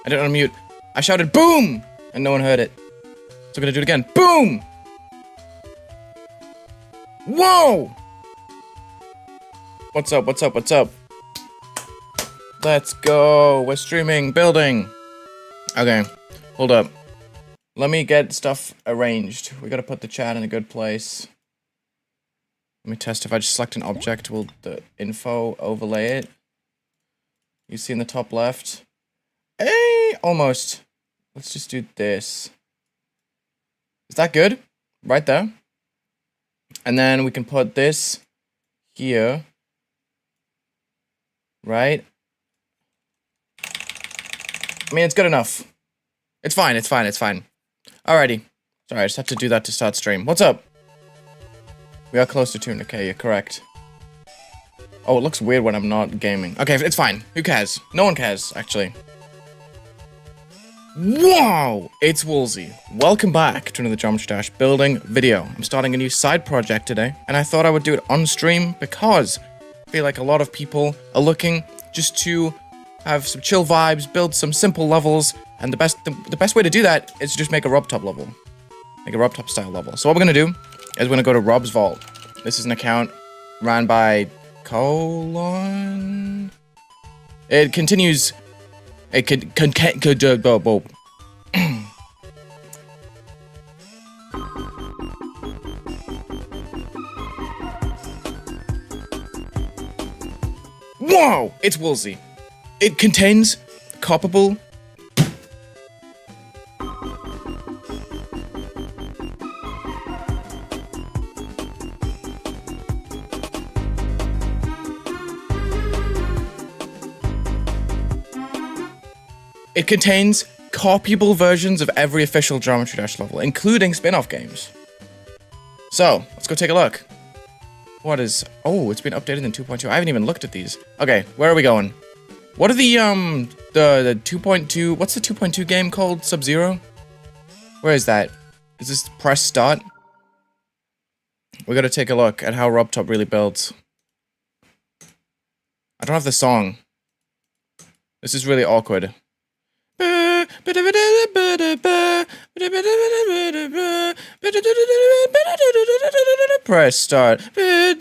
I didn't unmute. I shouted boom! And no one heard it. So I'm gonna do it again. Boom! Whoa! What's up, what's up, what's up? Let's go. We're streaming, building. Okay, hold up. Let me get stuff arranged. We gotta put the chat in a good place. Let me test if I just select an object, will the info overlay it? You see in the top left? Hey, almost. Let's just do this. Is that good? Right there. And then we can put this here. Right? I mean, it's good enough. It's fine, it's fine, it's fine. Alrighty. Sorry, I just have to do that to start stream. What's up? We are close to 200k, you're correct. Oh, it looks weird when I'm not gaming. Okay, it's fine. Who cares? No one cares, actually. Wow! It's Wulzy. Welcome back to another Geometry Dash building video. I'm starting a new side project today, and I thought I would do it on stream because I feel like a lot of people are looking just to have some chill vibes, build some simple levels, and the best way to do that is to just make a RobTop level. Make a RobTop style level. So what we're gonna do is we're gonna go to Rob's Vault. This is an account ran by Colon. It continues. It could Wow! It's Wulzy. It contains copperable. It contains copyable versions of every official Geometry Dash level, including spin-off games. So, let's go take a look. What is... Oh, it's been updated in 2.2. I haven't even looked at these. Okay, where are we going? What are the 2.2... What's the 2.2 game called? Sub-Zero? Where is that? Is this press start? We gotta take a look at how RobTop really builds. I don't have the song. This is really awkward. Press start. Okay,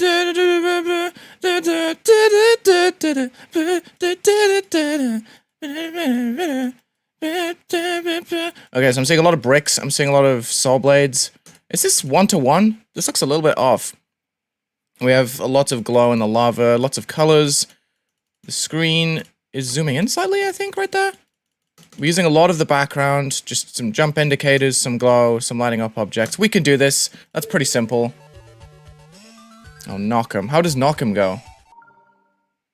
so I'm seeing a lot of bricks. I'm seeing a lot of saw blades. Is this 1-to-1? This looks a little bit off. We have lots of glow in the lava, lots of colors. The screen is zooming in slightly, I think, right there. We're using a lot of the background, just some jump indicators, some glow, some lighting up objects. We can do this. That's pretty simple. Oh, knock 'em. How does knock 'em go?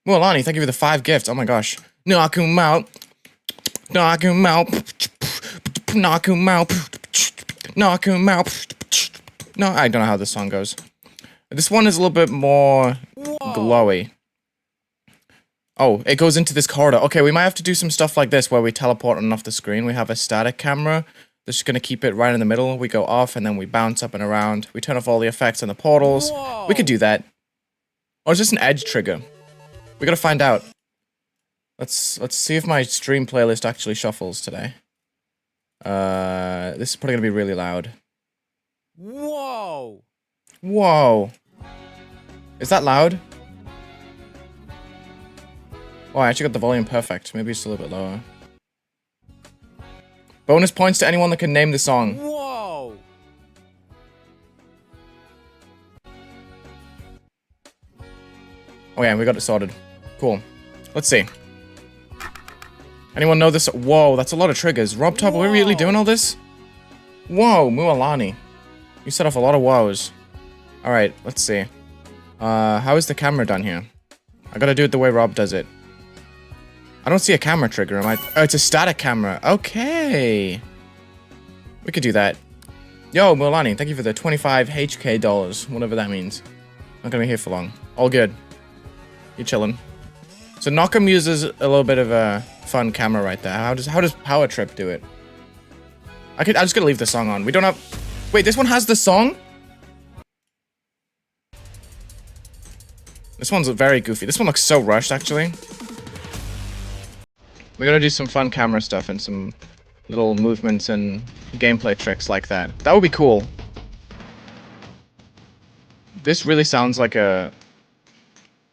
Well, Lonnie, thank you for the 5 gifts. Oh my gosh. Knock 'em out. Knock him out. Knock him out. Knock him out. No, I don't know how this song goes. This one is a little bit more glowy. Oh, it goes into this corridor. Okay, we might have to do some stuff like this where we teleport on and off the screen. We have a static camera that's just going to keep it right in the middle. We go off and then we bounce up and around. We turn off all the effects on the portals. Whoa. We could do that. Or is this an edge trigger? We gotta find out. Let's see if my stream playlist actually shuffles today. This is probably gonna be really loud. Whoa! Whoa! Is that loud? Oh, I actually got the volume perfect. Maybe it's a little bit lower. Bonus points to anyone that can name the song. Whoa! Oh yeah, we got it sorted. Cool. Let's see. Anyone know this? Whoa, that's a lot of triggers. RobTop, are we really doing all this? Whoa, Mualani. You set off a lot of wows. Alright, let's see. How is the camera done here? I gotta do it the way Rob does it. I don't see a camera trigger, am I? Oh, it's a static camera. Okay. We could do that. Yo, Mualani, thank you for the 25 HK dollars, whatever that means. Not gonna be here for long. All good. You're chilling. So Knockem uses a little bit of a fun camera right there. How does Power Trip do it? I'm just gonna leave the song on. We don't have. Wait, this one has the song? This one's very goofy. This one looks so rushed, actually. We're gonna do some fun camera stuff and some little movements and gameplay tricks like that. That would be cool. This really sounds like a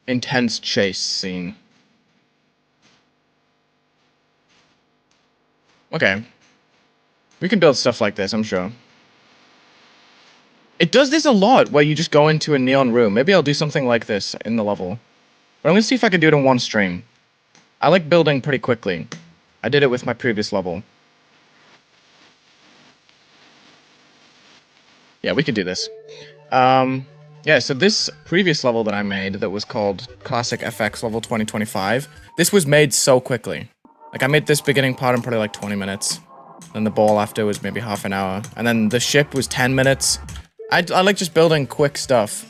intense chase scene. Okay. We can build stuff like this, I'm sure. It does this a lot, where you just go into a neon room. Maybe I'll do something like this in the level. But I'm gonna see if I can do it in one stream. I like building pretty quickly. I did it with my previous level. Yeah, we could do this. Yeah, so this previous level that I made that was called Classic FX Level 2025, this was made so quickly. Like, I made this beginning part in probably like 20 minutes. Then the ball after was maybe half an hour. And then the ship was 10 minutes. I like just building quick stuff.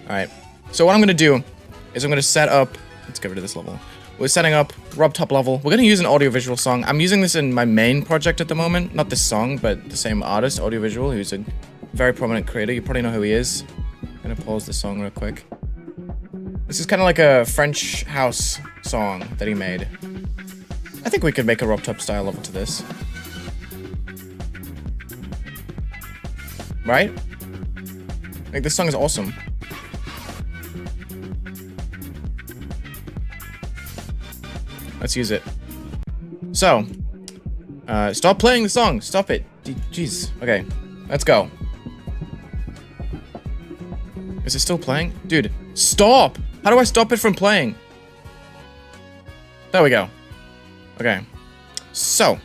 Alright. So what I'm gonna do is I'm gonna set up... Let's get rid of this level. We're setting up RobTop level. We're gonna use an audiovisual song. I'm using this in my main project at the moment. Not this song, but the same artist, audiovisual, who's a very prominent creator. You probably know who he is. I'm gonna pause the song real quick. This is kind of like a French house song that he made. I think we could make a RobTop style level to this. Right? Like, this song is awesome. Let's use it. So, stop playing the song. Stop it. Jeez. Okay, let's go. Is it still playing? Dude, stop! How do I stop it from playing? There we go. Okay. So,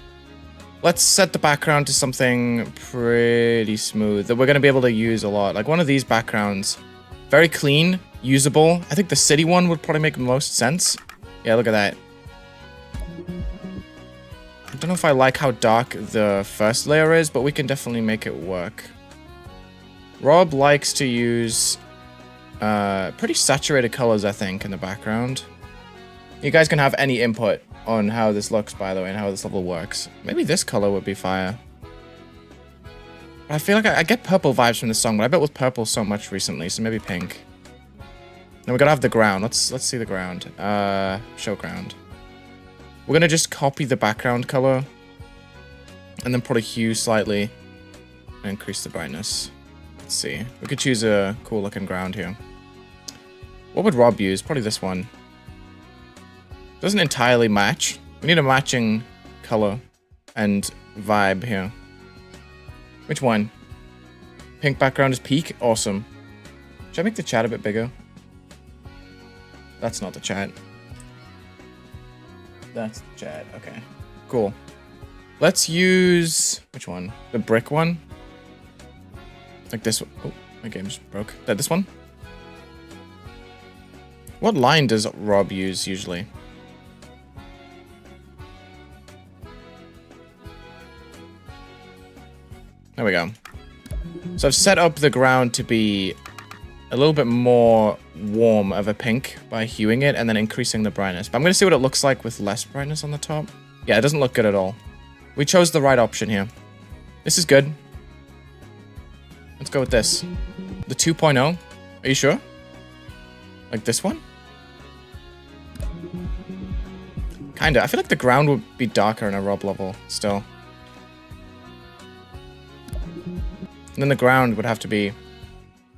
let's set the background to something pretty smooth that we're going to be able to use a lot. Like one of these backgrounds. Very clean, usable. I think the city one would probably make the most sense. Yeah, look at that. I don't know if I like how dark the first layer is, but we can definitely make it work. Rob likes to use pretty saturated colors, I think, in the background. You guys can have any input on how this looks, by the way, and how this level works. Maybe this color would be fire. I feel like I get purple vibes from this song, but I bet with purple so much recently, so maybe pink. Then we gotta have the ground. Let's see the ground. Show ground. We're gonna just copy the background color, and then put a hue slightly, and increase the brightness. Let's see. We could choose a cool looking ground here. What would Rob use? Probably this one. Doesn't entirely match. We need a matching color and vibe here. Which one? Pink background is peak? Awesome. Should I make the chat a bit bigger? That's not the chat. That's the chat. Okay. Cool. Let's use... Which one? The brick one? Like this one. Oh, my game just broke. This one? What line does Rob use usually? There we go. So I've set up the ground to be a little bit more warm of a pink by hueing it and then increasing the brightness. But I'm going to see what it looks like with less brightness on the top. Yeah, it doesn't look good at all. We chose the right option here. This is good. Let's go with this. The 2.0. Are you sure? Like this one? Kinda. I feel like the ground would be darker in a Rob level still. And then the ground would have to be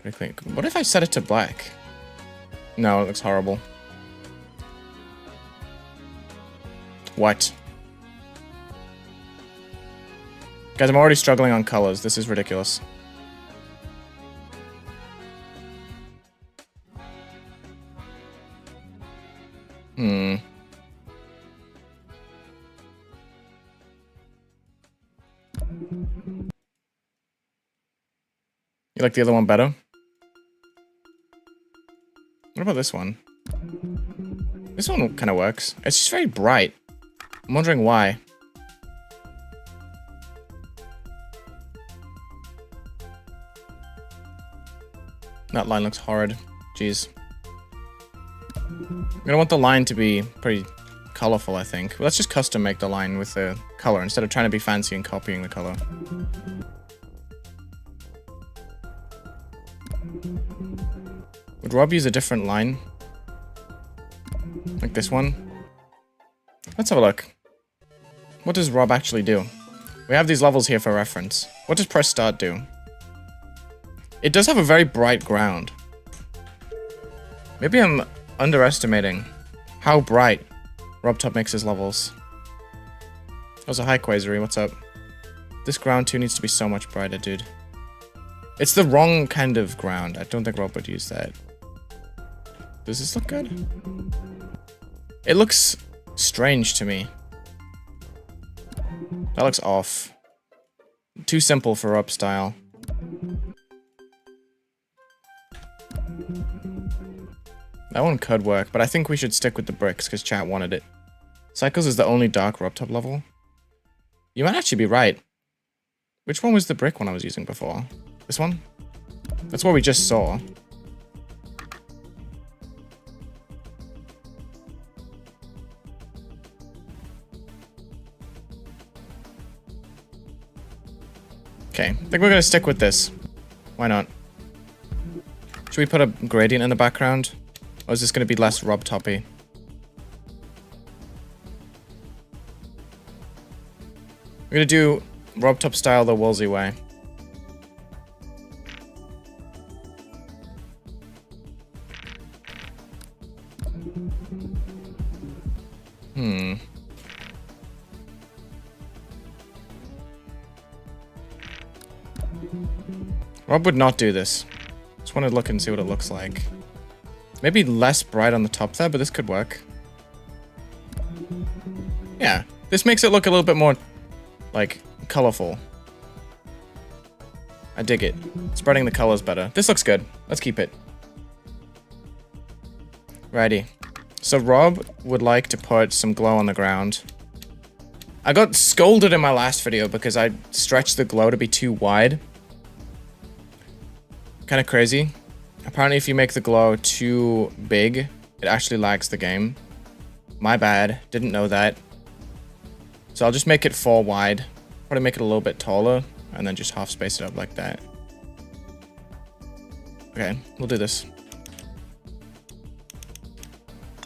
pretty clean. What if I set it to black? No, it looks horrible. What? Guys, I'm already struggling on colors. This is ridiculous. You like the other one better? What about this one? This one kind of works. It's just very bright. I'm wondering why. That line looks horrid. Jeez. I'm gonna want the line to be pretty colorful, I think. Well, let's just custom make the line with the color instead of trying to be fancy and copying the color. Would Rob use a different line? Like this one? Let's have a look. What does Rob actually do? We have these levels here for reference. What does press start do? It does have a very bright ground. Maybe I'm underestimating how bright RobTop makes his levels. Oh, a hi Quasery, what's up? This ground too needs to be so much brighter, dude. It's the wrong kind of ground. I don't think Rob would use that. Does this look good? It looks strange to me. That looks off. Too simple for Rob style. That one could work, but I think we should stick with the bricks because chat wanted it. Cycles is the only dark RobTop level. You might actually be right. Which one was the brick one I was using before? This one? That's what we just saw. Okay, I think we're gonna stick with this. Why not? Should we put a gradient in the background? Or is this gonna be less RobTop-y? We're gonna do RobTop style the Wulzy way. Rob would not do this. Just want to look and see what it looks like. Maybe less bright on the top there, but this could work. Yeah, this makes it look a little bit more, like, colorful. I dig it. Spreading the colors better. This looks good. Let's keep it. Righty. So Rob would like to put some glow on the ground. I got scolded in my last video because I stretched the glow to be too wide. Kind of crazy. Apparently if you make the glow too big, it actually lags the game. My bad. Didn't know that. So I'll just make it 4 wide. Probably make it a little bit taller, and then just half space it up like that. Okay, we'll do this.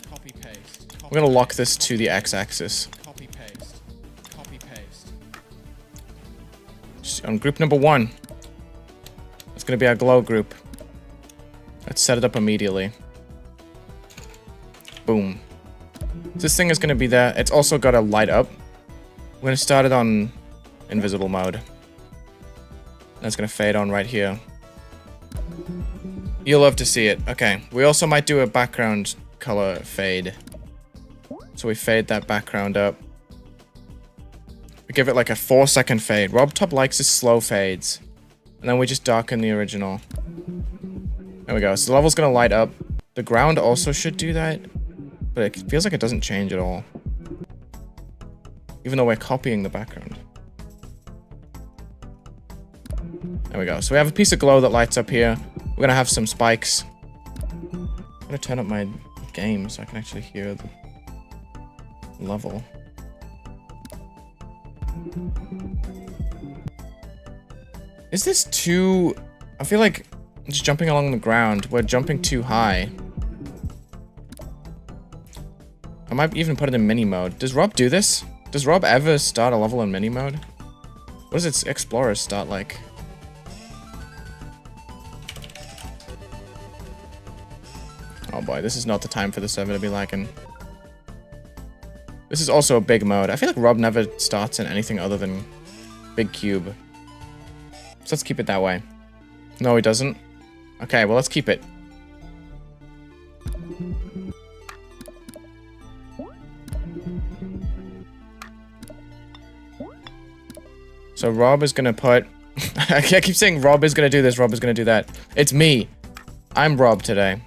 Copy paste. We're gonna lock this to the x-axis. Copy paste. Copy paste. Just on group number 1. It's gonna be our glow group. Let's set it up immediately. Boom. This thing is gonna be there. It's also gotta light up. We're gonna start it on invisible mode. That's gonna fade on right here. You'll love to see it. Okay, we also might do a background color fade. So we fade that background up. We give it like a 4-second fade. RobTop likes his slow fades. And then we just darken the original. There we go. So the level's gonna light up. The ground also should do that. But it feels like it doesn't change at all. Even though we're copying the background. There we go. So we have a piece of glow that lights up here. We're gonna have some spikes. I'm gonna turn up my game so I can actually hear the level. Is this too... I feel like just jumping along the ground, we're jumping too high. I might even put it in mini mode. Does Rob do this? Does Rob ever start a level in mini mode? What does its Explorers start like? Oh boy, this is not the time for the server to be lagging. This is also a big mode. I feel like Rob never starts in anything other than big cube. So let's keep it that way. No, he doesn't. Okay, well, let's keep it. So Rob is gonna put... I keep saying Rob is gonna do this, Rob is gonna do that. It's me. I'm Rob today.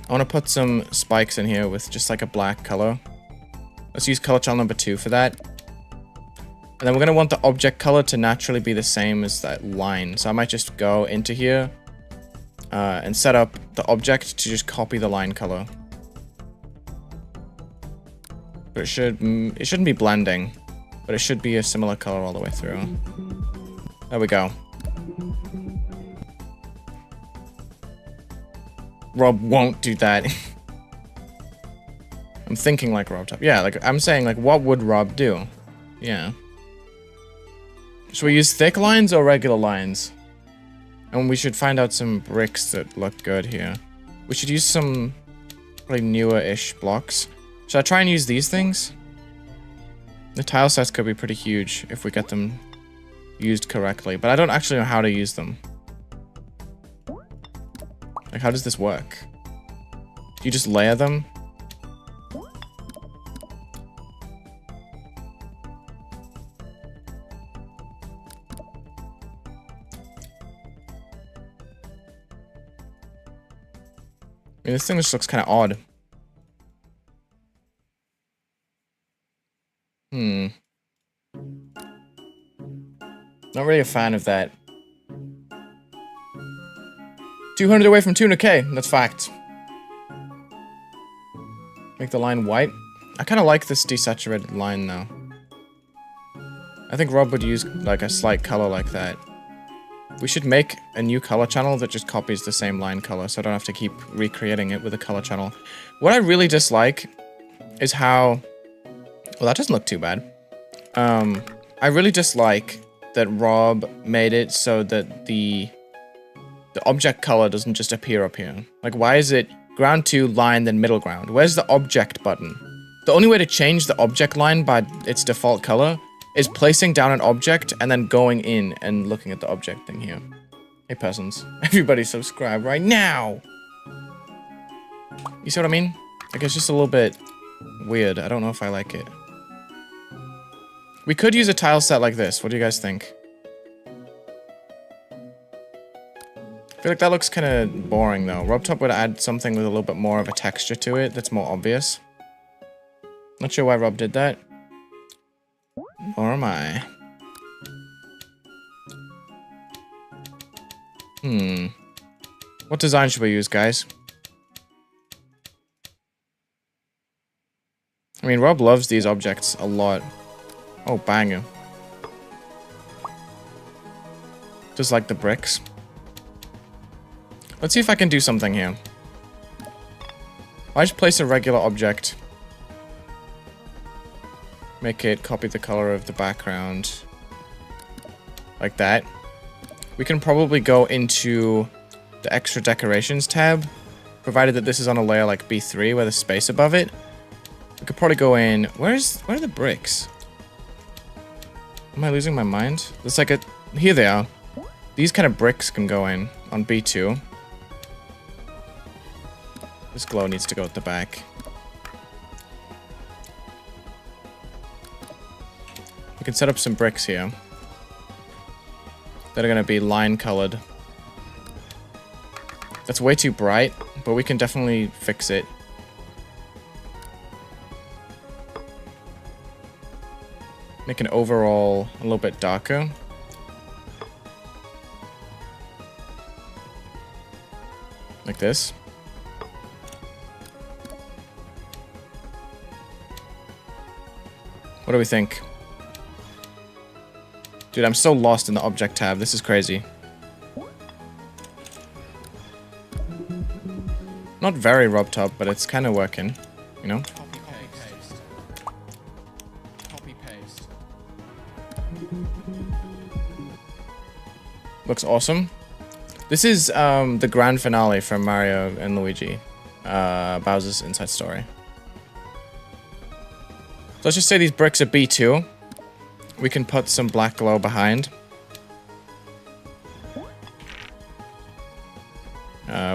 I want to put some spikes in here with just like a black color. Let's use color channel number 2 for that. And then we're going to want the object color to naturally be the same as that line. So I might just go into here and set up the object to just copy the line color. But it shouldn't be blending, but it should be a similar color all the way through. There we go. Rob won't do that. I'm thinking like RobTop. Yeah, like I'm saying, like, what would Rob do? Yeah. Should we use thick lines or regular lines? And we should find out some bricks that look good here. We should use some probably newer-ish blocks. Should I try and use these things? The tile sets could be pretty huge if we get them used correctly, but I don't actually know how to use them. Like, how does this work? Do you just layer them? I mean, this thing just looks kind of odd. Not really a fan of that. 200 away from 200k, that's fact. Make the line white. I kind of like this desaturated line, though. I think Rob would use, like, a slight color like that. We should make a new color channel that just copies the same line color, so I don't have to keep recreating it with a color channel. What I really dislike is how... Well, that doesn't look too bad. I really dislike that Rob made it so that the object color doesn't just appear up here. Like, why is it ground 2, line, then middle ground? Where's the object button? The only way to change the object line by its default color is placing down an object and then going in and looking at the object thing here. Hey, persons. Everybody subscribe right now! You see what I mean? Like, it's just a little bit weird. I don't know if I like it. We could use a tile set like this. What do you guys think? I feel like that looks kind of boring, though. RobTop would add something with a little bit more of a texture to it that's more obvious. Not sure why Rob did that. Or am I? What design should we use, guys? I mean, Rob loves these objects a lot. Oh, banger. Just like the bricks. Let's see if I can do something here. I just place a regular object. Make it copy the color of the background. Like that. We can probably go into the extra decorations tab. Provided that this is on a layer like B3 with a space above it. We could probably go in... Where are the bricks? Am I losing my mind? There's like a... Here they are. These kind of bricks can go in on B2. This glow needs to go at the back. We can set up some bricks here. That are going to be line colored. That's way too bright, but we can definitely fix it. Make an overall a little bit darker. Like this. What do we think? Dude, I'm so lost in the object tab. This is crazy. Not very RobTop, but it's kind of working, you know? Copy paste. Copy paste. Looks awesome. This is the grand finale from Mario and Luigi. Bowser's Inside Story. So let's just say these bricks are B2. We can put some black glow behind.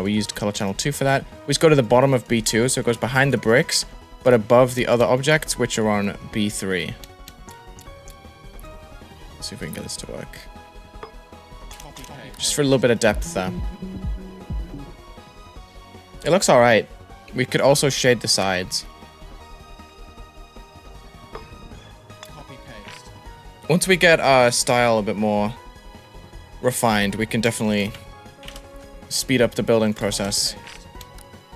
We used color channel 2 for that. We just go to the bottom of B2, so it goes behind the bricks, but above the other objects, which are on B3. Let's see if we can get this to work. Copy paste. Just for a little bit of depth there. It looks alright. We could also shade the sides. Copy paste. Once we get our style a bit more refined, we can definitely speed up the building process.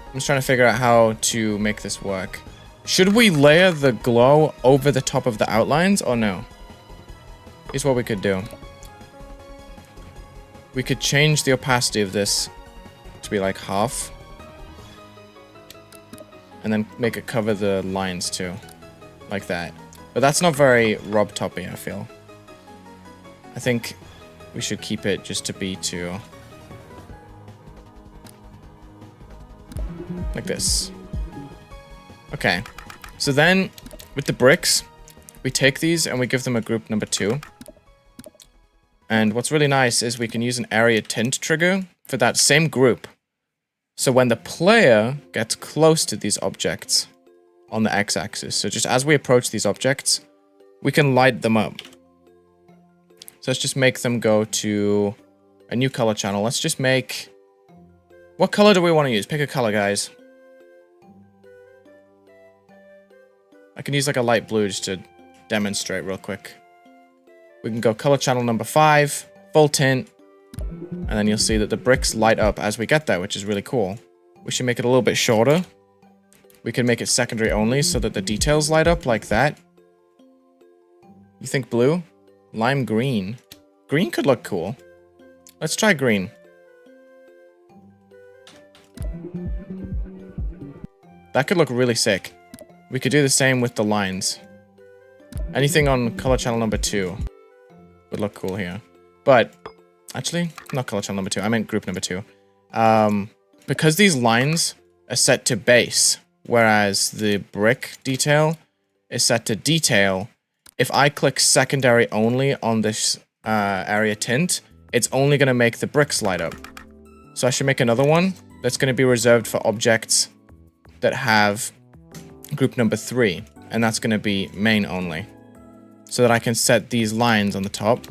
I'm just trying to figure out how to make this work. Should we layer the glow over the top of the outlines or no? Here's what we could do. We could change the opacity of this to be like half. And then make it cover the lines too. Like that. But that's not very RobTop-y, I feel. I think we should keep it just to be to... like this. Okay. So then, with the bricks, we take these and we give them a group number 2. And what's really nice is we can use an area tint trigger for that same group. So when the player gets close to these objects on the x-axis, so just as we approach these objects, we can light them up. So let's just make them go to a new color channel. Let's just make... what color do we want to use? Pick a color, guys. I can use like a light blue just to demonstrate real quick. We can go color channel number 5, full tint, and then you'll see that the bricks light up as we get there, which is really cool. We should make it a little bit shorter. We can make it secondary only so that the details light up like that. You think blue? Lime green. Green could look cool. Let's try green. That could look really sick. We could do the same with the lines. Anything on color channel number 2 would look cool here. But, actually, not color channel number 2. I meant group number 2. Because these lines are set to base, whereas the brick detail is set to detail, if I click secondary only on this area tint, it's only going to make the bricks light up. So I should make another one that's going to be reserved for objects that have group number 3, and that's going to be main only. So that I can set these lines on the top.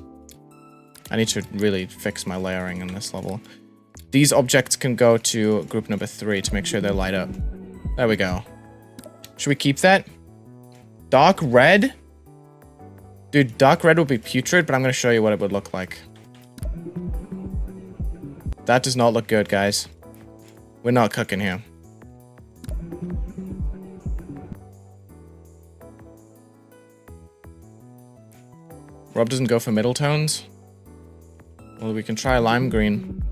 I need to really fix my layering in this level. These objects can go to group number 3 to make sure they light up. There we go. Should we keep that? Dark red? Dude, dark red would be putrid, but I'm going to show you what it would look like. That does not look good, guys. We're not cooking here. Rob doesn't go for middle tones. Well, we can try lime green.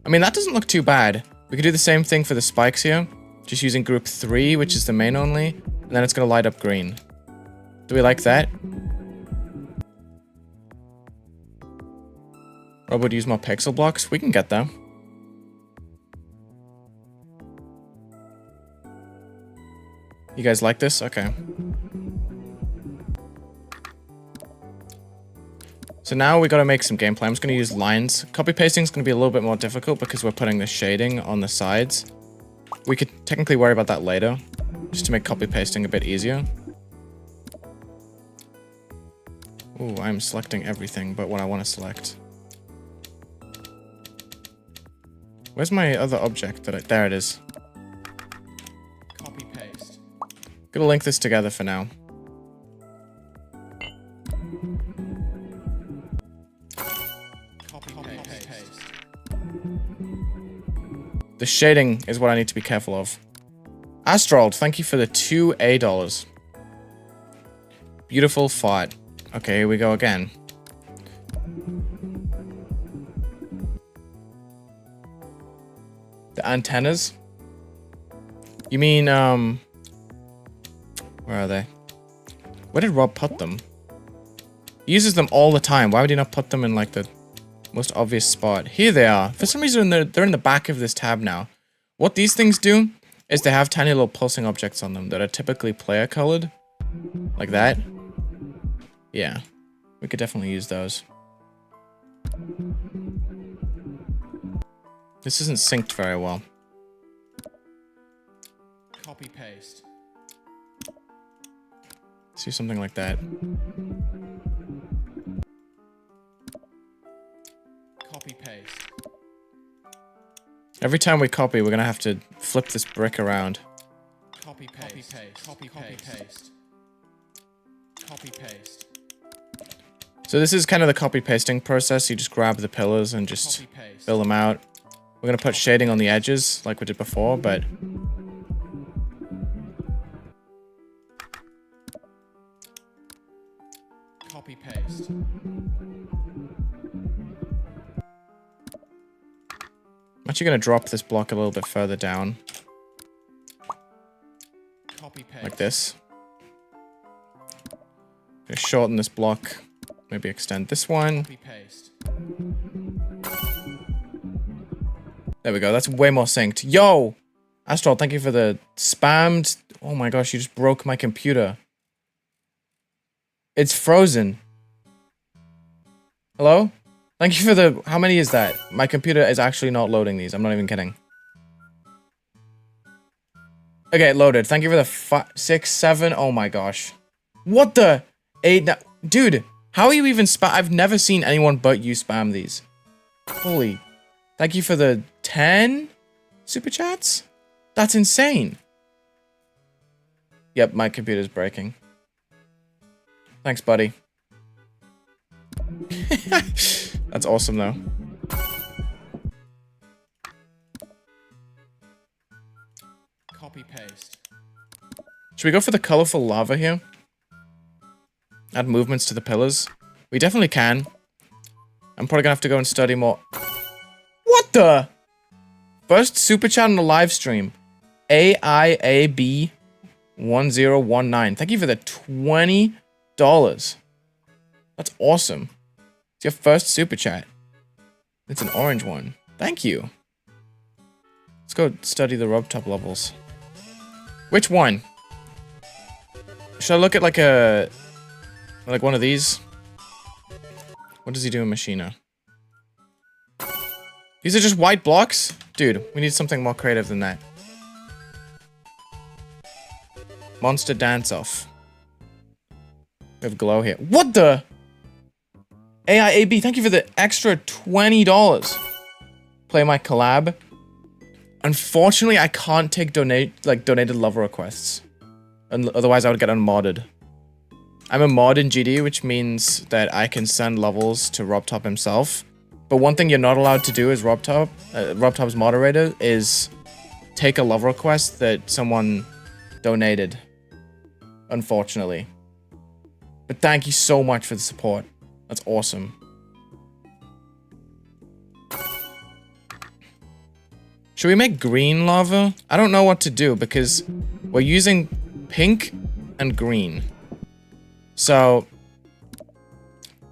I mean, that doesn't look too bad. We could do the same thing for the spikes here. Just using group 3, which is the main only. And then it's going to light up green. Do we like that? Rob would use more pixel blocks. We can get there. You guys like this? Okay. So now we got to make some gameplay. I'm just going to use lines. Copy pasting is going to be a little bit more difficult because we're putting the shading on the sides. We could technically worry about that later, just to make copy pasting a bit easier. Ooh, I'm selecting everything but what I want to select. Where's my other object that there it is. Copy paste. Gonna link this together for now. Copy paste. The shading is what I need to be careful of. Astrold, thank you for the $2 A. Beautiful fart. Okay, here we go again. The antennas? You mean, where are they? Where did Rob put them? He uses them all the time. Why would he not put them in, like, the most obvious spot? Here they are. For some reason, they're in the back of this tab now. What these things do is they have tiny little pulsing objects on them that are typically player colored. Like that. Yeah. We could definitely use those. This isn't synced very well. Copy paste. Let's do something like that. Copy paste. Every time we copy, we're gonna have to flip this brick around. Copy paste. Copy paste. Copy paste. So this is kind of the copy pasting process. You just grab the pillars and just fill them out. We're gonna put shading on the edges like we did before, but copy paste. I'm actually gonna drop this block a little bit further down. Copy paste. Like this. Gonna shorten this block. Maybe extend this one. Copy paste. There we go. That's way more synced. Yo! Astral, thank you for the spammed. Oh my gosh, you just broke my computer. It's frozen. Hello? Thank you for the... How many is that? My computer is actually not loading these. I'm not even kidding. Okay, loaded. Thank you for the 5, 6, 7. Oh my gosh. What the? 8... Dude, how are you even spam? I've never seen anyone but you spam these. Holy... Thank you for the 10 super chats? That's insane. Yep, my computer's breaking. Thanks, buddy. That's awesome, though. Copy paste. Should we go for the colorful lava here? Add movements to the pillars? We definitely can. I'm probably gonna have to go and study more. What the? First super chat on the live stream. AIAB1019. Thank you for the $20. That's awesome. It's your first super chat. It's an orange one. Thank you. Let's go study the RobTop levels. Which one? Should I look at like one of these? What does he do in Machina? These are just white blocks? Dude, we need something more creative than that. Monster Dance Off. We have glow here. What the? AIAB, thank you for the extra $20. Play my collab. Unfortunately, I can't take donated level requests. Otherwise, I would get unmodded. I'm a mod in GD, which means that I can send levels to RobTop himself. But one thing you're not allowed to do as RobTop's moderator, is take a level request that someone donated. Unfortunately. But thank you so much for the support. That's awesome. Should we make green lava? I don't know what to do because we're using pink and green. So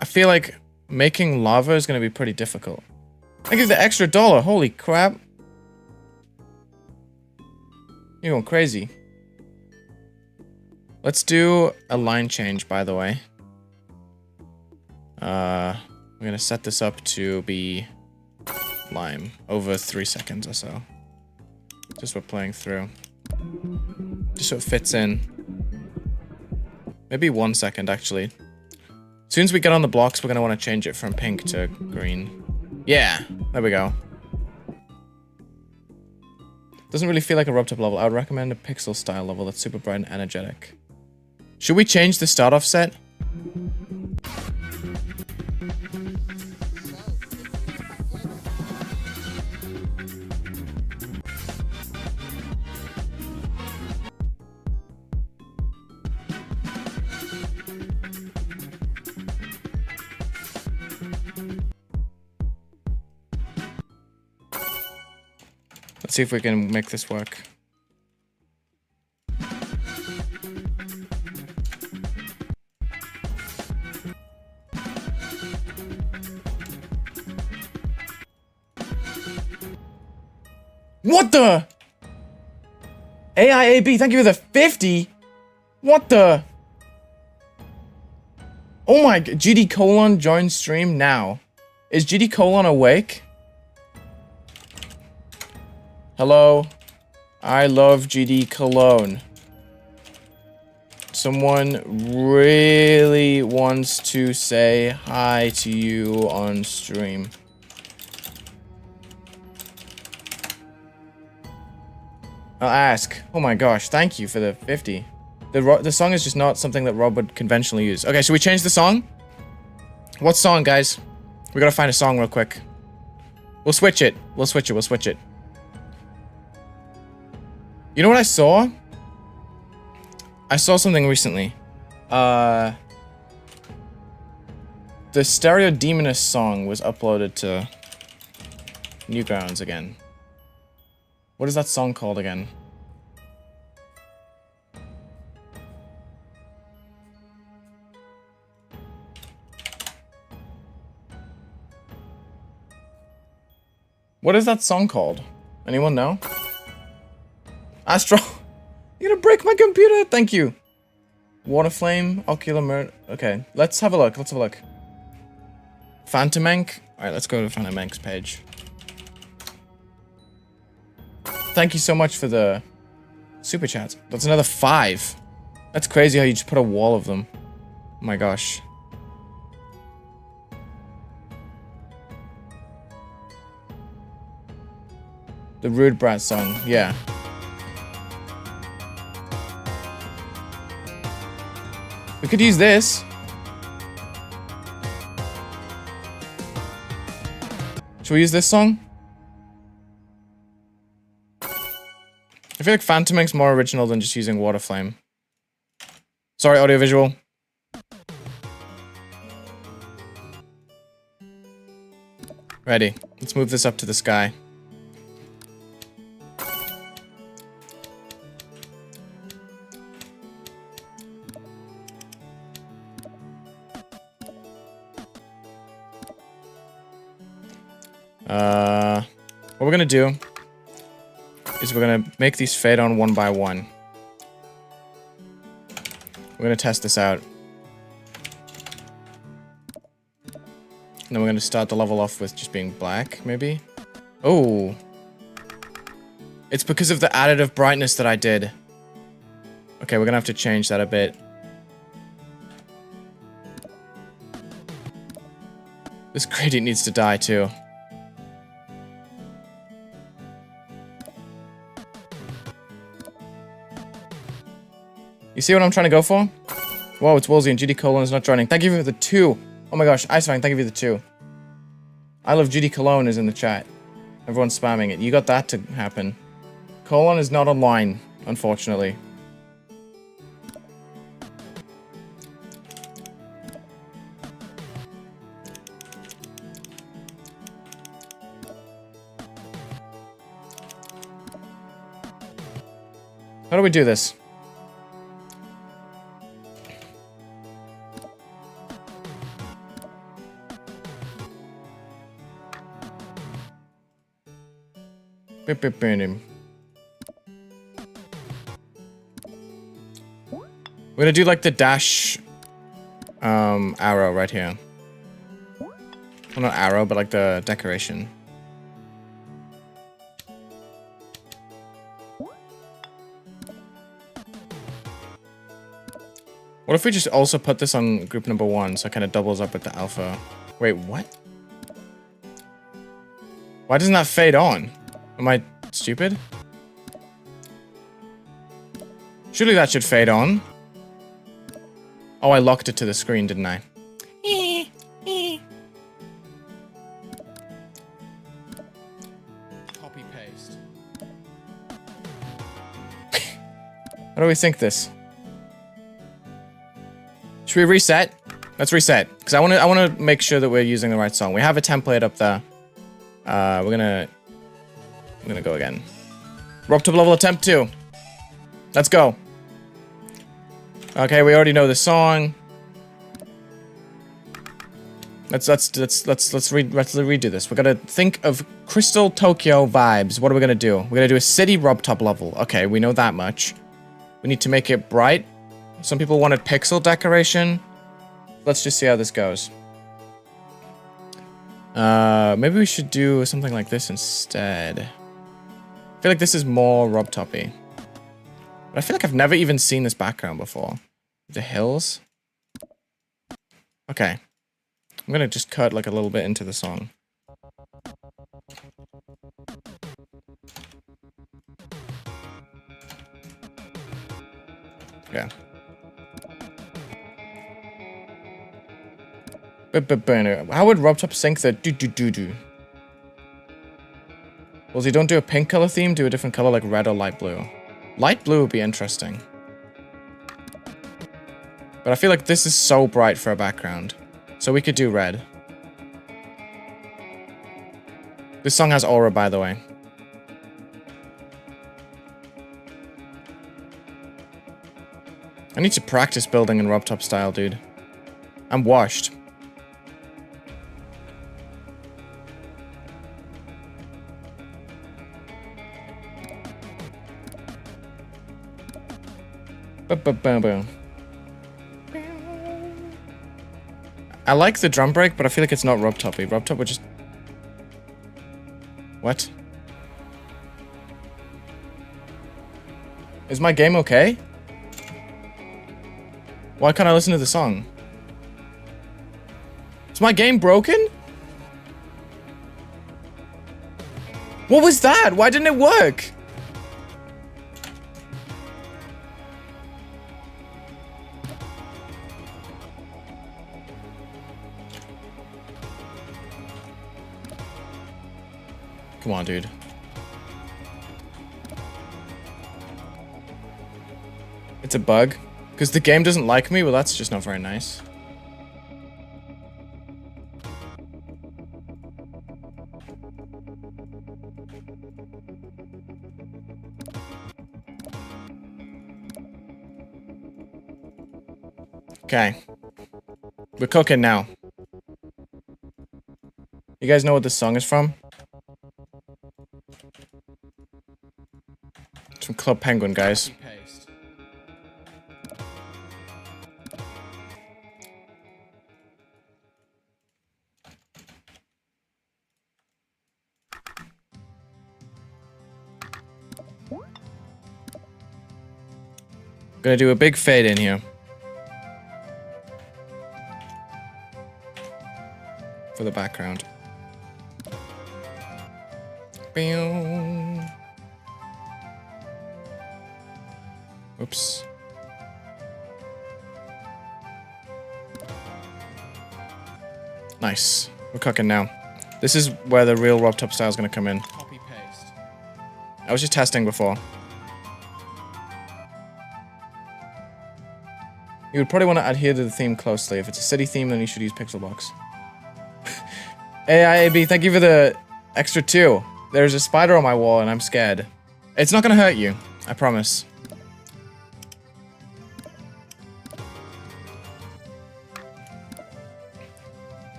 I feel like making lava is going to be pretty difficult. I give the extra $1. Holy crap. You're going crazy. Let's do a line change, by the way. We're going to set this up to be lime over 3 seconds or so. Just we're playing through. Just so it fits in. Maybe 1 second, actually. As soon as we get on the blocks, we're going to want to change it from pink to green. Yeah, there we go. Doesn't really feel like a RobTop level. I would recommend a pixel style level that's super bright and energetic. Should we change the start off set? Let's see if we can make this work. What the? AIAB, thank you for the 50. What the? Oh my god, GD colon join stream now. Is GD colon awake? Hello? I love GD Cologne. Someone really wants to say hi to you on stream. I'll ask. Oh my gosh, thank you for the 50. The song is just not something that Rob would conventionally use. Okay, should we change the song? What song, guys? We gotta find a song real quick. We'll switch it. We'll switch it. You know what I saw? I saw something recently. The Stereo Demoness song was uploaded to Newgrounds again. What is that song called again? What is that song called? Anyone know? Astro, you're gonna break my computer. Thank you. Water flame, ocular murder. Okay, let's have a look. Phantom Ink. All right, let's go to Phantom Ink's page. Thank you so much for the super chats. That's another 5. That's crazy how you just put a wall of them. Oh my gosh. The Rude Brat song, yeah. We could use this. Should we use this song? I feel like Phantom Ink's more original than just using Water Flame. Sorry, audiovisual. Ready. Let's move this up to the sky. What we're gonna do is we're gonna make these fade on one by one. We're gonna test this out. And then we're gonna start the level off with just being black, maybe? Oh. It's because of the additive brightness that I did. Okay, we're gonna have to change that a bit. This gradient needs to die too. You see what I'm trying to go for? Whoa, it's Wulzy and GD Colon is not joining. Thank you for the 2. Oh my gosh, Icefang, thank you for the 2. I love GD Cologne is in the chat. Everyone's spamming it. You got that to happen. Colon is not online, unfortunately. How do we do this? We're gonna do like the dash arrow right here. Well, not arrow, but like the decoration. What if we just also put this on group number 1 so it kind of doubles up with the alpha? Wait, what? Why doesn't that fade on? Am I stupid? Surely that should fade on. Oh, I locked it to the screen, didn't I? Copy paste. How do we sync this? Should we reset? Let's reset, because I want to make sure that we're using the right song. We have a template up there. We're gonna go again. RobTop level attempt 2. Let's go. Okay, we already know the song. Let's redo this. We're gonna think of Crystal Tokyo vibes. What are we gonna do? We're gonna do a city RobTop level. Okay, we know that much. We need to make it bright. Some people wanted pixel decoration. Let's just see how this goes. Maybe we should do something like this instead. I feel like this is more RobTop-y. But I feel like I've never even seen this background before. The hills? Okay. I'm gonna just cut like a little bit into the song. Yeah. How would RobTop sync the do-do-do-do? Wulzy, don't do a pink color theme, do a different color like red or light blue. Light blue would be interesting. But I feel like this is so bright for a background. So we could do red. This song has aura, by the way. I need to practice building in RobTop style, dude. I'm washed. Boom. I like the drum break, but I feel like it's not RobTop-y. RobTop would just... What? Is my game okay? Why can't I listen to the song? Is my game broken? What was that? Why didn't it work? Come on, dude. It's a bug? Because the game doesn't like me? Well, that's just not very nice. Okay. We're cooking now. You guys know what this song is from? It's from Club Penguin, guys. Paste. Gonna do a big fade in here. For the background. Oops. Nice. We're cooking now. This is where the real RobTop style is gonna come in. Copy paste. I was just testing before. You would probably want to adhere to the theme closely. If it's a city theme, then you should use Pixelbox. AIAB, thank you for the extra 2. There's a spider on my wall and I'm scared. It's not gonna hurt you. I promise.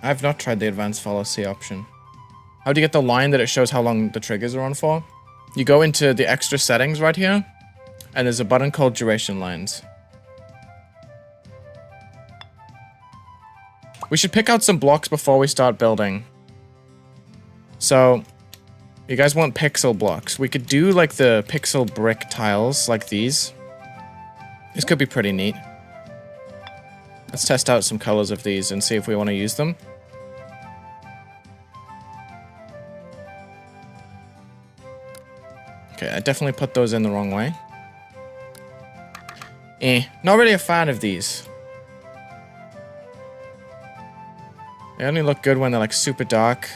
I've not tried the advanced follow C option. How do you get the line that it shows how long the triggers are on for? You go into the extra settings right here, and there's a button called duration lines. We should pick out some blocks before we start building. So, you guys want pixel blocks. We could do like the pixel brick tiles like these. This could be pretty neat. Let's test out some colors of these and see if we want to use them. Okay, I definitely put those in the wrong way. Not really a fan of these. They only look good when they're like super dark.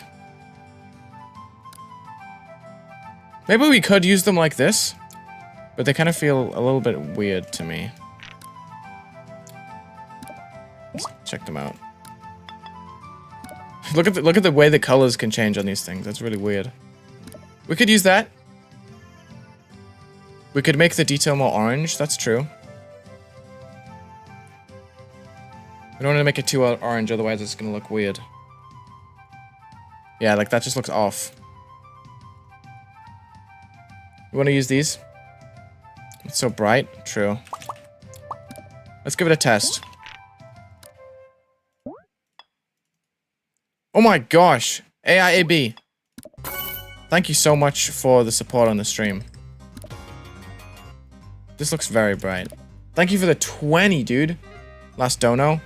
Maybe we could use them like this, but they kind of feel a little bit weird to me. Let's check them out. Look at the way the colors can change on these things. That's really weird. We could use that. We could make the detail more orange. That's true. We don't want to make it too orange, otherwise it's going to look weird. Yeah, like that just looks off. We want to use these. It's so bright. True. Let's give it a test. Oh my gosh. AIAB. Thank you so much for the support on the stream. This looks very bright. Thank you for the 20, dude. Last dono.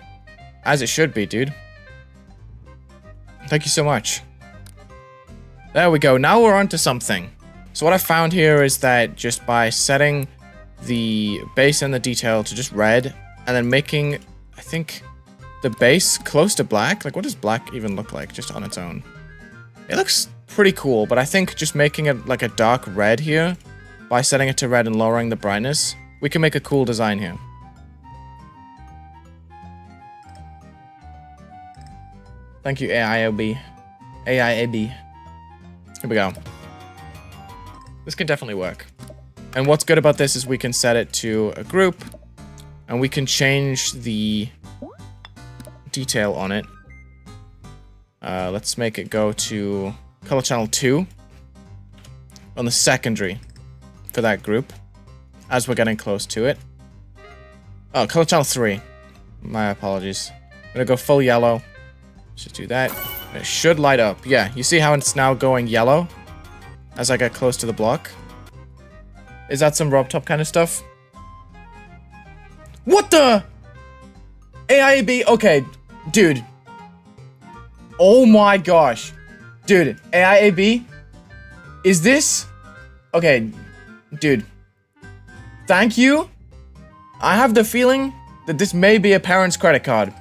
As it should be, dude. Thank you so much. There we go. Now we're on to something. So what I found here is that just by setting the base and the detail to just red, and then making, I think, the base close to black. Like, what does black even look like just on its own? It looks pretty cool, but I think just making it like a dark red here, by setting it to red and lowering the brightness, we can make a cool design here. Thank you, AIOB. AIAB. Here we go. This can definitely work. And what's good about this is we can set it to a group, and we can change the detail on it. Let's make it go to color channel 2 on the secondary for that group as we're getting close to it. Oh, color channel 3. My apologies. I'm gonna go full yellow. Just do that. It should light up. Yeah, you see how it's now going yellow as I get close to the block? Is that some RobTop kind of stuff? What the? AIB? Okay, dude. Oh my gosh. Dude, AIAB? Is this? Okay, dude. Thank you. I have the feeling that this may be a parent's credit card.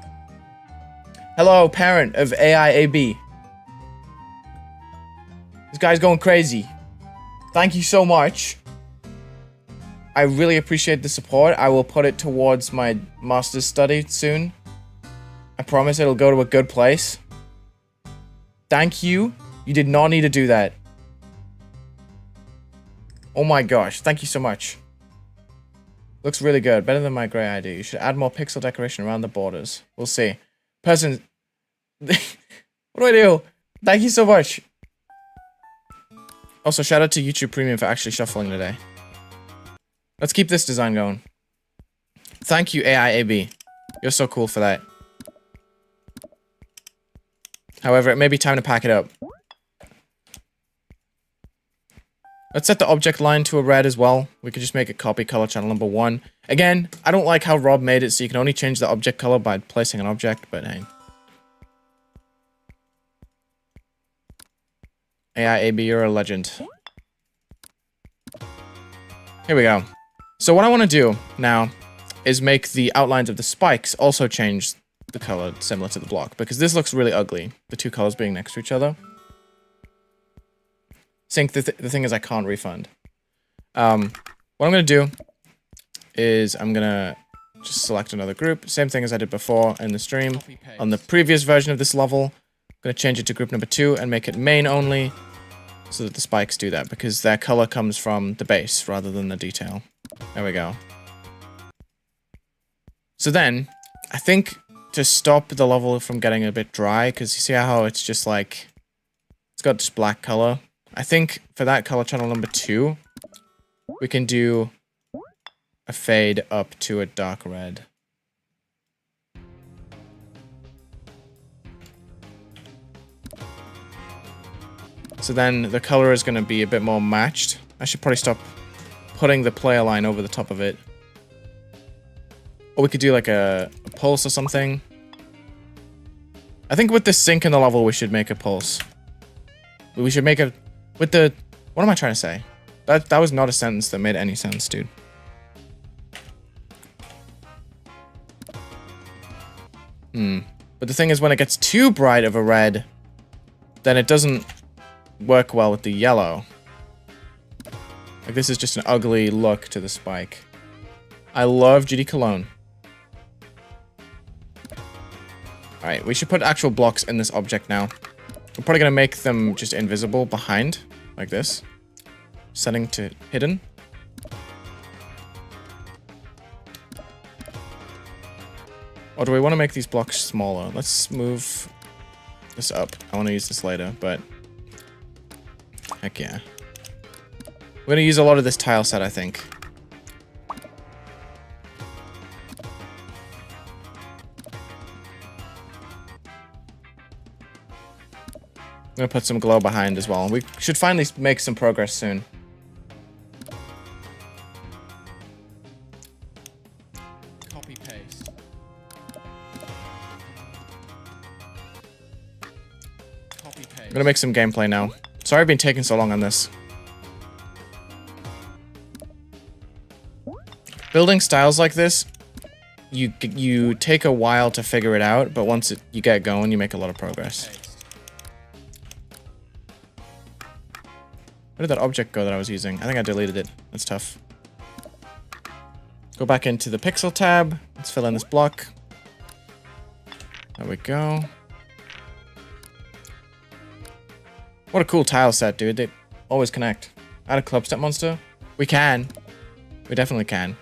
Hello, parent of AIAB. This guy's going crazy. Thank you so much. I really appreciate the support. I will put it towards my master's study soon. I promise it'll go to a good place. Thank you. You did not need to do that. Oh my gosh. Thank you so much. Looks really good. Better than my gray idea. You should add more pixel decoration around the borders. We'll see. Person... what do I do? Thank you so much. Also, shout out to YouTube Premium for actually shuffling today. Let's keep this design going. Thank you, AIAB. You're so cool for that. However, it may be time to pack it up. Let's set the object line to a red as well. We could just make it copy color channel number 1. Again, I don't like how Rob made it so you can only change the object color by placing an object, but hey. AIAB, you're a legend. Here we go. So what I want to do now is make the outlines of the spikes also change the color similar to the block, because this looks really ugly, the two colors being next to each other. Sync, the thing is I can't refund. What I'm going to do is I'm going to just select another group, same thing as I did before in the stream. On the previous version of this level, I'm going to change it to group number 2 and make it main only, so that the spikes do that, because their color comes from the base rather than the detail. There we go. So then, I think to stop the level from getting a bit dry, because you see how it's just like, it's got this black color. I think for that color channel number 2, we can do a fade up to a dark red. So then the color is going to be a bit more matched. I should probably stop putting the player line over the top of it. Or we could do like a pulse or something. I think with the sync in the level, we should make a pulse. We should make a... With the... What am I trying to say? That was not a sentence that made any sense, dude. But the thing is, when it gets too bright of a red, then it doesn't work well with the yellow. Like, this is just an ugly look to the spike. I love GD Cologne. Alright, we should put actual blocks in this object now. We're probably going to make them just invisible behind. like this. Setting to hidden. Or do we want to make these blocks smaller? Let's move this up. I want to use this later, but heck yeah. We're going to use a lot of this tile set, I think. I'm going to put some glow behind as well. We should finally make some progress soon. Copy paste. Copy paste. I'm going to make some gameplay now. Sorry I've been taking so long on this. Building styles like this, you take a while to figure it out, but once you get going, you make a lot of progress. Where did that object go that I was using? I think I deleted it. That's tough. Go back into the pixel tab. Let's fill in this block. There we go. What a cool tile set, dude. They always connect. Add a club step monster? We can. We definitely can.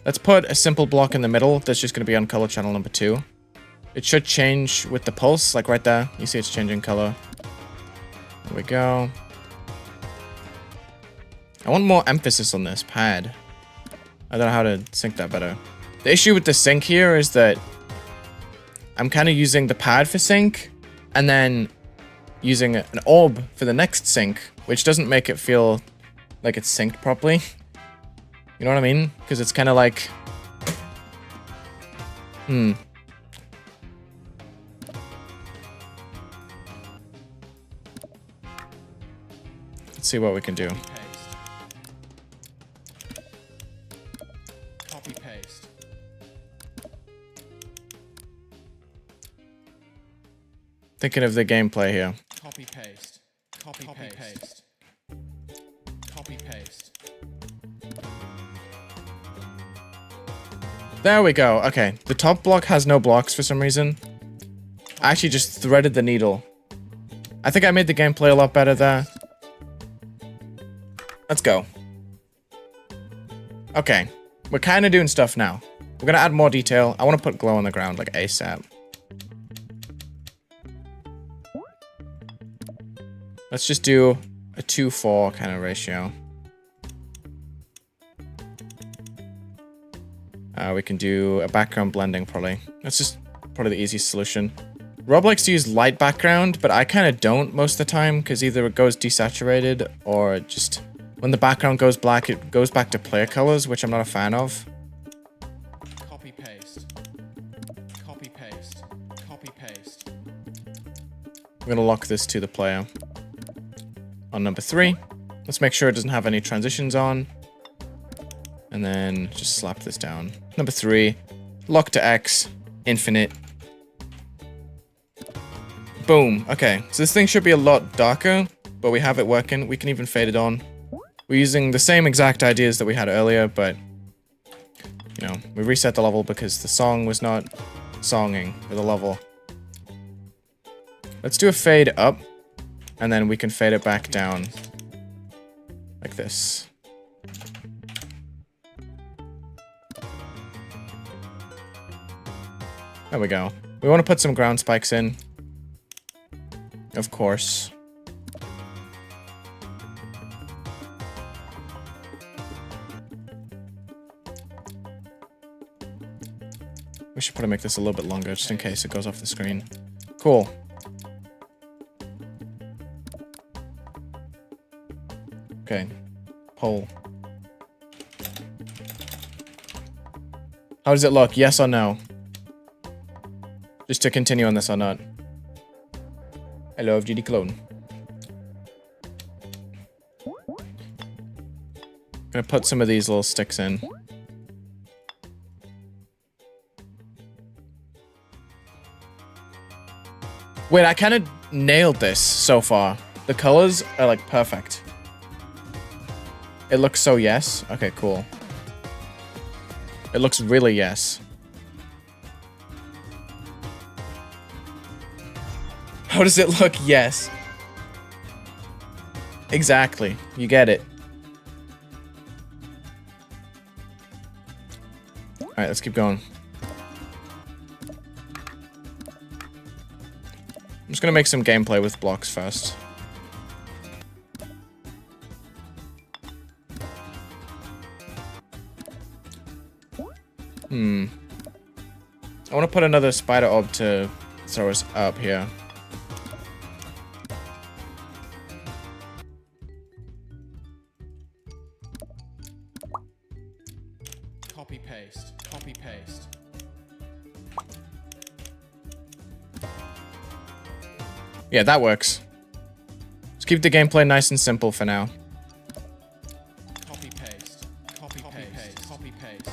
Let's put a simple block in the middle that's just going to be on color channel number 2. It should change with the pulse, like right there. You see it's changing color. There we go. I want more emphasis on this pad. I don't know how to sync that better. The issue with the sync here is that I'm kind of using the pad for sync and then using an orb for the next sync, which doesn't make it feel like it's synced properly. You know what I mean? Because it's kind of like... Let's see what we can do. Copy paste. Thinking of the gameplay here. Copy paste. Copy paste. Copy paste. There we go. Okay, the top block has no blocks for some reason. I actually just threaded the needle. I think I made the gameplay a lot better there. Let's go. Okay, we're kind of doing stuff now. We're gonna add more detail. I want to put glow on the ground like ASAP. Let's just do a 2-4 kind of ratio. We can do a background blending probably. That's just probably the easiest solution. Rob likes to use light background, but I kind of don't most of the time because either it goes desaturated or just when the background goes black, it goes back to player colors, which I'm not a fan of. Copy paste. Copy paste. Copy paste. I'm gonna lock this to the player. On number 3, let's make sure it doesn't have any transitions on. And then just slap this down. Number 3, lock to X, infinite. Boom. Okay, so this thing should be a lot darker, but we have it working. We can even fade it on. We're using the same exact ideas that we had earlier, but you know, we reset the level because the song was not songing with a level. Let's do a fade up, and then we can fade it back down like this. There we go. We want to put some ground spikes in. Of course. We should probably make this a little bit longer just in case it goes off the screen. Cool. Okay. Poll. How does it look? Yes or no? Just to continue on this or not. I love GD Clone. Gonna put some of these little sticks in. Wait, I kind of nailed this so far. The colors are like perfect. It looks so yes. Okay, cool. It looks really yes. How does it look? Yes. Exactly. You get it. Alright, let's keep going. I'm just gonna make some gameplay with blocks first. I want to put another spider orb to throw us up here. Copy paste. Copy paste. Yeah, that works. Let's keep the gameplay nice and simple for now. Copy paste. Copy paste. Copy paste.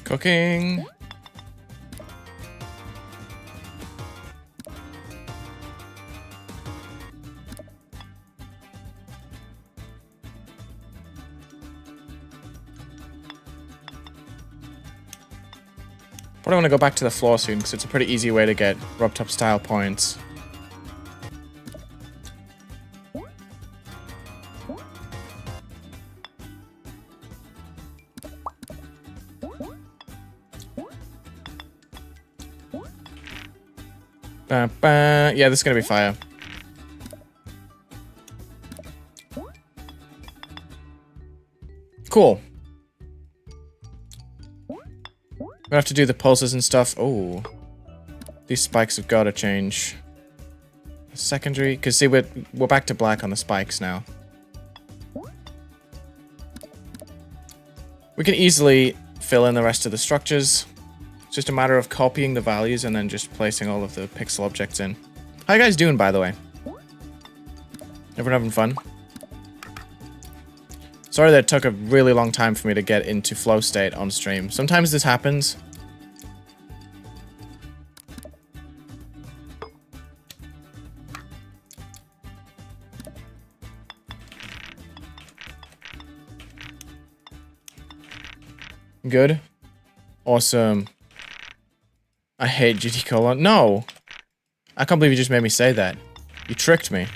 Cooking. Probably want to go back to the floor soon because it's a pretty easy way to get RobTop style points. Yeah, this is gonna be fire. Cool. We have to do the pulses and stuff. Oh, these spikes have got to change. Secondary, because see, we're back to black on the spikes now. We can easily fill in the rest of the structures. It's just a matter of copying the values and then just placing all of the pixel objects in. How you guys doing, by the way? Everyone having fun? Sorry that it took a really long time for me to get into flow state on stream. Sometimes this happens. Good. Awesome. I hate GT colon. No! I can't believe you just made me say that. You tricked me.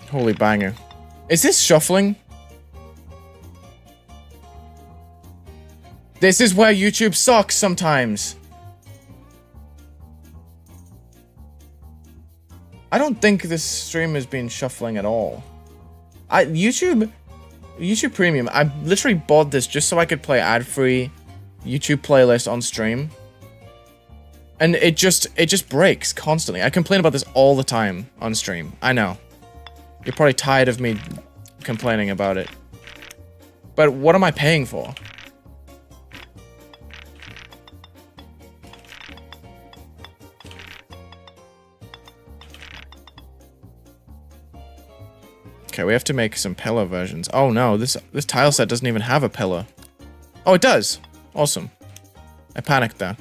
Holy banger. Is this shuffling? This is where YouTube sucks sometimes. I don't think this stream has been shuffling at all. YouTube Premium, I literally bought this just so I could play ad-free YouTube playlist on stream. And it just breaks constantly. I complain about this all the time on stream. I know. You're probably tired of me complaining about it. But what am I paying for? Okay, we have to make some pillar versions. Oh no, this tile set doesn't even have a pillar. Oh, it does. Awesome. I panicked there.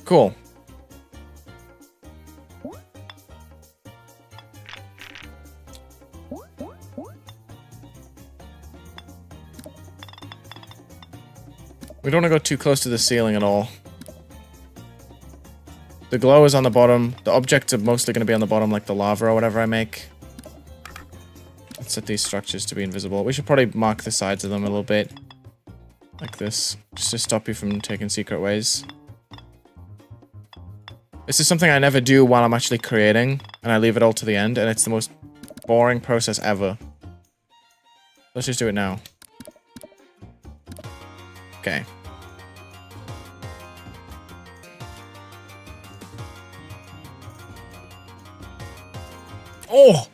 Cool. We don't want to go too close to the ceiling at all. The glow is on the bottom. The objects are mostly going to be on the bottom, like the lava or whatever I make. Let's set these structures to be invisible. We should probably mark the sides of them a little bit. Like this. Just to stop you from taking secret ways. This is something I never do while I'm actually creating. And I leave it all to the end. And it's the most boring process ever. Let's just do it now. Okay. Oh!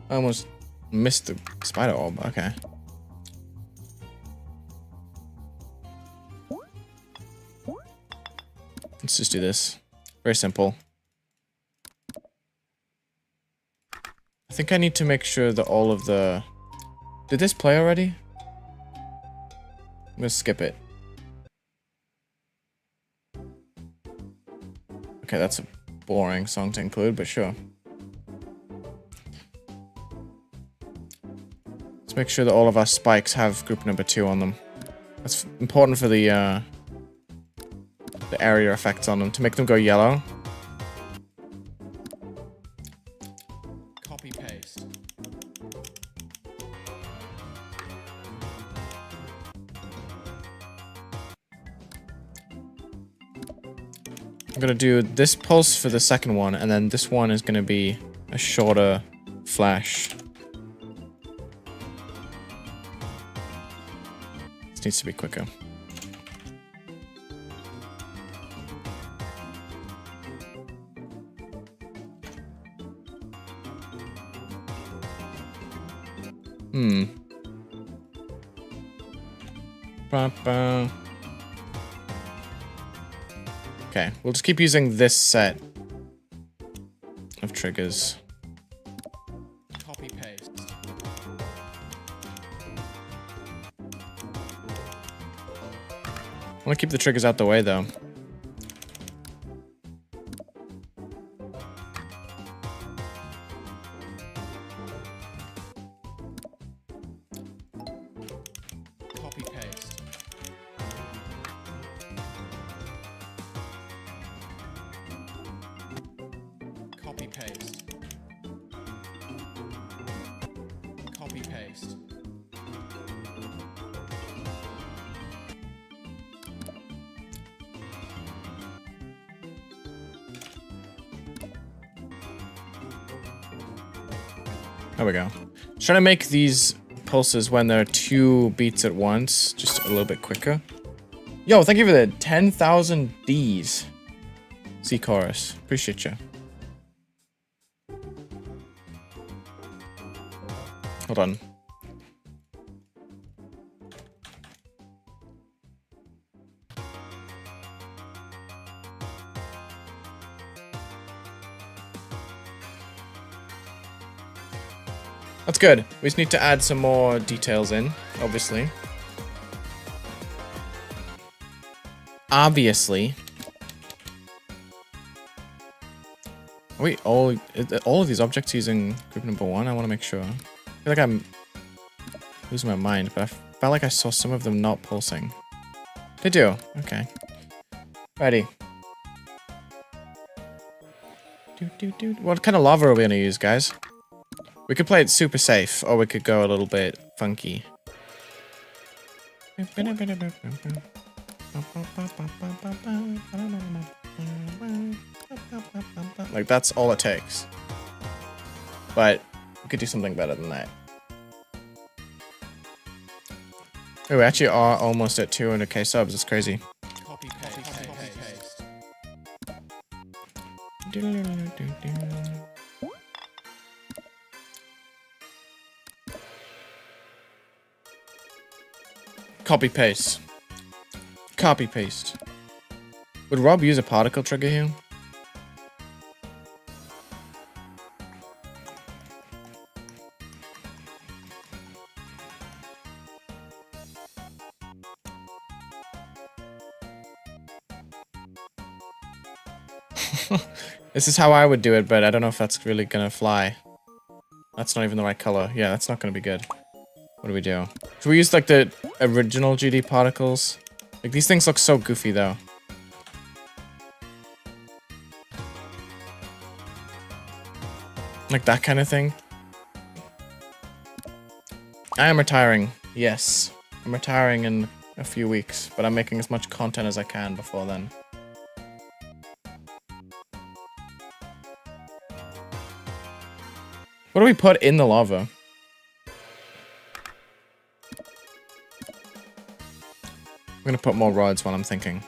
I almost missed the spider orb. Okay. Let's just do this. Very simple. I think I need to make sure that all of the... Did this play already? I'm gonna skip it. Okay, that's a boring song to include, but sure. Let's make sure that all of our spikes have group number 2 on them. That's important for the area effects on them, to make them go yellow. Copy paste. I'm gonna do this pulse for the second one, and then this one is gonna be a shorter flash. This needs to be quicker. Ba-ba. Okay, we'll just keep using this set of triggers. Copy paste. I want to keep the triggers out the way, though. Copy paste. Copy paste. Copy paste. There we go. Trying to make these pulses when there are 2 beats at once, just a little bit quicker. Yo, thank you for the 10,000 Ds. C chorus. Appreciate you. Hold on. That's good. We just need to add some more details in, obviously. Obviously. Wait, all of these objects using group number 1? I want to make sure. I feel like I'm losing my mind, but I felt like I saw some of them not pulsing. They do. Okay. Ready. What kind of lava are we going to use, guys? We could play it super safe, or we could go a little bit funky. Like, that's all it takes. But we could do something better than that. Oh, we actually are almost at 200k subs. It's crazy. Copy paste. Copy paste. Copy paste. Copy paste. Would Rob use a particle trigger here? This is how I would do it, but I don't know if that's really gonna fly. That's not even the right color. Yeah, that's not gonna be good. What do we do? Should we use, like, the original GD particles? Like, these things look so goofy, though. Like that kind of thing. I am retiring. Yes. I'm retiring in a few weeks, but I'm making as much content as I can before then. What do we put in the lava? I'm gonna put more rods while I'm thinking.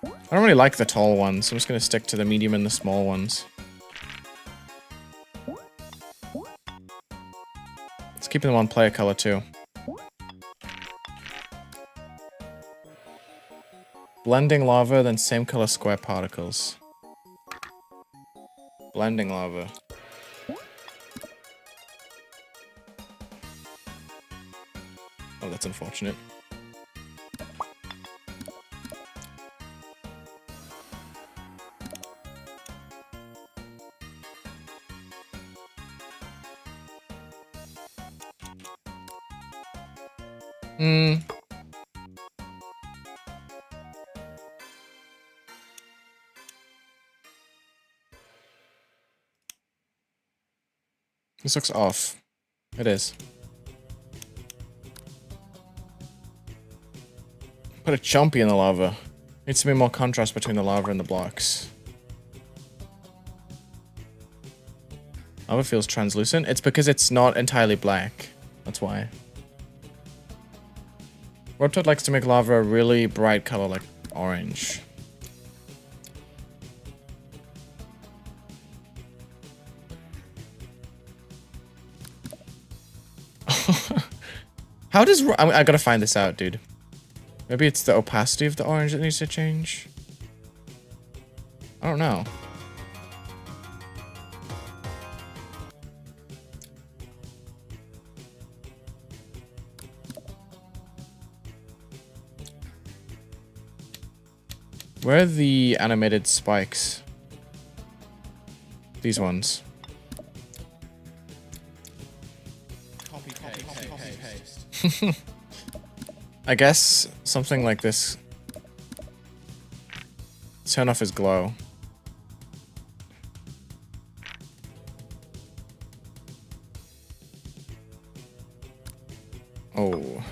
I don't really like the tall ones, so I'm just gonna stick to the medium and the small ones. Let's keep them on player color too. Blending lava, then same color square particles. Blending lava. that's unfortunate. Hmm. This looks off. It is. Put a chompy in the lava. Needs to be more contrast between the lava and the blocks. Lava feels translucent. It's because it's not entirely black. That's why. RobTop likes to make lava a really bright color like orange. How does... I gotta find this out, dude. Maybe it's the opacity of the orange that needs to change? I don't know. Where are the animated spikes? These ones. Copy paste. I guess something like this. Turn off his glow. Oh.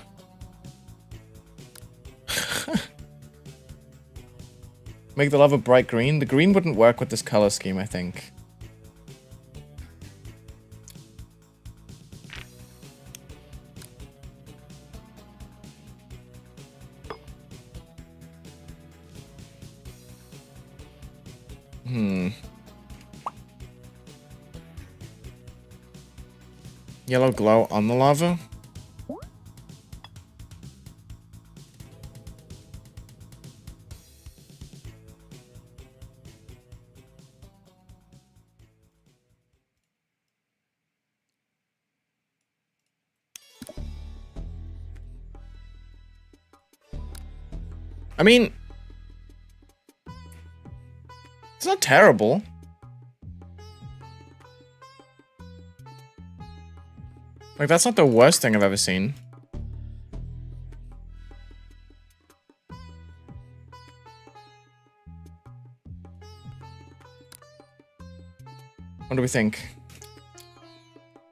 Make the lava bright green. The green wouldn't work with this color scheme, I think. Yellow glow on the lava? I mean, it's not terrible. Like, that's not the worst thing I've ever seen. What do we think?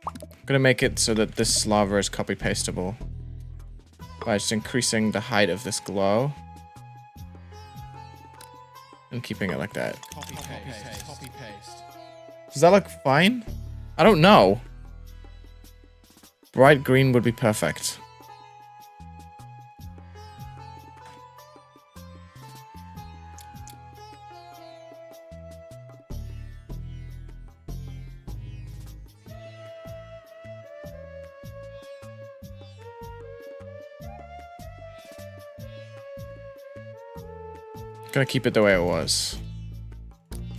I'm gonna make it so that this lava is copy-pastable by just increasing the height of this glow and keeping it like that. Copy paste. Copy paste. Does that look fine? I don't know. Bright green would be perfect. Gonna keep it the way it was.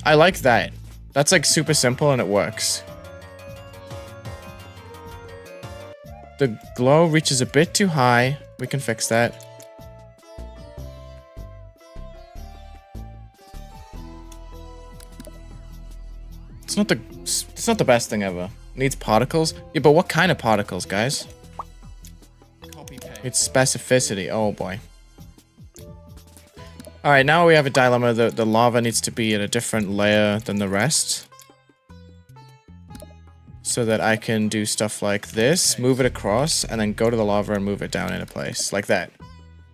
I like that. That's like super simple and it works. The glow reaches a bit too high. We can fix that. It's not the best thing ever. Needs particles? Yeah, but what kind of particles, guys? Copy paste. It's specificity. Oh boy. Alright, now we have a dilemma. The lava needs to be at a different layer than the rest. So that I can do stuff like this, move it across, and then go to the lava and move it down into place. Like that.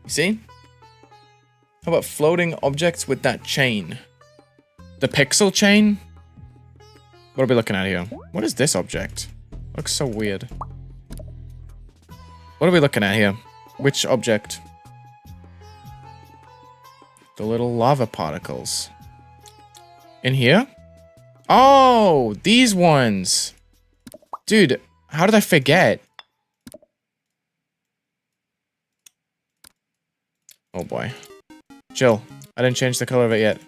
You see? How about floating objects with that chain? The pixel chain? What are we looking at here? What is this object? Looks so weird. What are we looking at here? Which object? The little lava particles. In here? Oh, these ones. Dude, how did I forget? Oh boy. Chill. I didn't change the color of it yet.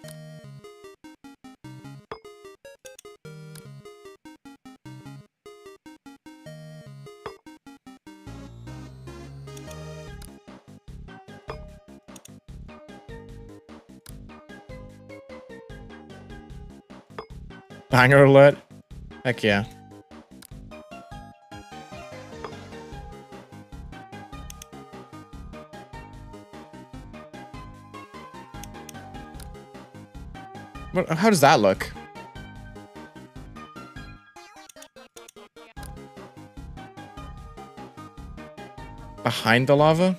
Banger alert. Heck yeah. How does that look? Behind the lava?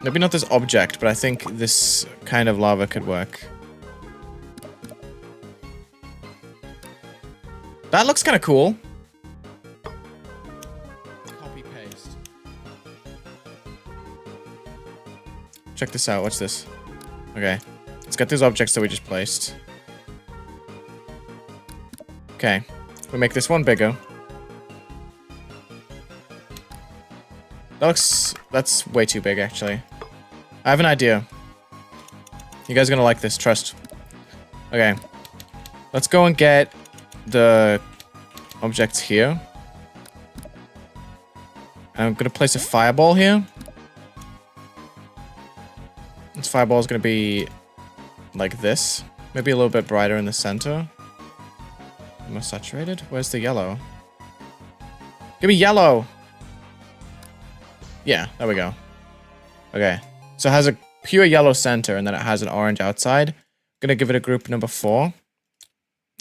Maybe not this object, but I think this kind of lava could work. That looks kind of cool. Copy paste. Check this out. Watch this. Okay. Let's get these objects that we just placed. Okay. We make this one bigger. That's way too big, actually. I have an idea. You guys are gonna like this, trust. Okay. Let's go and get the objects here. I'm gonna place a fireball here. This fireball is gonna be like this. Maybe a little bit brighter in the center. More saturated? Where's the yellow? Give me yellow! Yeah, there we go. Okay. So it has a pure yellow center, and then it has an orange outside. I'm gonna give it a group number 4. And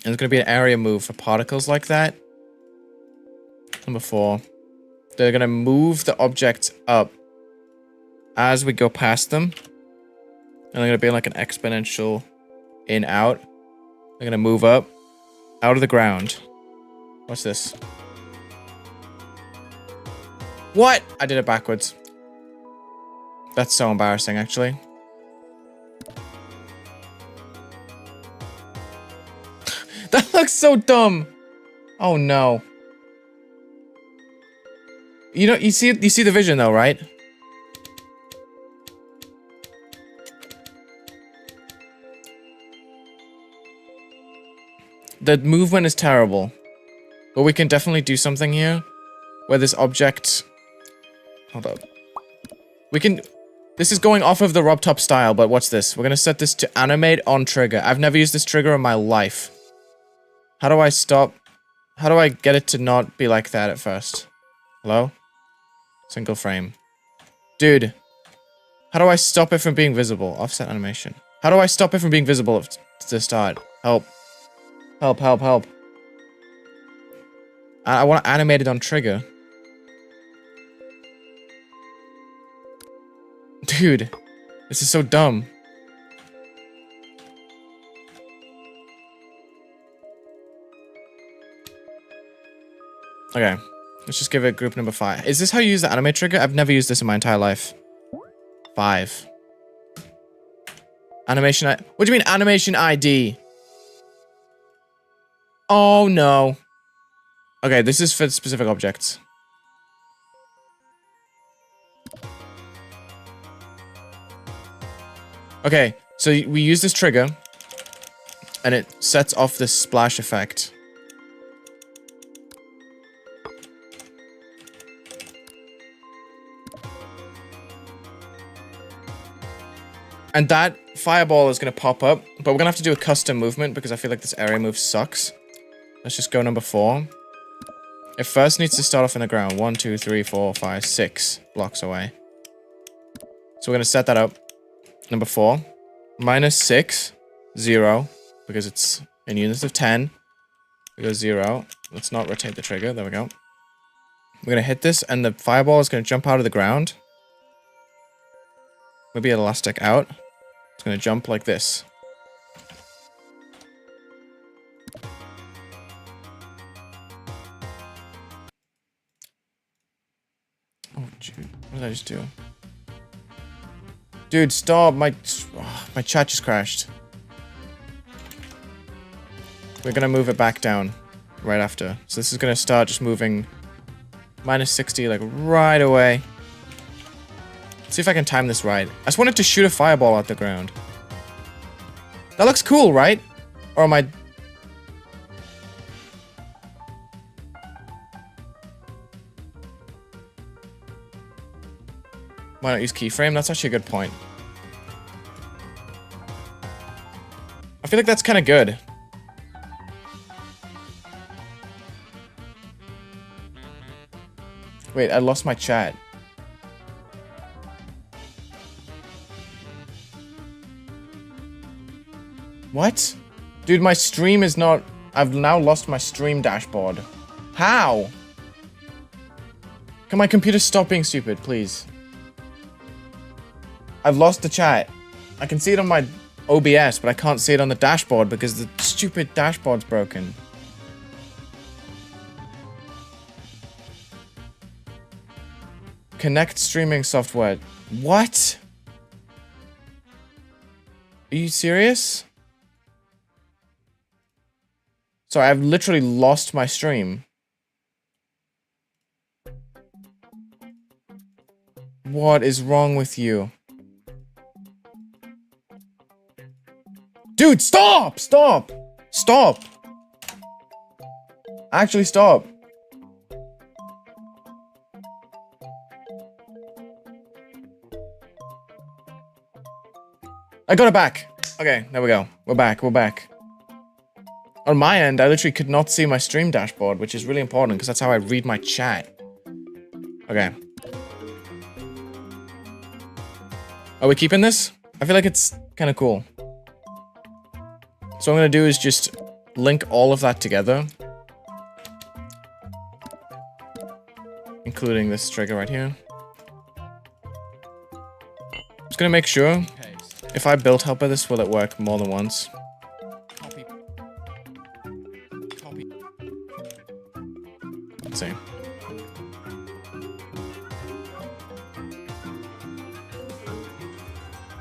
there's gonna be an area move for particles like that. Number 4. They're gonna move the objects up as we go past them. And they're gonna be like an exponential in-out. They're gonna move up, out of the ground. What's this? What? I did it backwards. That's so embarrassing, actually. That looks so dumb. Oh no. You know, you see the vision though, right? The movement is terrible. But we can definitely do something here where this object... Hold up. We can... This is going off of the RobTop style, but what's this? We're gonna set this to animate on trigger. I've never used this trigger in my life. How do I stop? How do I get it to not be like that at first? Hello? Single frame. Dude. How do I stop it from being visible? Offset animation. How do I stop it from being visible to the start? Help. Help, help, help. I want to animate it on trigger. Dude. This is so dumb. Okay. Let's just give it group number 5. Is this how you use the animate trigger? I've never used this in my entire life. 5. Animation What do you mean animation ID? Oh no. Okay, this is for specific objects. Okay, so we use this trigger, and it sets off this splash effect. And that fireball is going to pop up, but we're going to have to do a custom movement because I feel like this area move sucks. Let's just go number 4. It first needs to start off in the ground. 1, 2, 3, 4, 5, 6 blocks away. So we're going to set that up. Number 4. -6, 0, because it's in units of 10. We go 0. Let's not rotate the trigger. There we go. We're going to hit this, and the fireball is going to jump out of the ground. Maybe an elastic out. It's going to jump like this. Oh, dude. What did I just do? Dude, stop. My chat just crashed. We're going to move it back down right after. So this is going to start just moving -60 like right away. See if I can time this right. I just wanted to shoot a fireball out the ground. That looks cool, right? Or am I... Why not use keyframe? That's actually a good point. I feel like that's kind of good. Wait, I lost my chat. What? Dude, my stream is not... I've now lost my stream dashboard. How? Can my computer stop being stupid, please? I've lost the chat. I can see it on my OBS, but I can't see it on the dashboard because the stupid dashboard's broken. Connect streaming software. What? Are you serious? Sorry, I've literally lost my stream. What is wrong with you? Dude, stop! Stop! Stop! Actually, stop. I got it back. Okay, there we go. We're back, we're back. On my end, I literally could not see my stream dashboard, which is really important because that's how I read my chat. Okay. Are we keeping this? I feel like it's kind of cool. So what I'm going to do is just link all of that together. Including this trigger right here. Just going to make sure, if I build helper this, will it work more than once? Let's see.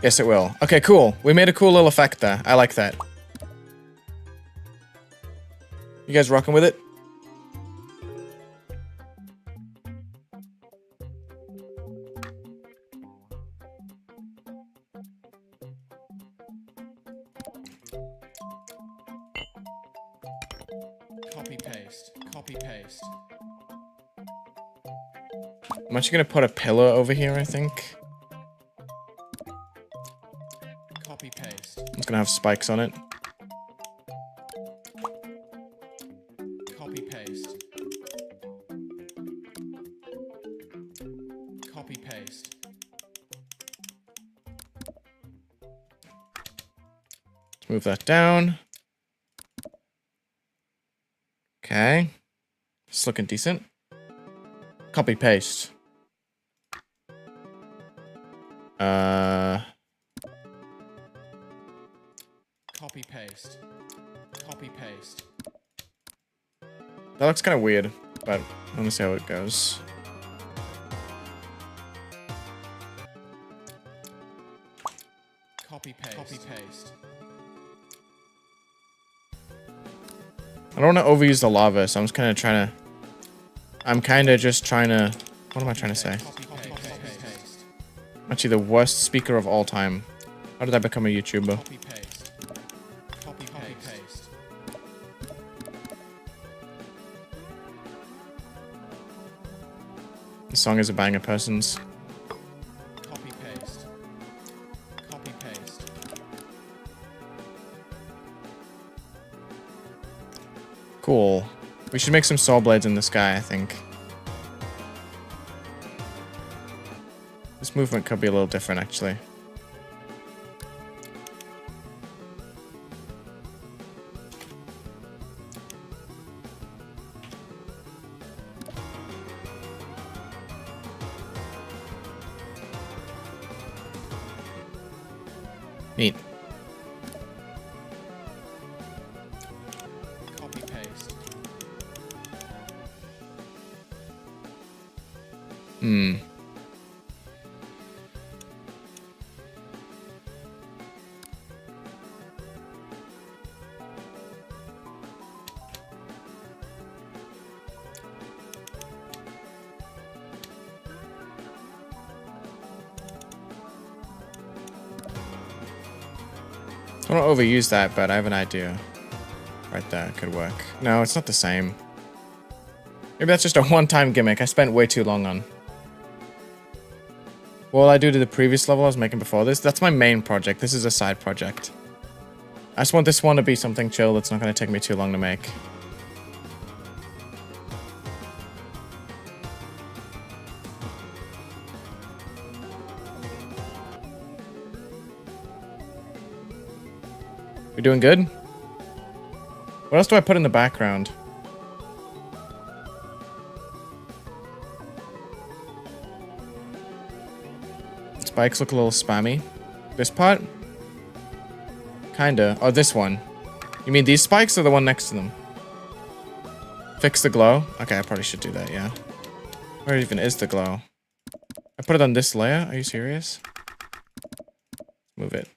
Yes, it will. Okay, cool. We made a cool little effect there. I like that. You guys rocking with it? Copy paste. Copy paste. I'm actually gonna put a pillar over here, I think. Copy paste. It's gonna have spikes on it. Copy paste. Copy paste. Let's move that down. Okay. It's looking decent. Copy paste. Copy paste. Copy paste. That looks kind of weird, but let me see how it goes. Copy paste. Copy paste. I don't want to overuse the lava, so I'm just kind of trying to... I'm kind of just trying to... What am I trying to say? Copy paste. I'm actually the worst speaker of all time. How did I become a YouTuber? Copy paste. Copy paste. The song is a banger, persons. Copy paste. Copy paste. Cool. We should make some saw blades in the sky, I think. This movement could be a little different, actually. Neat. Copy paste. Hmm. I don't overuse that, but I have an idea. Right there, could work. No, it's not the same. Maybe that's just a one-time gimmick I spent way too long on. What will I do to the previous level I was making before this? That's my main project. This is a side project. I just want this one to be something chill that's not going to take me too long to make. We doing good? What else do I put in the background? Spikes look a little spammy. This part? Kinda. Oh, this one. You mean these spikes or the one next to them? Fix the glow? Okay, I probably should do that, yeah. Where even is the glow? I put it on this layer? Are you serious? Move it.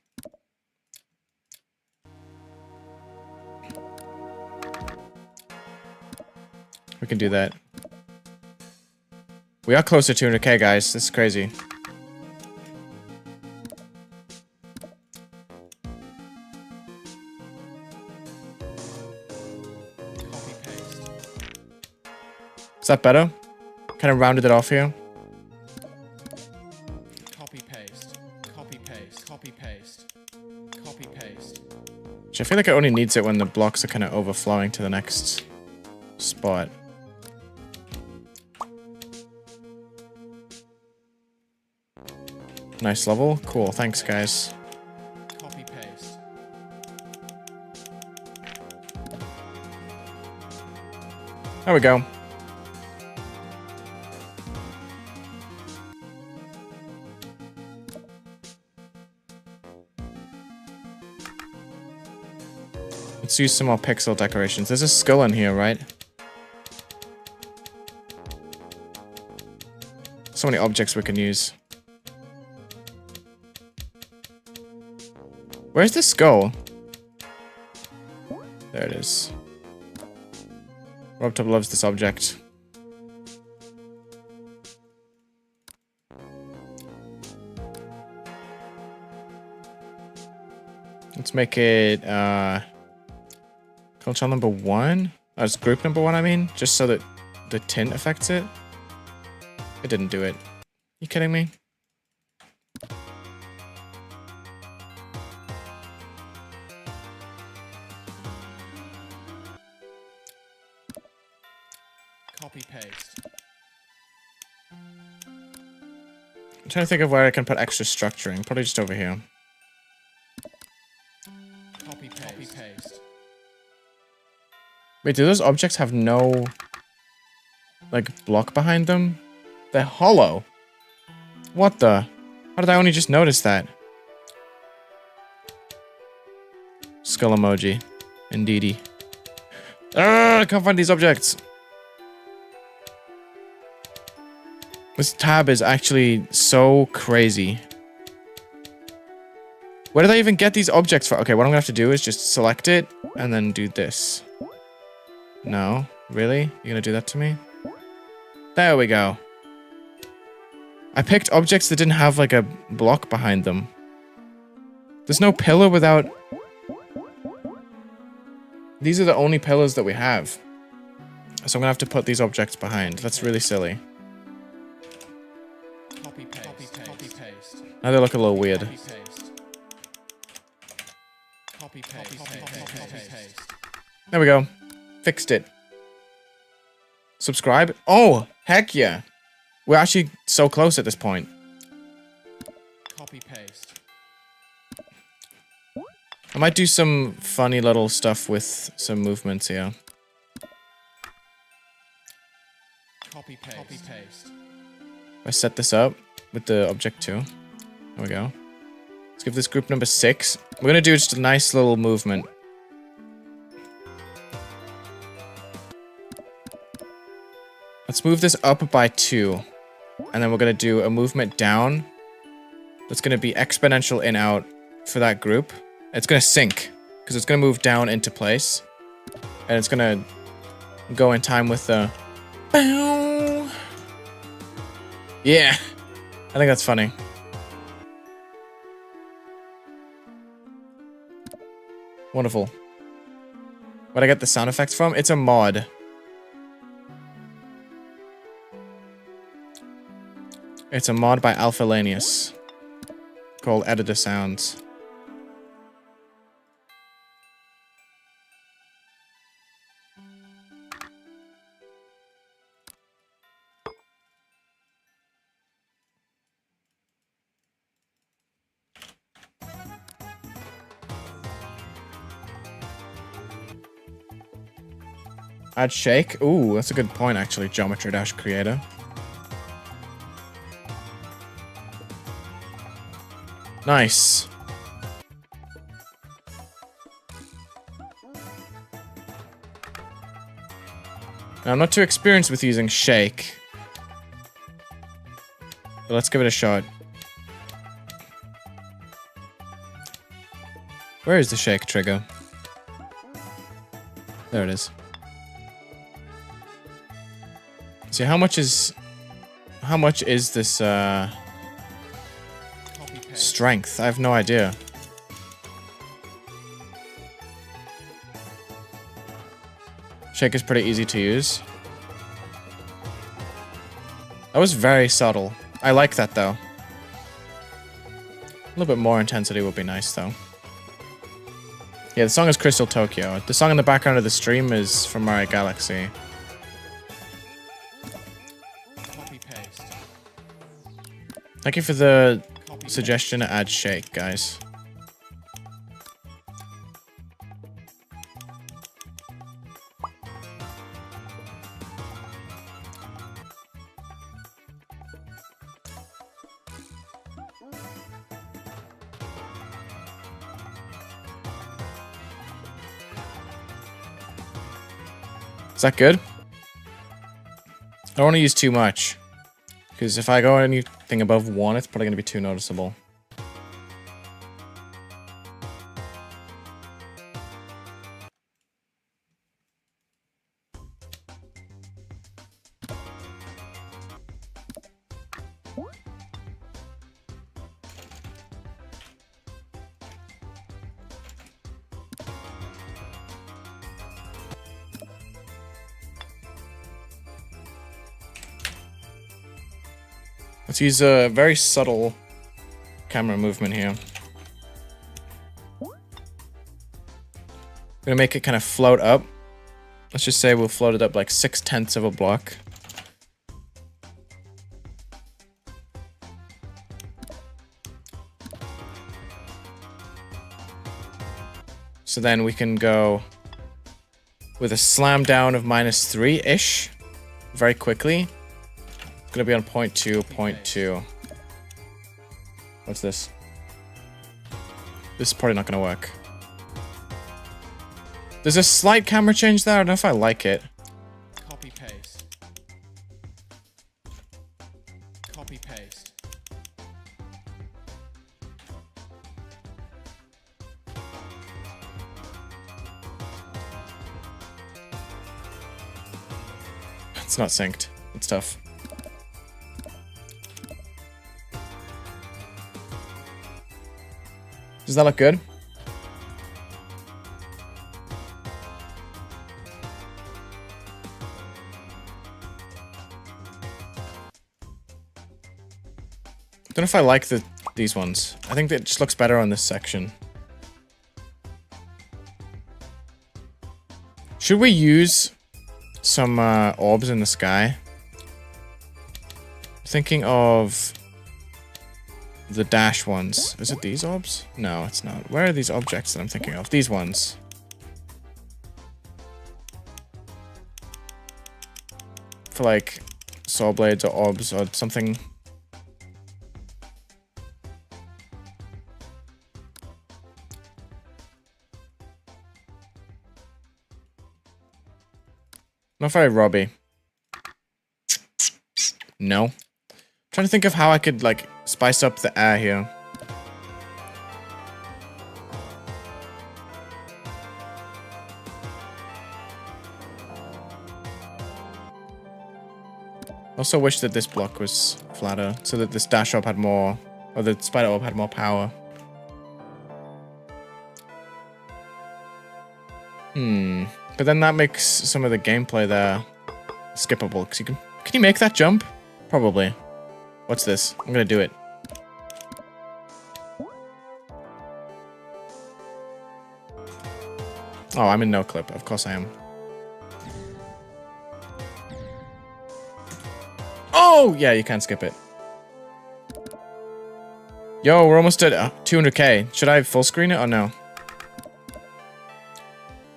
We can do that. We are closer to 200k, guys. This is crazy. Copy paste. Is that better? Kind of rounded it off here. Copy paste. Copy paste. Copy paste. Copy paste. Which I feel like it only needs it when the blocks are kind of overflowing to the next spot. Nice level. Cool. Thanks, guys. Copy paste. There we go. Let's use some more pixel decorations. There's a skull in here, right? So many objects we can use. Where's the skull? There it is. RobTop loves this object. Let's make it culture number 1. It's group number 1, I mean, just so that the tint affects it. It didn't do it. You kidding me? Copy paste. I'm trying to think of where I can put extra structuring. Probably just over here. Copy paste. Copy paste. Wait, do those objects have no, like, block behind them? They're hollow. What the? How did I only just notice that? Skull emoji. Indeedy. I can't find these objects. This tab is actually so crazy. Where did I even get these objects from? Okay, what I'm gonna have to do is just select it and then do this. No? Really? You're gonna do that to me? There we go. I picked objects that didn't have like a block behind them. There's no pillar without... These are the only pillars that we have. So I'm gonna have to put these objects behind. That's really silly. Copy paste. Copy paste. Copy paste. Now they look a little weird. Copy paste. Copy paste. Copy paste. There we go. Fixed it. Subscribe? Oh, heck yeah. We're actually so close at this point. Copy paste. I might do some funny little stuff with some movements here. Copy paste. Copy paste. I set this up with the object 2. There we go. Let's give this group number 6. We're gonna do just a nice little movement. Let's move this up by 2. And then we're gonna do a movement down. That's gonna be exponential in out for that group. It's gonna sync, because it's gonna move down into place. And it's gonna go in time with the... Bow. Yeah. I think that's funny. Wonderful. Where'd I get the sound effects from? It's a mod. It's a mod by Alphalanius called Editor Sounds. Add shake? Ooh, that's a good point actually, Geometry Dash Creator. Nice. Now, I'm not too experienced with using shake. But let's give it a shot. Where is the shake trigger? There it is. See, how much is this strength? I have no idea. Shake is pretty easy to use. That was very subtle. I like that though. A little bit more intensity would be nice though. Yeah, the song is Crystal Tokyo. The song in the background of the stream is from Mario Galaxy. Thank you for the suggestion to add shake, guys. Is that good? I don't want to use too much. Because if I go anything above 1, it's probably going to be too noticeable. Let's use a very subtle camera movement here. I'm gonna make it kind of float up. Let's just say we'll float it up like 6/10 of a block. So then we can go with a slam down of -3-ish very quickly. It's gonna be on 0.2, 0.2. What's this? This is probably not gonna work. There's a slight camera change there. I don't know if I like it. Copy paste. Copy paste. It's not synced. It's tough. Does that look good? Don't know if I like these ones. I think it just looks better on this section. Should we use some orbs in the sky? Thinking of the dash ones. Is it these orbs? No, it's not. Where are these objects that I'm thinking of? These ones. For like saw blades or orbs or something. Not very Robbie. No. Trying to think of how I could like spice up the air here. Also wish that this block was flatter so that this dash orb had more, or the spider orb had more power. But then that makes some of the gameplay there skippable because can you make that jump? Probably. What's this? I'm gonna do it. Oh, I'm in no clip. Of course I am. Oh, yeah, you can't skip it. Yo, we're almost at 200k. Should I full screen it or no?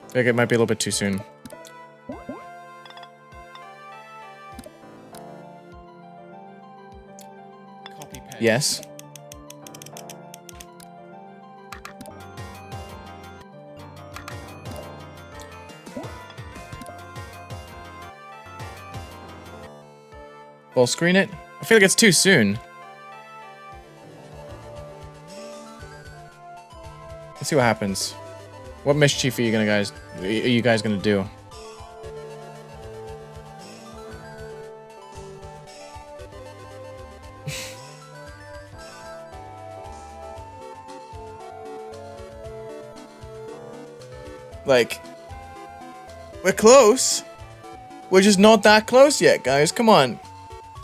I think it might be a little bit too soon. Copy paste. Yes. Full screen it? I feel like it's too soon. Let's see what happens. What mischief are you guys gonna do? Like, we're close. We're just not that close yet, guys. Come on.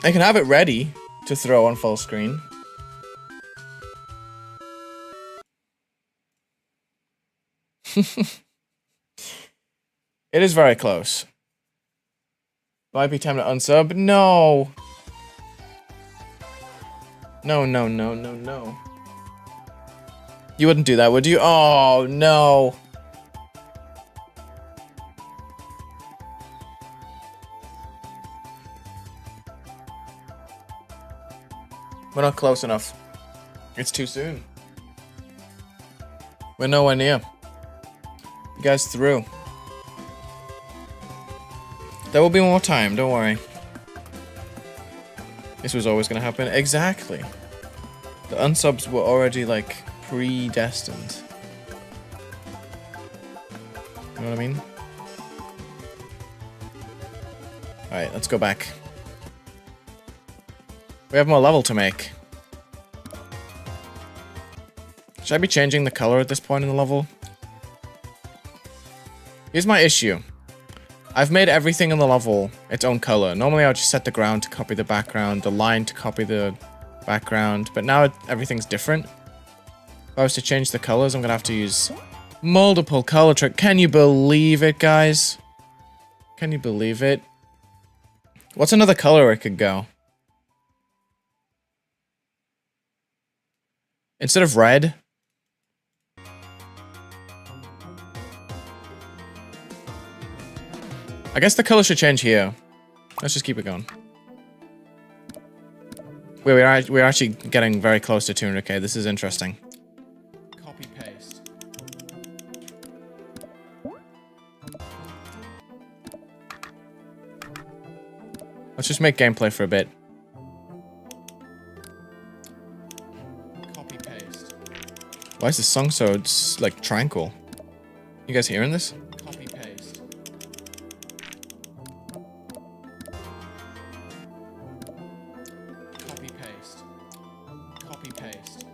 I can have it ready to throw on full screen. It is very close. Might be time to unsub. No. No, no, no, no, no. You wouldn't do that, would you? Oh, no. We're not close enough. It's too soon. We're nowhere near. You guys through. There will be more time, don't worry. This was always gonna happen. Exactly. The unsubs were already, like, predestined. You know what I mean? Alright, let's go back. We have more level to make. Should I be changing the color at this point in the level? Here's my issue. I've made everything in the level its own color. Normally I would just set the ground to copy the background, the line to copy the background, but now everything's different. If I was to change the colors, I'm gonna have to use multiple color trick. Can you believe it, guys? Can you believe it? What's another color it could go? Instead of red, I guess the color should change here. Let's just keep it going. We're actually getting very close to 200k. This is interesting. Copy paste. Let's just make gameplay for a bit. Copy paste. Why is this song so, like, tranquil? You guys hearing this? Copy paste. Copy paste. Copy paste.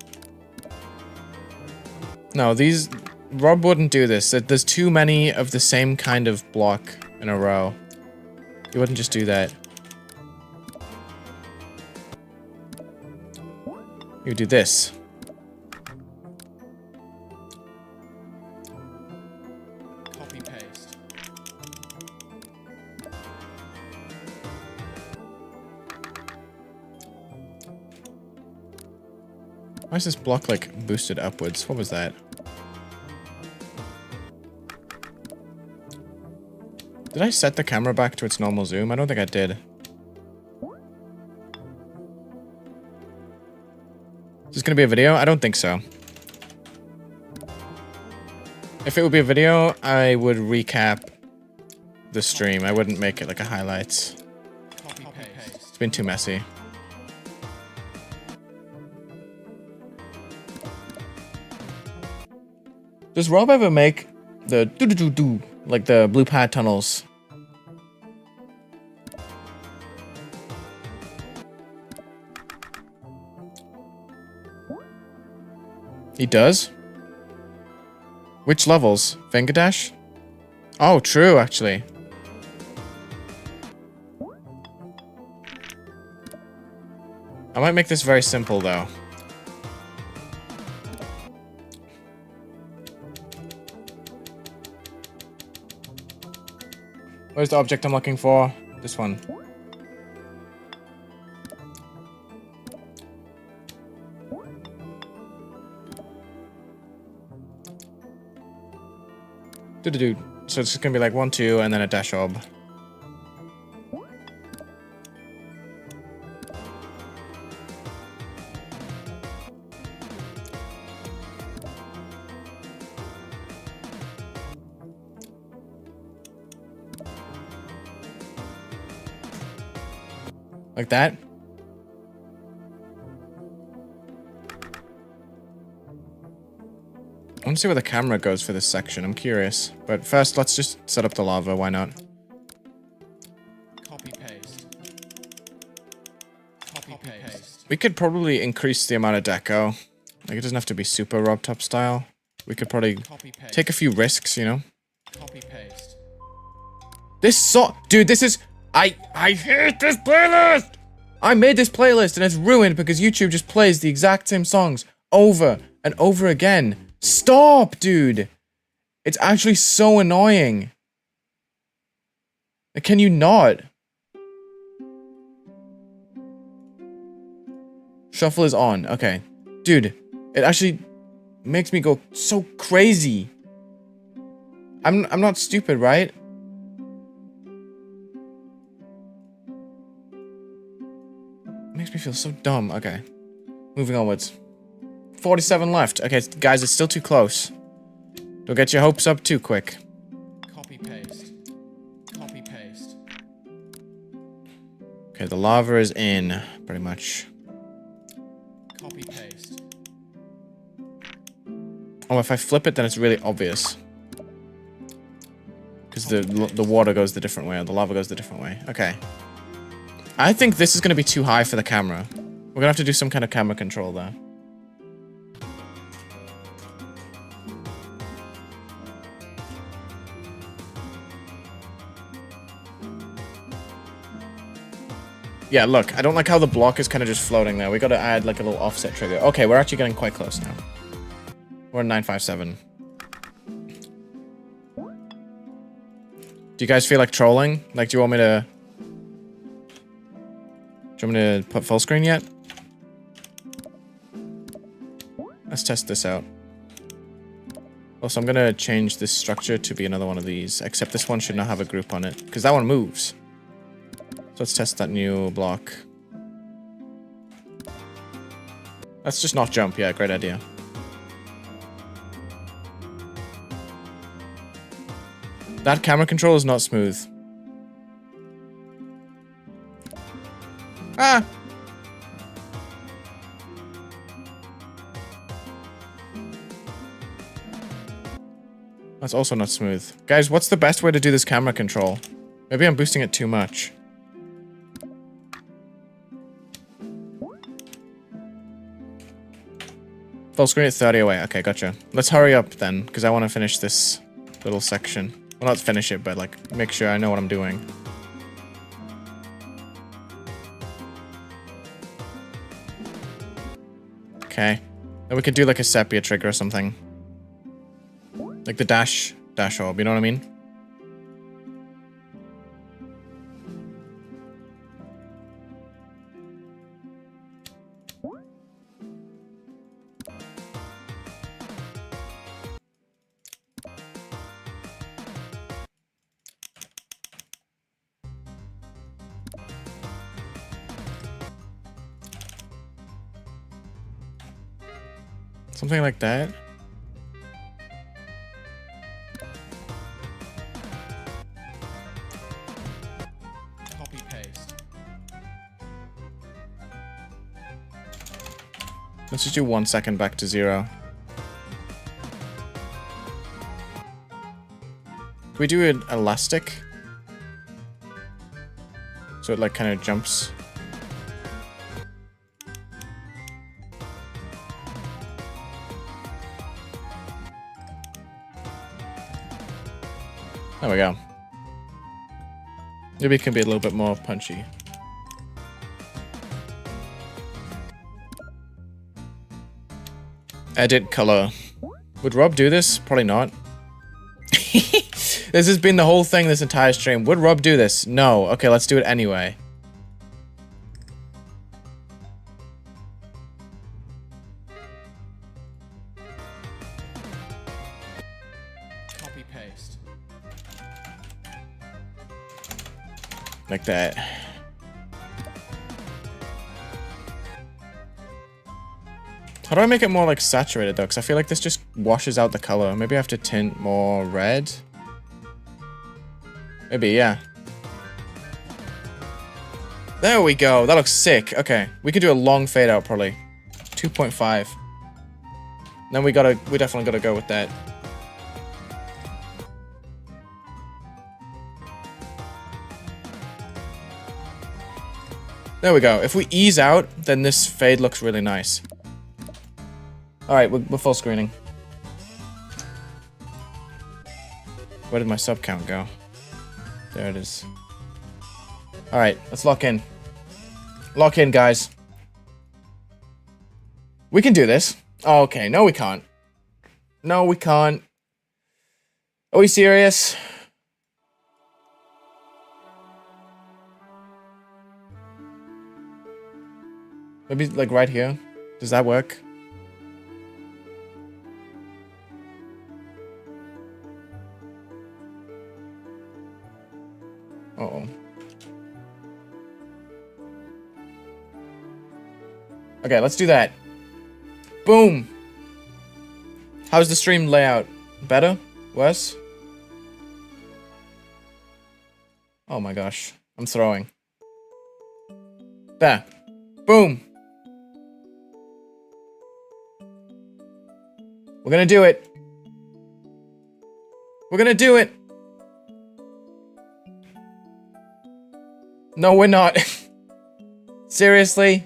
No, these... Rob wouldn't do this. There's too many of the same kind of block in a row. He wouldn't just do that. He would do this. Copy paste. Why is this block, like, boosted upwards? What was that? Did I set the camera back to its normal zoom? I don't think I did. Is this gonna be a video? I don't think so. If it would be a video, I would recap the stream. I wouldn't make it like a highlights. Copy paste. It's been too messy. Does Rob ever make the do-do-do-do, like the blue pad tunnels? He does? Which levels? Finger dash? Oh, true, actually. I might make this very simple, though. Where's the object I'm looking for? This one. Do-do-do. So it's just gonna be like 1, 2, and then a dash orb. Like that. I want to see where the camera goes for this section. I'm curious. But first, let's just set up the lava. Why not? Copy paste. Copy paste. We could probably increase the amount of deco. Like, it doesn't have to be super RobTop style. We could probably take a few risks, you know? Copy paste. This song, dude, this is... I hate this playlist! I made this playlist and it's ruined because YouTube just plays the exact same songs over and over again. Stop, dude! It's actually so annoying. Like, can you not? Shuffle is on. Okay. Dude, it actually makes me go so crazy. I'm not stupid, right? Makes me feel so dumb. Okay. Moving onwards. 47 left. Okay, guys, it's still too close. Don't get your hopes up too quick. Copy paste. Copy paste. Okay, the lava is in, pretty much. Copy paste. Oh, if I flip it, then it's really obvious. Because the water goes the different way, or the lava goes the different way. Okay. I think this is going to be too high for the camera. We're going to have to do some kind of camera control there. Yeah, look, I don't like how the block is kind of just floating there. We got to add like a little offset trigger. Okay, we're actually getting quite close now. We're at 957. Do you guys feel like trolling? Like, do you want me to... Do you want me to put full screen yet? Let's test this out. Also, I'm gonna change this structure to be another one of these, except this one should not have a group on it, because that one moves. So let's test that new block. Let's just not jump. Yeah, great idea. That camera control is not smooth. Ah! That's also not smooth. Guys, what's the best way to do this camera control? Maybe I'm boosting it too much. Full screen at 30 away. Okay, gotcha. Let's hurry up then, because I want to finish this little section. Well, not finish it, but like, make sure I know what I'm doing. Okay. Then we could do like a sepia trigger or something. Like the dash orb, you know what I mean? Something like that. Copy paste. Let's just do 1 second back to 0. Can we do an elastic? So it like kind of jumps. There we go. Maybe it can be a little bit more punchy. Edit color. Would Rob do this? Probably not. This has been the whole thing this entire stream. Would Rob do this? No. Okay, let's do it anyway. Copy paste. Like that. How do I make it more like saturated though? Because I feel like this just washes out the color. Maybe I have to tint more red. Maybe, yeah. There we go. That looks sick. Okay, we could do a long fade out probably. 2.5. Then we definitely gotta go with that. There we go. If we ease out, then this fade looks really nice. Alright, we're full screening. Where did my sub count go? There it is. Alright, let's lock in. Lock in, guys. We can do this. Oh, okay, no we can't. No, we can't. Are we serious? Maybe, like, right here? Does that work? Uh-oh. Okay, let's do that. Boom! How's the stream layout? Better? Worse? Oh my gosh. I'm throwing. There. Boom! We're gonna do it. We're gonna do it. No, we're not. Seriously?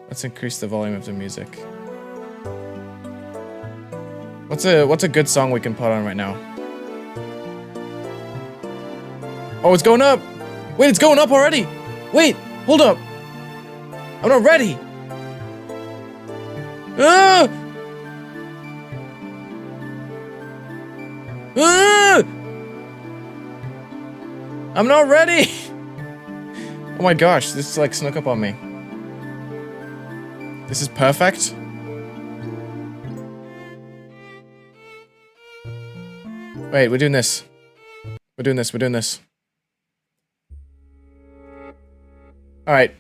Let's increase the volume of the music. What's a good song we can put on right now? Oh, it's going up! Wait, it's going up already! Wait, hold up! I'm not ready! Ah! Ah! I'm not ready! Oh my gosh, this like snuck up on me. This is perfect. Wait, we're doing this. We're doing this, we're doing this. Alright.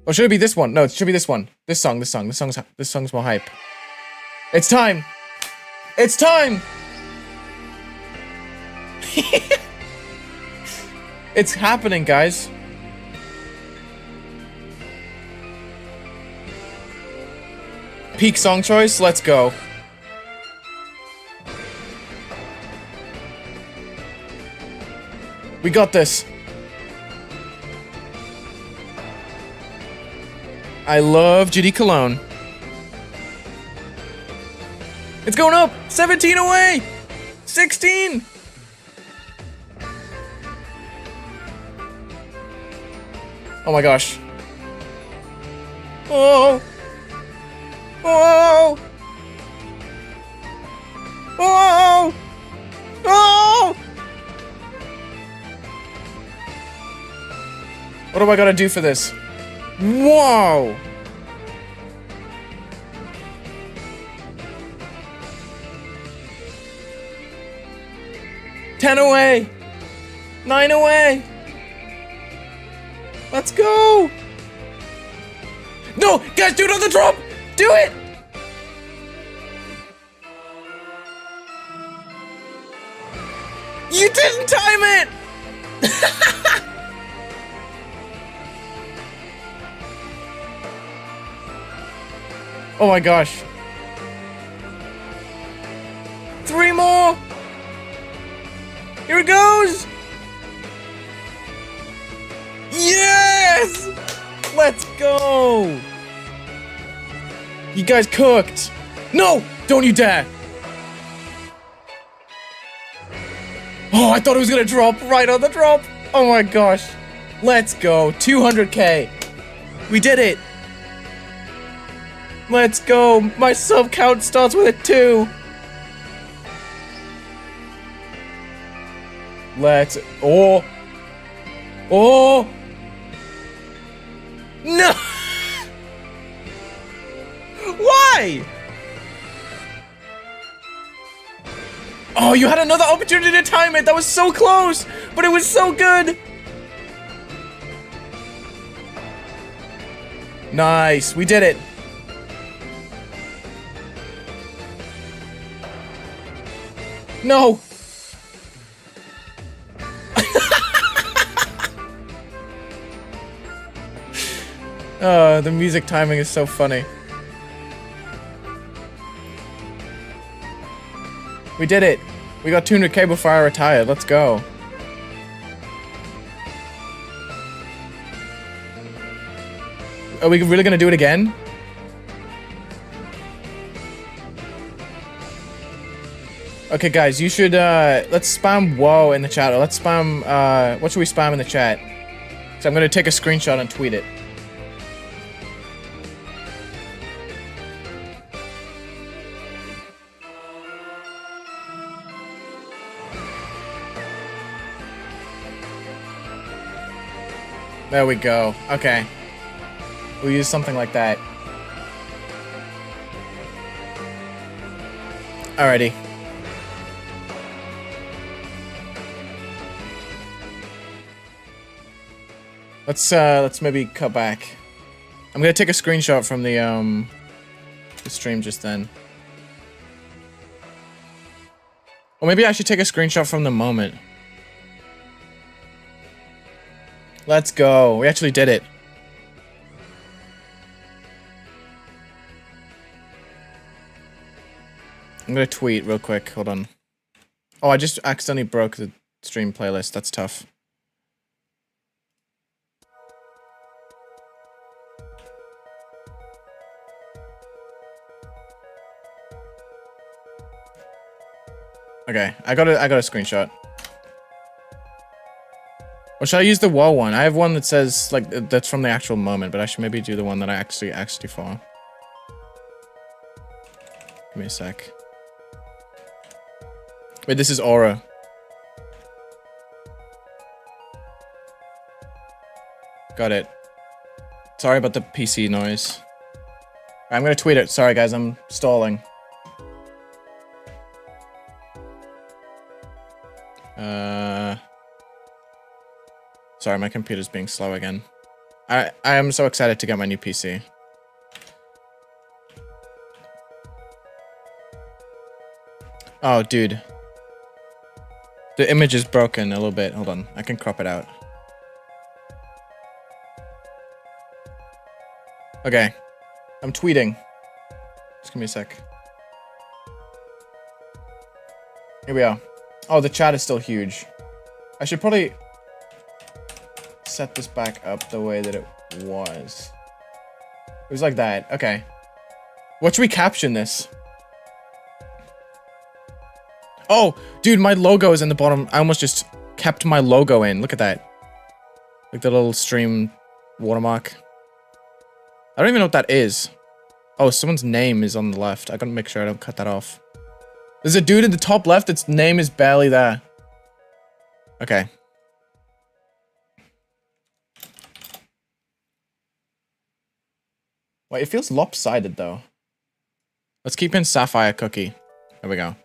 Or should it be this one? No, it should be this one. This song's more hype. It's time! It's time! It's happening, guys. Peak song choice, let's go. We got this. I love Judy Cologne. It's going up! 17 away! 16! Oh my gosh. Oh! Oh! Oh! Oh! What do I gotta do for this? Whoa! Ten away! 9 away! Let's go! No! Guys, do another drop! Do it! You didn't time it! Oh my gosh. 3 more! Here it goes! Yes! Let's go! You guys cooked! No! Don't you dare! Oh, I thought it was gonna drop right on the drop! Oh my gosh. Let's go. 200K. We did it. Let's go. My sub count starts with a 2. Let's... Oh. Oh. No. Why? Oh, you had another opportunity to time it. That was so close, but it was so good. Nice. We did it. No. The music timing is so funny. We did it. We got 200K before I retired. Let's go. Are we really gonna do it again? Okay, guys, you should, let's spam whoa in the chat. Or let's spam, what should we spam in the chat? So I'm gonna take a screenshot and tweet it. There we go. Okay. We'll use something like that. Alrighty. Let's maybe cut back. I'm gonna take a screenshot from the stream just then. Or maybe I should take a screenshot from the moment. Let's go. We actually did it. I'm gonna tweet real quick. Hold on. Oh, I just accidentally broke the stream playlist. That's tough. Okay, I got a screenshot. Or should I use the wall one? I have one that says, like, that's from the actual moment, but I should maybe do the one that I actually follow. Give me a sec. Wait, this is Aura. Got it. Sorry about the PC noise. I'm gonna tweet it. Sorry, guys, I'm stalling. Sorry, my computer's being slow again. I am so excited to get my new PC. Oh, dude. The image is broken a little bit. Hold on. I can crop it out. Okay. I'm tweeting. Just give me a sec. Here we are. Oh, the chat is still huge. I should probably set this back up the way that it was. It was like that. Okay. What should we caption this? Oh, dude, my logo is in the bottom. I almost just kept my logo in. Look at that. Like the little stream watermark. I don't even know what that is. Oh, someone's name is on the left. I gotta make sure I don't cut that off. There's a dude in the top left. Its name is barely there. Okay. Wait, it feels lopsided though. Let's keep in Sapphire Cookie. There we go.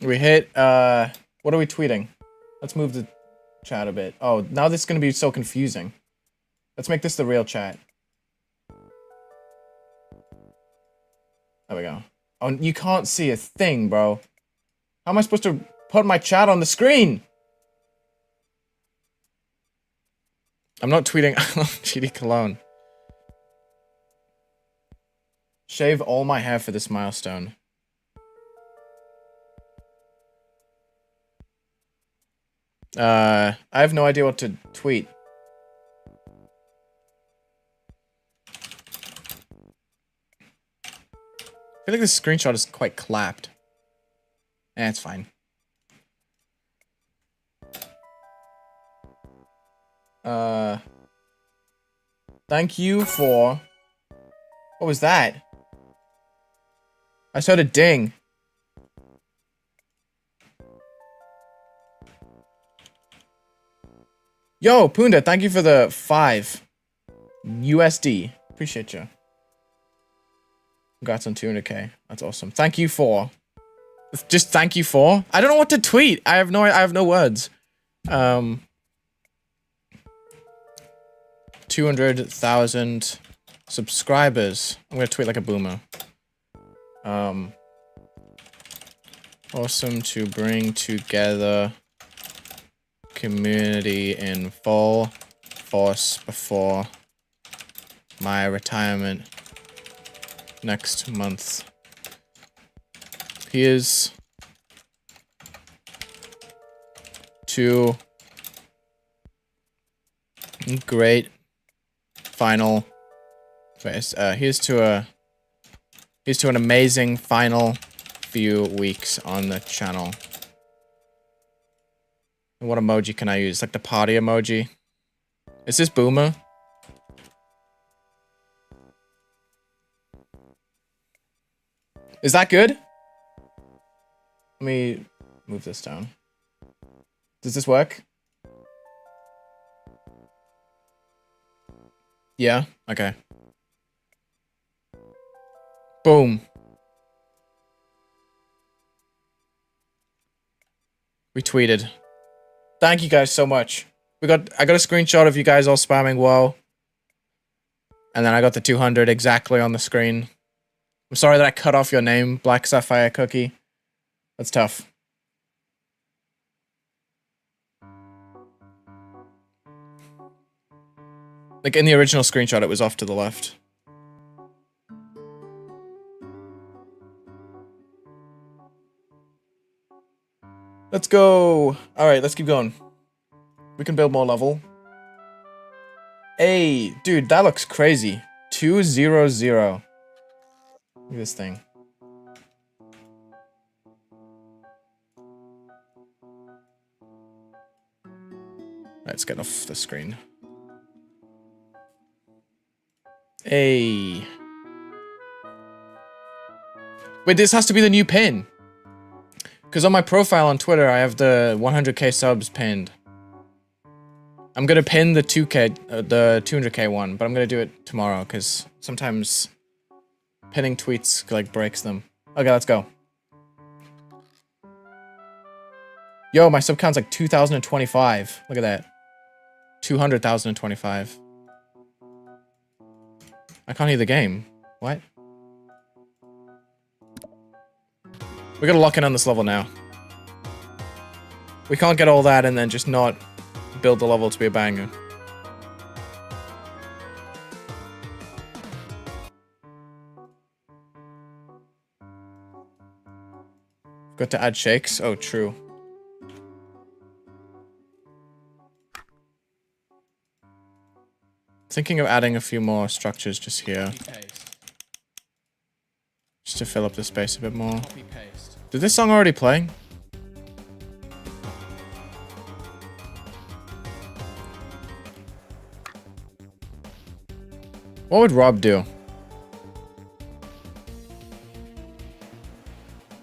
We hit, what are we tweeting? Let's move the chat a bit. Oh, now this is gonna be so confusing. Let's make this the real chat. There we go. Oh, you can't see a thing, bro. How am I supposed to put my chat on the screen? I'm not tweeting. I love GD Cologne. Shave all my hair for this milestone. I have no idea what to tweet. I feel like this screenshot is quite clapped. Eh, it's fine. Thank you for... What was that? I just heard a ding. Yo, Punda, thank you for the 5 USD. Appreciate you. Congrats on 200k. That's awesome. Thank you for. Just thank you for. I don't know what to tweet. I have no words. 200,000 subscribers. I'm gonna tweet like a boomer. Awesome to bring together community in full force before my retirement next month. Here's to great final. Here's to an amazing final few weeks on the channel. What emoji can I use? Like the party emoji? Is this boomer? Is that good? Let me move this down. Does this work? Yeah? Okay. Boom. Retweeted. Thank you guys so much. I got a screenshot of you guys all spamming WoW. And then I got the 200 exactly on the screen. I'm sorry that I cut off your name, Black Sapphire Cookie. That's tough. Like in the original screenshot, it was off to the left. Let's go. All right, let's keep going. We can build more level. Hey, dude, that looks crazy. 200. Look at this thing. Let's get off the screen. Hey. Wait, this has to be the new pin. Because on my profile on Twitter, I have the 100k subs pinned. I'm gonna pin the 200k one, but I'm gonna do it tomorrow because sometimes pinning tweets like breaks them. Okay, let's go. Yo, my sub count's like 2,025. Look at that. 200,025. I can't hear the game. What? We gotta lock in on this level now. We can't get all that and then just not build the level to be a banger. Got to add shakes? Oh, true. Thinking of adding a few more structures just here. Just to fill up the space a bit more. Did this song already play? What would Rob do?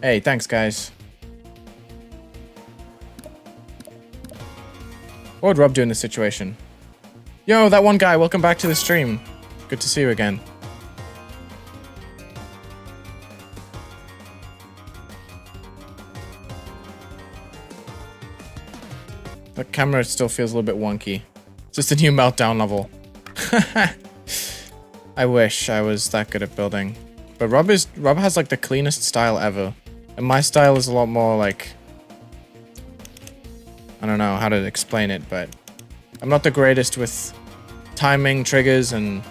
Hey, thanks, guys. What would Rob do in this situation? Yo, that one guy, welcome back to the stream. Good to see you again. The camera still feels a little bit wonky. It's just a new meltdown level. I wish I was that good at building. But Rob has like the cleanest style ever. And my style is a lot more like... I don't know how to explain it, but... I'm not the greatest with timing, triggers, and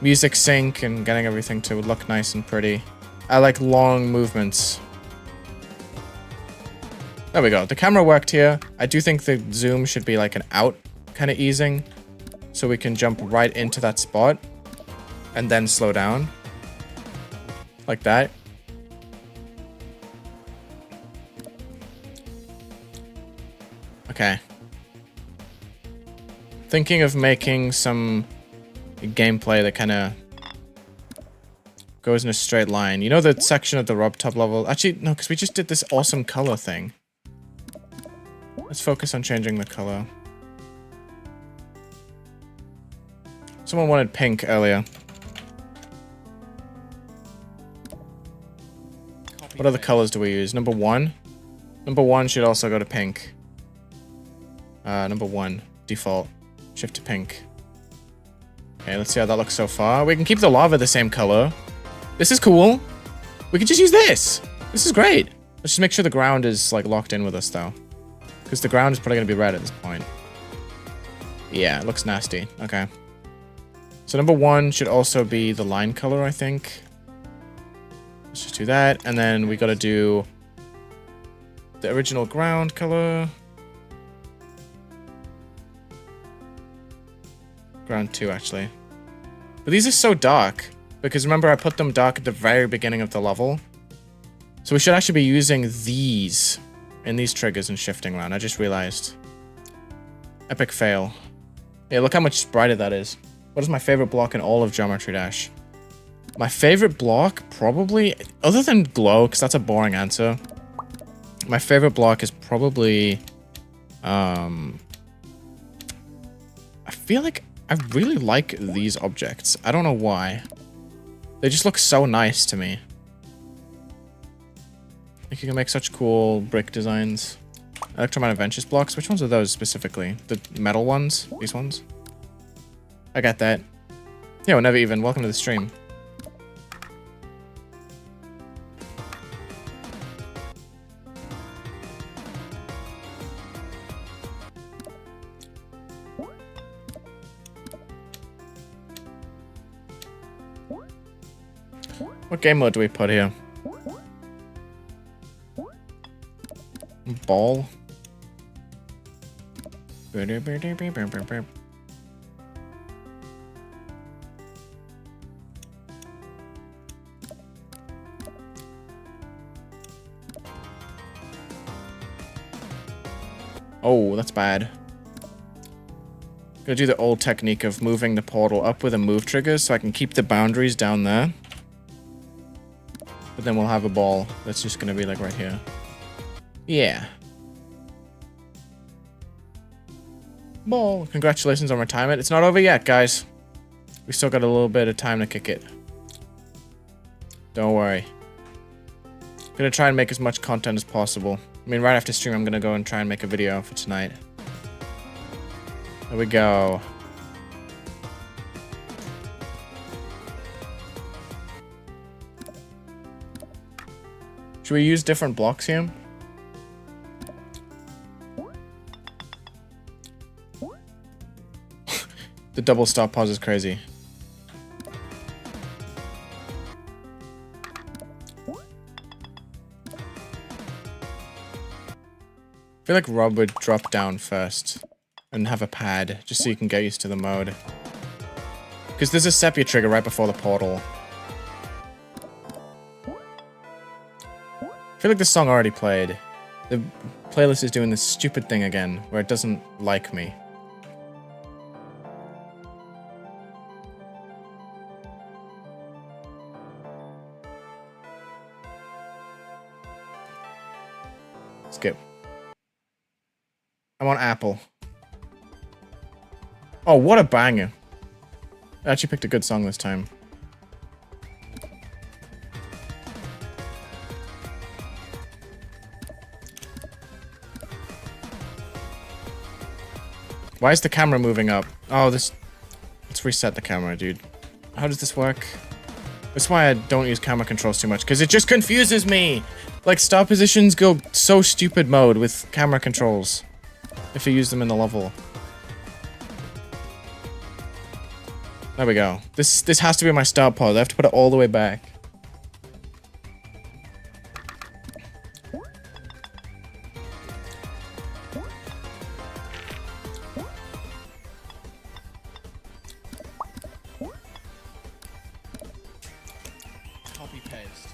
music sync, and getting everything to look nice and pretty. I like long movements. There we go. The camera worked here. I do think the zoom should be like an out kind of easing. So we can jump right into that spot. And then slow down. Like that. Okay. thinking of making some gameplay that kind of goes in a straight line. You know the section of the RobTop level? Actually, no, because we just did this awesome color thing. Let's focus on changing the color. Someone wanted pink earlier. What other colors do we use? Number 1? Number 1 should also go to pink. Number 1, default. Shift to pink. Okay, let's see how that looks so far. We can keep the lava the same color. This is cool. We can just use this. This is great. Let's just make sure the ground is like locked in with us though. Because the ground is probably going to be red at this point. Yeah, it looks nasty. Okay. So number 1 should also be the line color, I think. Let's just do that. And then we got to do the original ground color. Ground 2, actually. But these are so dark. Because remember, I put them dark at the very beginning of the level. So we should actually be using these in these triggers and shifting around. I just realized. Epic fail. Yeah, look how much brighter that is. What is my favorite block in all of Geometry Dash? My favorite block, probably, other than glow, because that's a boring answer. My favorite block is probably, I feel like I really like these objects. I don't know why. They just look so nice to me. I think you can make such cool brick designs. Electromagnetic Ventures blocks. Which ones are those specifically? The metal ones? These ones? I got that. Yeah, we're never even. Welcome to the stream. What game mode do we put here? Ball. Oh, that's bad. Gonna do the old technique of moving the portal up with a move trigger so I can keep the boundaries down there. But then we'll have a ball that's just gonna be like right here. Yeah. Ball. Congratulations on retirement. It's not over yet, guys. We still got a little bit of time to kick it. Don't worry. Gonna try and make as much content as possible. I mean, right after stream, I'm gonna go and try and make a video for tonight. There we go. Should we use different blocks here? The double stop pause is crazy. I feel like Rob would drop down first and have a pad just so you can get used to the mode. Because there's a sepia trigger right before the portal. I feel like this song already played. The playlist is doing this stupid thing again where it doesn't like me. Skip. I want Apple. Oh, what a banger. I actually picked a good song this time. Why is the camera moving up? Oh, this... Let's reset the camera, dude. How does this work? That's why I don't use camera controls too much, because it just confuses me! Like, star positions go so stupid mode with camera controls. If you use them in the level. There we go. This has to be my start pause. I have to put it all the way back. Copy paste.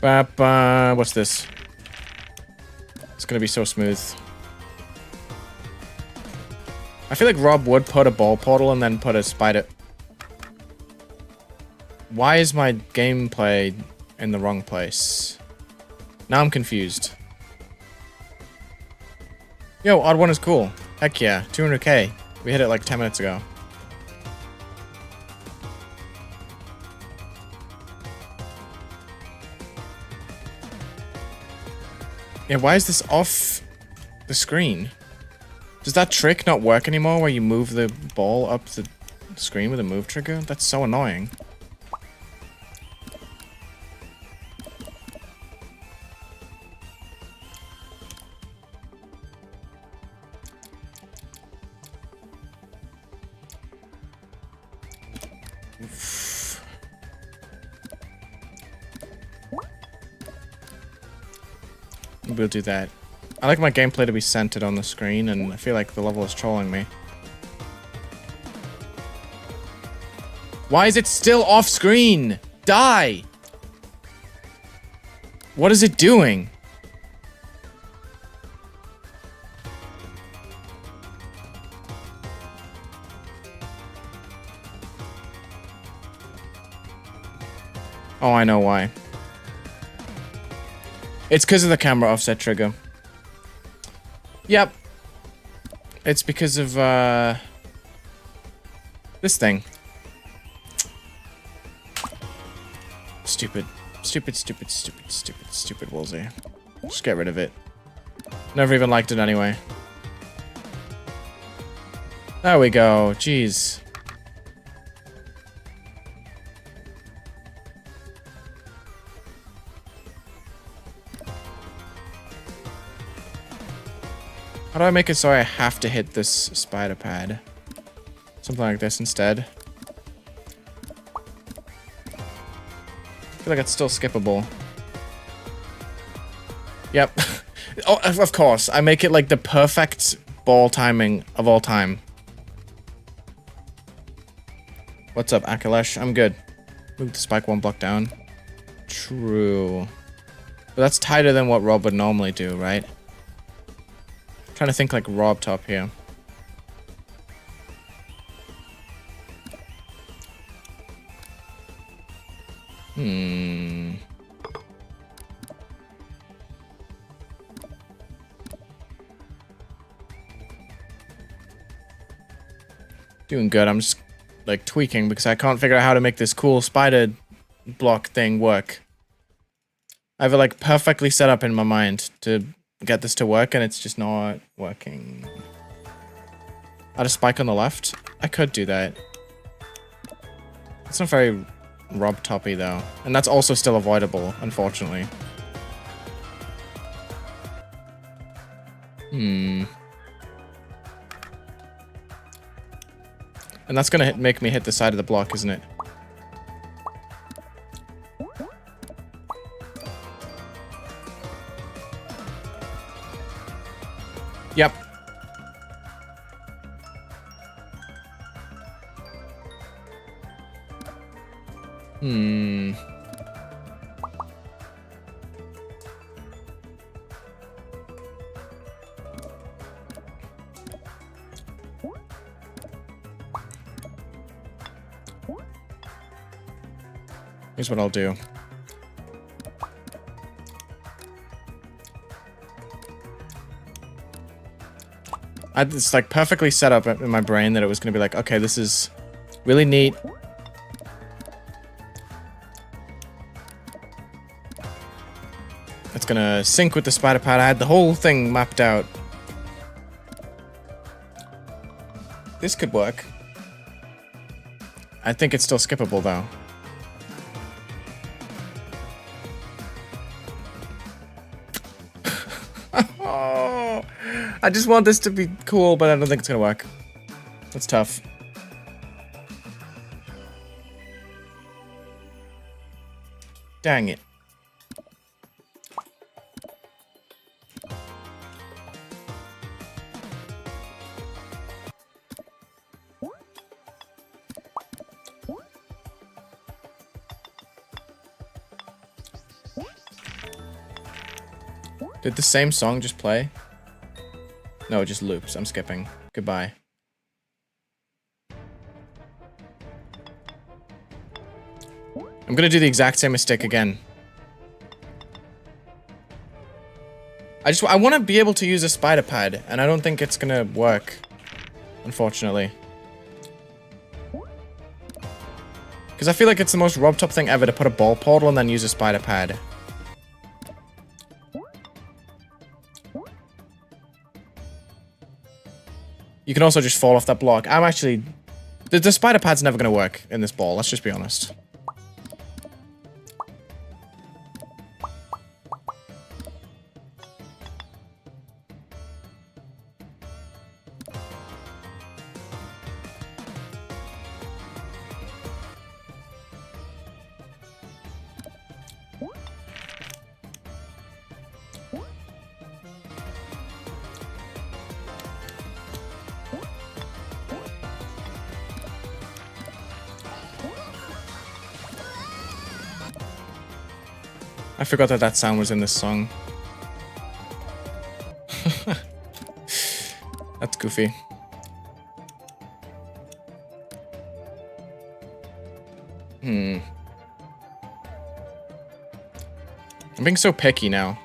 What's this? It's gonna be so smooth. I feel like Rob would put a ball portal and then put a spider. Why is my gameplay in the wrong place? Now I'm confused. Yo, odd one is cool. Heck yeah, 200k. We hit it like 10 minutes ago. Yeah, why is this off the screen? Does that trick not work anymore where you move the ball up the screen with a move trigger? That's so annoying. We'll do that. I like my gameplay to be centered on the screen, and I feel like the level is trolling me. Why is it still off screen? Die! What is it doing? Oh, I know why. It's because of the camera offset trigger. Yep. It's because of, this thing. Stupid. Stupid, stupid, stupid, stupid, stupid Wulzy. Just get rid of it. Never even liked it anyway. There we go. Jeez. How do I make it so I have to hit this spider pad? Something like this instead. I feel like it's still skippable. Yep. Oh, of course. I make it like the perfect ball timing of all time. What's up, Akalesh? I'm good. Move the spike one block down. True. But that's tighter than what Rob would normally do, right? Trying to think like RobTop here. Doing good. I'm just like tweaking because I can't figure out how to make this cool spider block thing work. I have it like perfectly set up in my mind to get this to work, and it's just not working. Add a spike on the left? I could do that. It's not very RobTop-y though. And that's also still avoidable, unfortunately. And that's gonna make me hit the side of the block, isn't it? Yep. Here's what I'll do. It's like perfectly set up in my brain that it was going to be like, okay, this is really neat. It's going to sync with the spider pad. I had the whole thing mapped out. This could work. I think it's still skippable though. I just want this to be cool, but I don't think it's gonna work. That's tough. Dang it. Did the same song just play? No, it just loops. I'm skipping. Goodbye. I'm gonna do the exact same mistake again. I want to be able to use a spider pad, and I don't think it's gonna work, unfortunately. Because I feel like it's the most RobTop thing ever to put a ball portal and then use a spider pad. You can also just fall off that block. I'm actually... The spider pad's never gonna work in this ball, let's just be honest. I forgot that that sound was in this song. That's goofy. I'm being so picky now.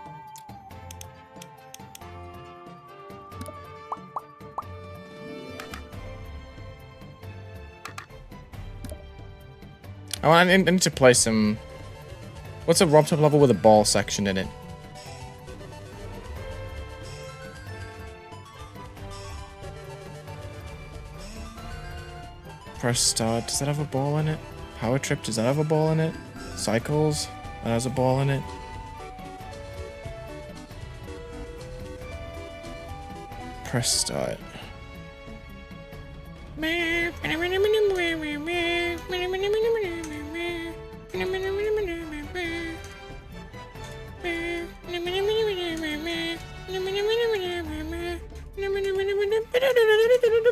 Oh, I need to play some... What's a RobTop level with a ball section in it? Press start. Does that have a ball in it? Power trip. Does that have a ball in it? Cycles. That has a ball in it. Press start.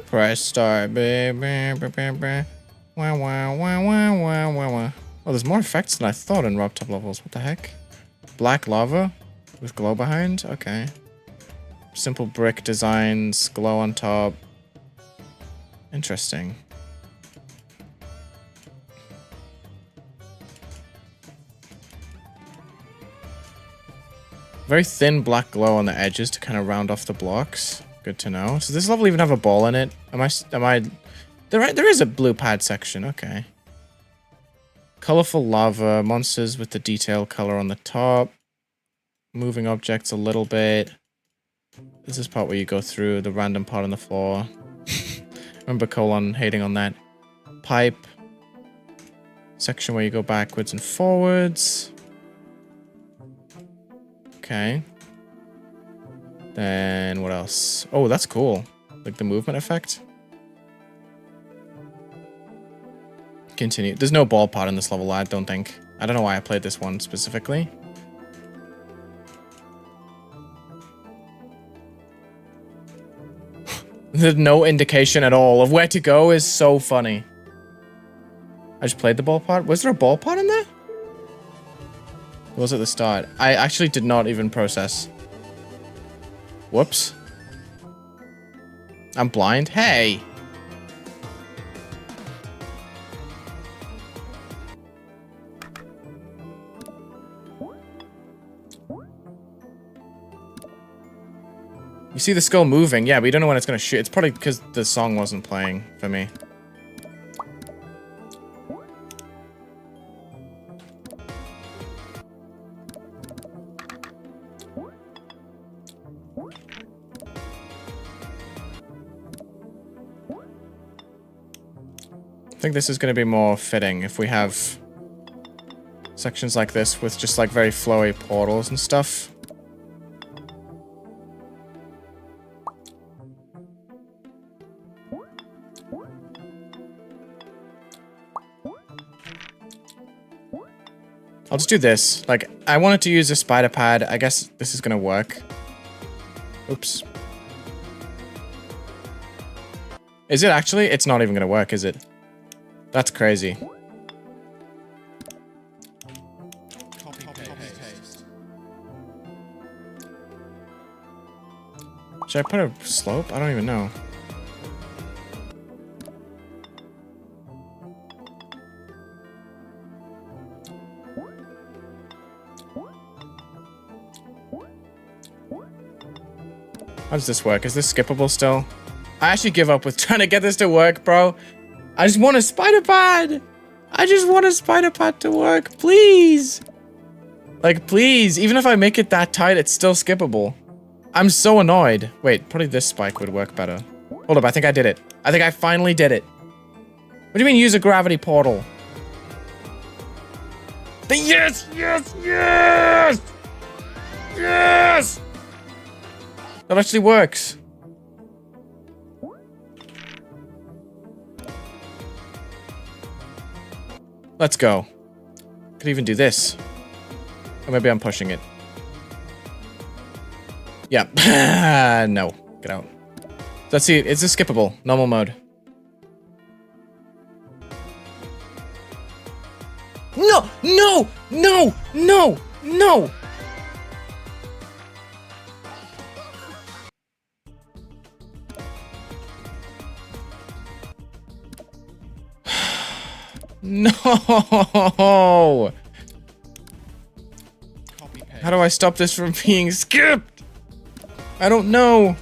Press start. Oh, there's more effects than I thought in RobTop levels. What the heck? Black lava with glow behind? Okay. Simple brick designs, glow on top. Interesting. Very thin black glow on the edges to kind of round off the blocks. Good to know. Does this level even have a ball in it? There is a blue pad section. Okay. Colorful lava, monsters with the detail color on the top. Moving objects a little bit. This is part where you go through the random part on the floor. Remember Colon hating on that. Pipe. Section where you go backwards and forwards. Okay. Then what else? Oh, that's cool. Like the movement effect. Continue. There's no ball part in this level, I don't think. I don't know why I played this one specifically. There's no indication at all of where to go is so funny. I just played the ball part. Was there a ball part in there? It was at the start. I actually did not even process. Whoops. I'm blind. Hey! You see the skull moving. Yeah, but you don't know when it's going to shoot. It's probably because the song wasn't playing for me. I think this is going to be more fitting if we have sections like this with just like very flowy portals and stuff. I'll just do this. Like, I wanted to use a spider pad. I guess this is going to work. Oops. Is it actually? It's not even going to work, is it? That's crazy. Copy, paste. Should I put a slope? I don't even know. How does this work? Is this skippable still? I actually give up with trying to get this to work, bro. I just want a spider pad. I just want a spider pad to work, please. Like, please. Even if I make it that tight, it's still skippable. I'm so annoyed. Wait, probably this spike would work better. Hold up, I think I did it. I think I finally did it. What do you mean use a gravity portal? Yes, yes, yes! Yes! That actually works. Let's go. Could even do this. Or maybe I'm pushing it. Yeah. No. Get out. Let's see. Is this skippable? Normal mode. No! No! No! No! No! No! Copy paste. How do I stop this from being skipped? I don't know.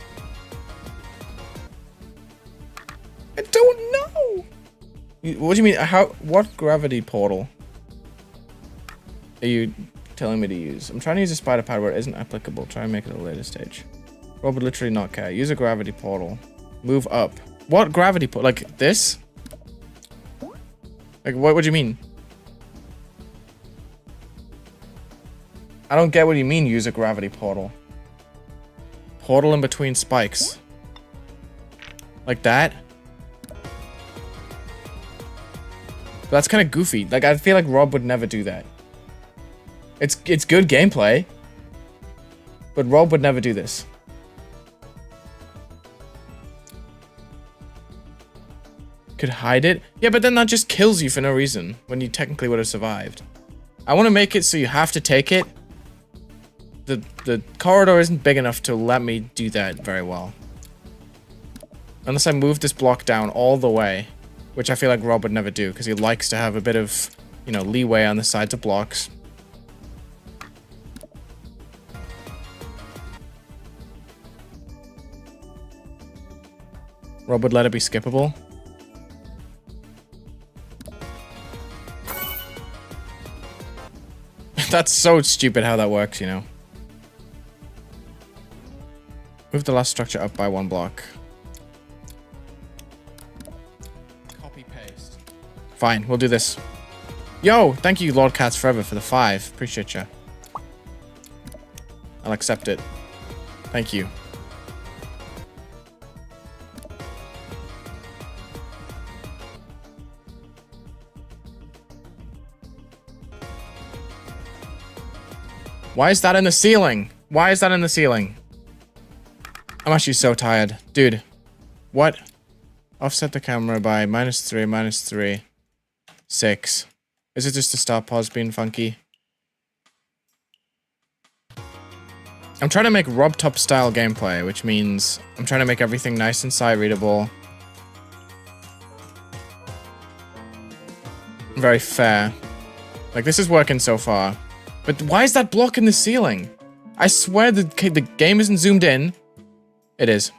I don't know. What do you mean? What gravity portal are you telling me to use? I'm trying to use a spider pad where it isn't applicable. Try and make it a later stage. Rob would literally not care. Use a gravity portal. Move up. What gravity portal? Like this? Like, what do you mean? I don't get what you mean, use a gravity portal. Portal in between spikes. Like that? That's kind of goofy. Like, I feel like Rob would never do that. It's good gameplay. But Rob would never do this. Could hide it? Yeah, but then that just kills you for no reason, when you technically would have survived. I want to make it so you have to take it. The corridor isn't big enough to let me do that very well. Unless I move this block down all the way, which I feel like Rob would never do, because he likes to have a bit of, you know, leeway on the sides of blocks. Rob would let it be skippable. That's so stupid how that works, you know. Move the last structure up by 1 block. Copy paste. Fine, we'll do this. Yo, thank you, Lord Cats Forever, for the 5. Appreciate ya. I'll accept it. Thank you. Why is that in the ceiling? Why is that in the ceiling? I'm actually so tired. Dude. What? Offset the camera by -3, -3. 6. Is it just to stop pause being funky? I'm trying to make RobTop style gameplay, which means I'm trying to make everything nice and sight readable. Very fair. Like, this is working so far. But why is that block in the ceiling? I swear the game isn't zoomed in. It is.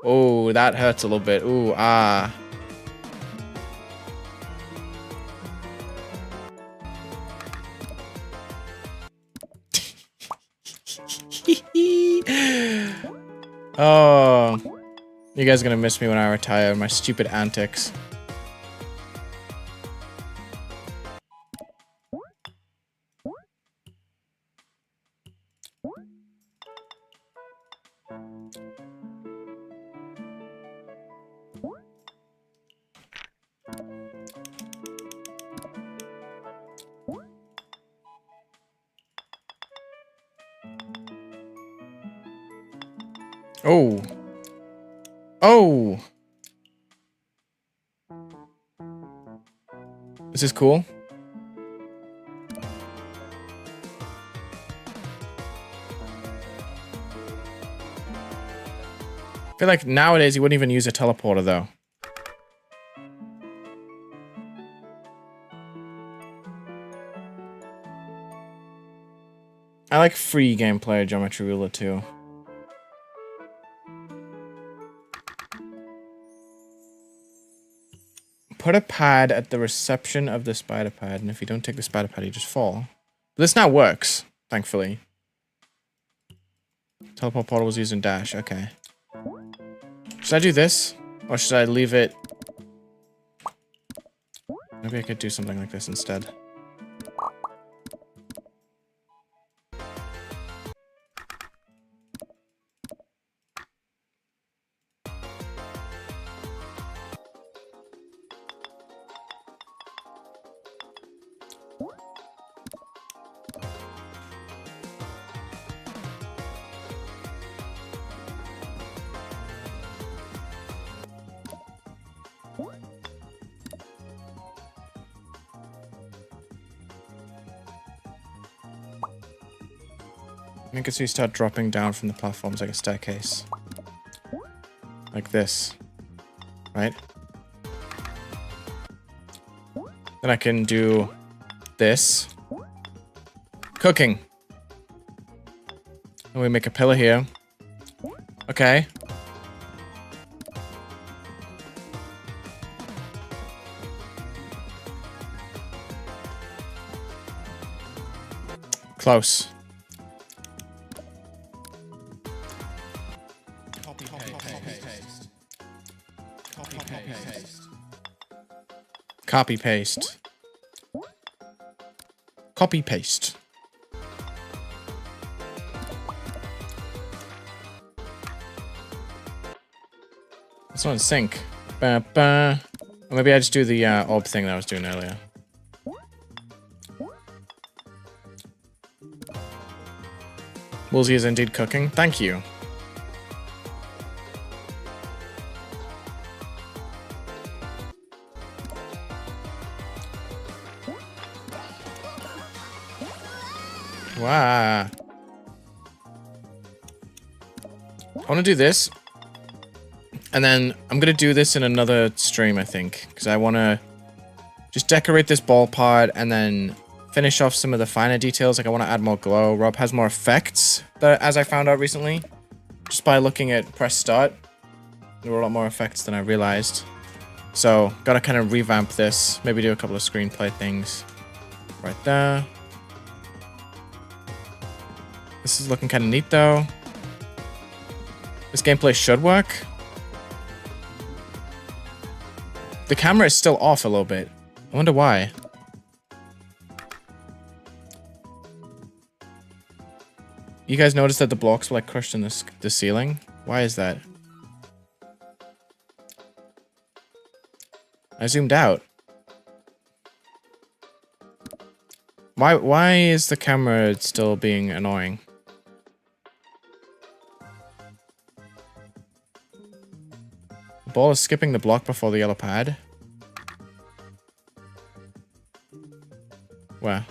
Oh, that hurts a little bit. Ooh, ah. Oh, you guys are gonna miss me when I retire. My stupid antics. Oh. Oh! This is cool. I feel like nowadays you wouldn't even use a teleporter though. I like free gameplay of Geometry Ruler too. Put a pad at the reception of the spider pad, and if you don't take the spider pad, you just fall. But this now works, thankfully. Teleport portal was used in Dash, okay. Should I do this? Or should I leave it? Maybe I could do something like this instead. I can see you start dropping down from the platforms like a staircase. Like this. Right? Then I can do this. Cooking. And we make a pillar here. Okay. Close. Copy paste. Copy paste. It's not in sync. Ba -ba. Or maybe I just do the orb thing that I was doing earlier. Wulzy is indeed cooking. Thank you. Wow. I want to do this. And then I'm going to do this in another stream, I think. Because I want to just decorate this ball part and then finish off some of the finer details. Like I want to add more glow. Rob has more effects, as I found out recently. Just by looking at press start. There were a lot more effects than I realized. So, gotta kind of revamp this. Maybe do a couple of screenplay things. Right there. This is looking kind of neat, though. This gameplay should work. The camera is still off a little bit. I wonder why. You guys noticed that the blocks were like crushed in the ceiling? Why is that? I zoomed out. Why is the camera still being annoying? The ball is skipping the block before the yellow pad. Where?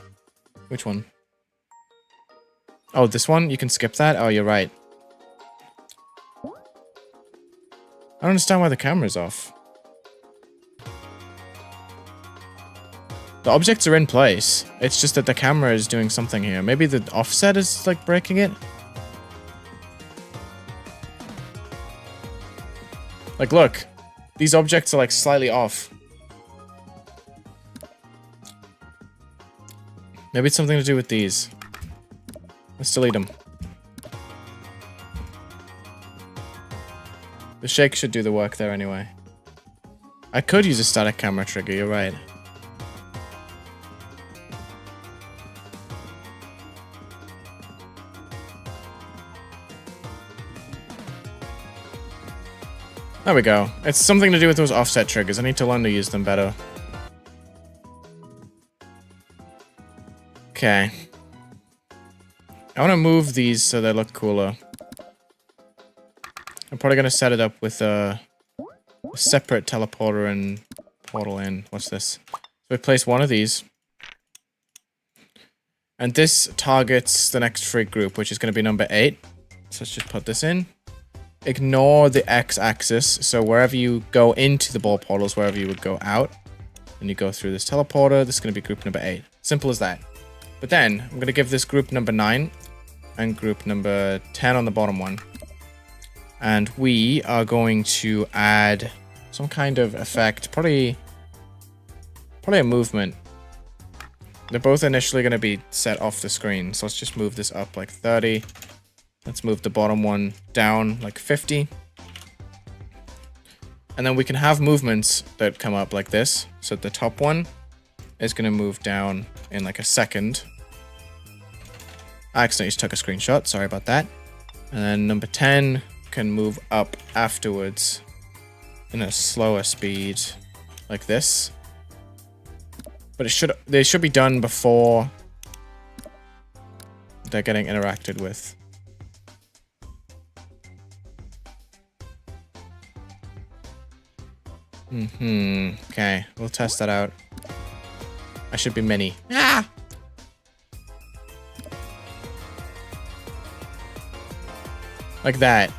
Which one? Oh, this one? You can skip that? Oh, you're right. I don't understand why the camera's off. The objects are in place. It's just that the camera is doing something here. Maybe the offset is, like, breaking it? Like, look. These objects are, like, slightly off. Maybe it's something to do with these. Let's delete them. The shake should do the work there anyway. I could use a static camera trigger, you're right. There we go. It's something to do with those offset triggers. I need to learn to use them better. Okay. I want to move these so they look cooler. I'm probably gonna set it up with a separate teleporter and portal in. What's this? So we place one of these. And this targets the next free group, which is going to be number 8. So let's just put this in. Ignore the x-axis. So wherever you go into the ball portals, wherever you would go out. And you go through this teleporter, this is going to be group number 8. Simple as that. But then, I'm going to give this group number 9 and group number 10 on the bottom one. And we are going to add some kind of effect. Probably a movement. They're both initially going to be set off the screen. So let's just move this up like 30. Let's move the bottom one down like 50. And then we can have movements that come up like this. So the top one is going to move down in like a second. I accidentally just took a screenshot. Sorry about that. And then number 10 can move up afterwards in a slower speed like this. But they should be done before they're getting interacted with. Okay, we'll test that out. I should be mini. Ah! Like that.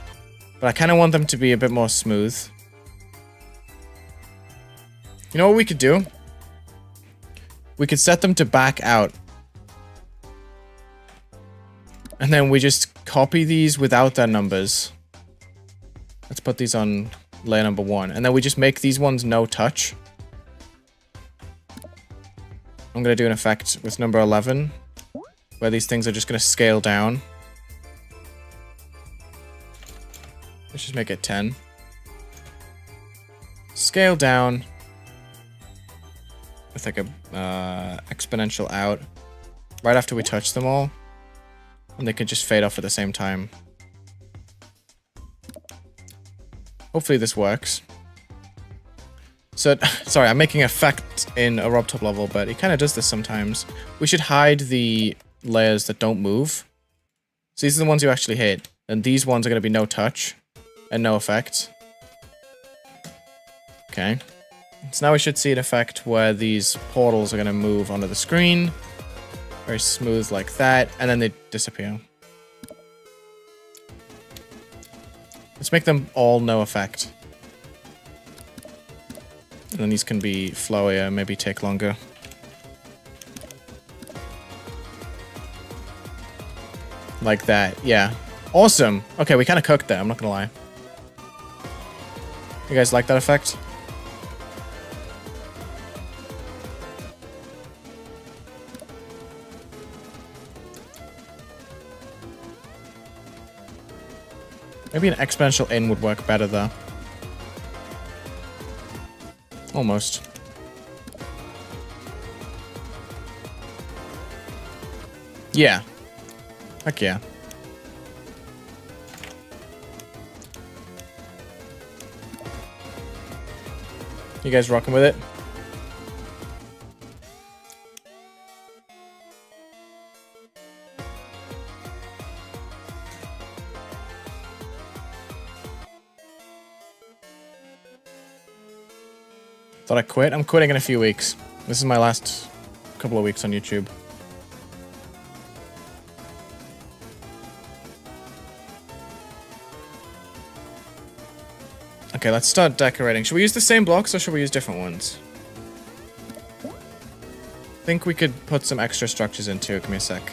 But I kind of want them to be a bit more smooth. You know what we could do? We could set them to back out. And then we just copy these without their numbers. Let's put these on layer number 1. And then we just make these ones no touch. I'm going to do an effect with number 11. Where these things are just going to scale down. Let's just make it 10. Scale down. With like a exponential out. Right after we touch them all. And they can just fade off at the same time. Hopefully this works. So, sorry, I'm making effect in a RobTop level, but it kind of does this sometimes. We should hide the layers that don't move. So these are the ones you actually hit. And these ones are going to be no touch. And no effect. Okay. So now we should see an effect where these portals are going to move onto the screen. Very smooth like that. And then they disappear. Let's make them all no effect. And then these can be flowier, maybe take longer. Like that, yeah. Awesome! Okay, we kind of cooked there, I'm not gonna lie. You guys like that effect? Maybe an exponential in would work better though. Almost. Yeah. Heck yeah. You guys rocking with it? Thought I quit? I'm quitting in a few weeks. This is my last couple of weeks on YouTube. Okay, let's start decorating. Should we use the same blocks or should we use different ones? I think we could put some extra structures into it. Give me a sec.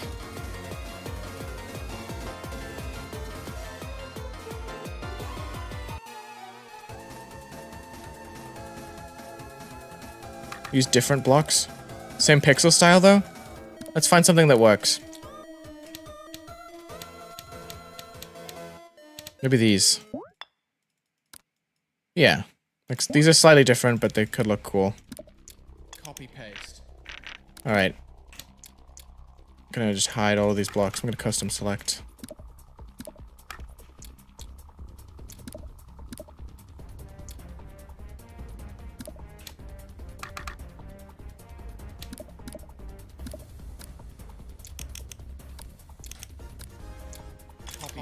Use different blocks. Same pixel style though? Let's find something that works. Maybe these. Yeah. Like, these are slightly different, but they could look cool. Copy paste. Alright. I'm gonna just hide all of these blocks. I'm gonna custom select.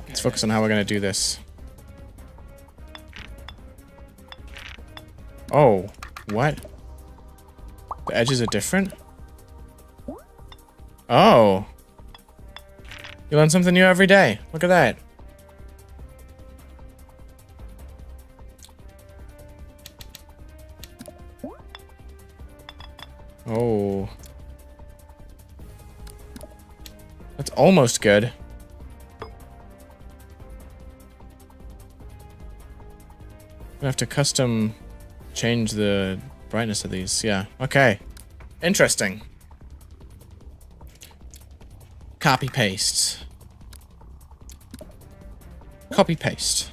Let's focus on how we're gonna do this. Oh, what? The edges are different? Oh. You learn something new every day. Look at that. Oh. That's almost good. I have to custom change the brightness of these. Yeah. Okay. Interesting. Copy paste. Copy paste.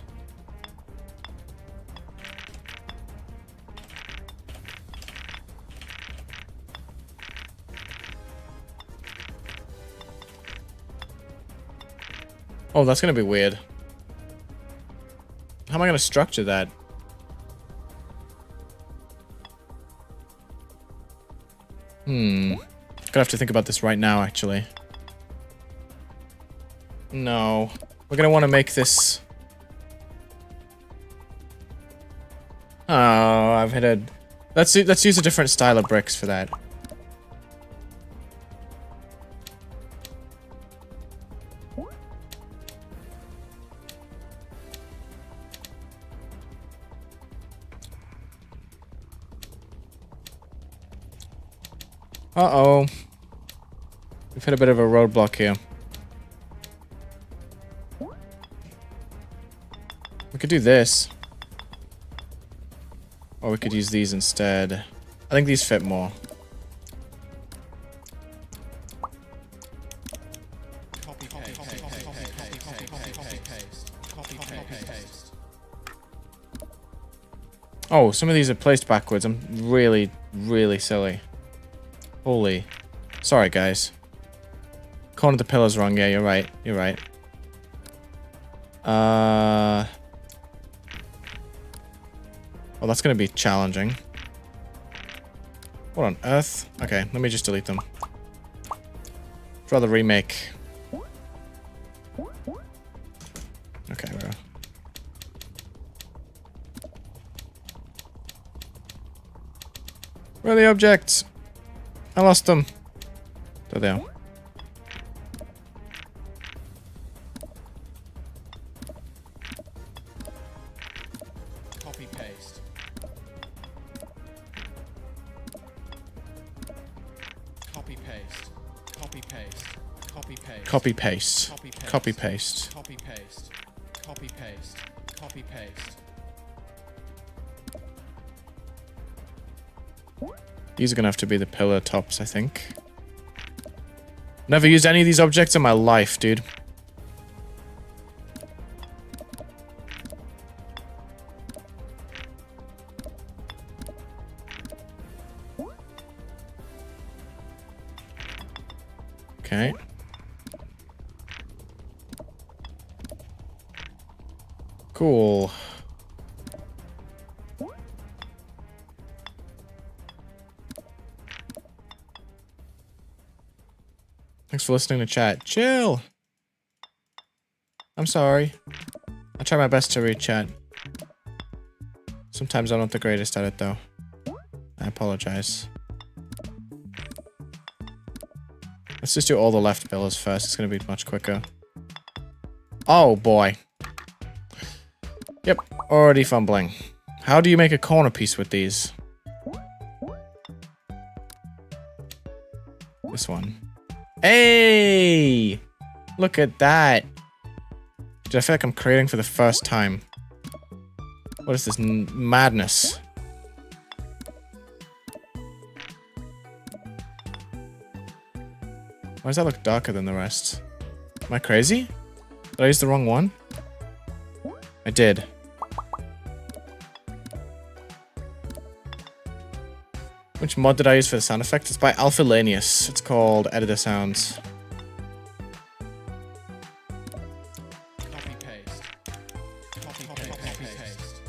Oh, that's gonna be weird. How am I gonna structure that? Gonna have to think about this right now, actually. No. We're gonna want to make this... Oh, I've hit a... Let's use a different style of bricks for that. Uh-oh. We've hit a bit of a roadblock here. We could do this. Or we could use these instead. I think these fit more. Oh, some of these are placed backwards. I'm really, really silly. Holy. Sorry, guys. Cornered the pillars wrong. Yeah, you're right. You're right. Well, that's gonna be challenging. What on earth? Okay, let me just delete them. Draw the remake. Okay, bro. Where are the objects? I lost them. There they are. Copy paste. Copy paste. Copy paste. Copy paste. Copy paste. Copy Copy paste. paste. Copy paste. Copy paste. Copy paste. These are gonna have to be the pillar tops, I think. Never used any of these objects in my life, dude. Okay. Cool. Thanks for listening to chat. Chill! I'm sorry. I try my best to read chat. Sometimes I'm not the greatest at it, though. I apologize. Let's just do all the left pillars first. It's gonna be much quicker. Oh, boy. Yep, already fumbling. How do you make a corner piece with these? This one. Hey! Look at that. Dude, I feel like I'm creating for the first time. What is this madness? Why does that look darker than the rest? Am I crazy? Did I use the wrong one? I did. Which mod did I use for the sound effect? It's by Alphilanius. It's called Editor Sounds. Copy paste. Copy paste. Copy paste.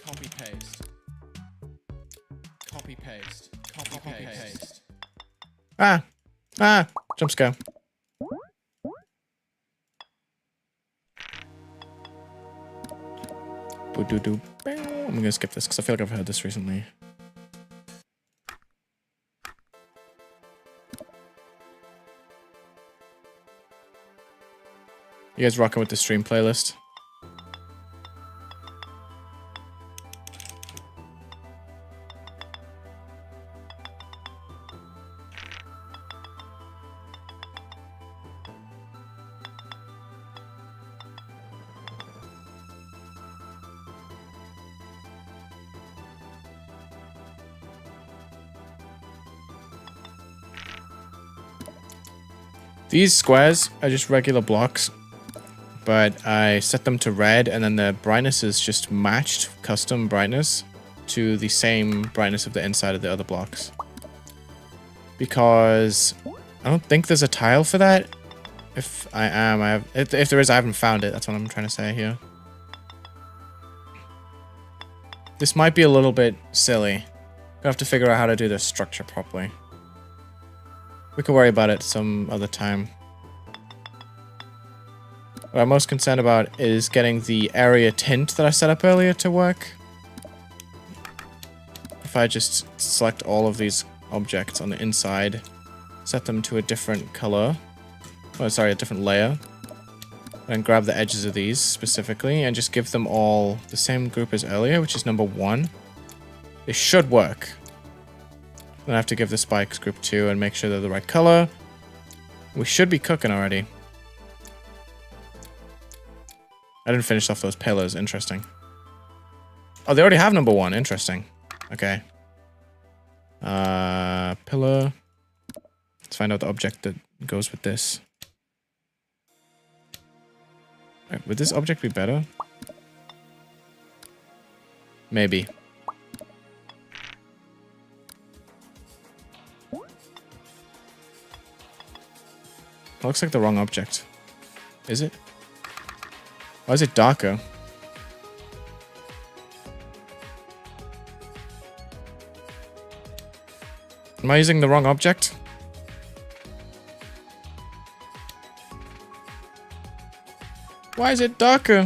Copy paste. Copy paste. Copy paste. Ah! Ah! Jump scare. I'm gonna skip this because I feel like I've heard this recently. You guys rocking with the stream playlist? These squares are just regular blocks, but I set them to red and then the brightness is just matched custom brightness to the same brightness of the inside of the other blocks. Because I don't think there's a tile for that. If there is, I haven't found it. That's what I'm trying to say here. This might be a little bit silly. Gonna have to figure out how to do this structure properly. We can worry about it some other time. What I'm most concerned about is getting the area tint that I set up earlier to work. If I just select all of these objects on the inside, set them to a different color. Oh, sorry, a different layer. And grab the edges of these specifically and just give them all the same group as earlier, which is number 1. It should work. Then I have to give the spikes group 2 and make sure they're the right color. We should be cooking already. I didn't finish off those pillars. Interesting. Oh, they already have number 1. Interesting. Okay. Pillar. Let's find out the object that goes with this. Right, would this object be better? Maybe. Looks like the wrong object. Is it? Why is it darker? Am I using the wrong object? Why is it darker?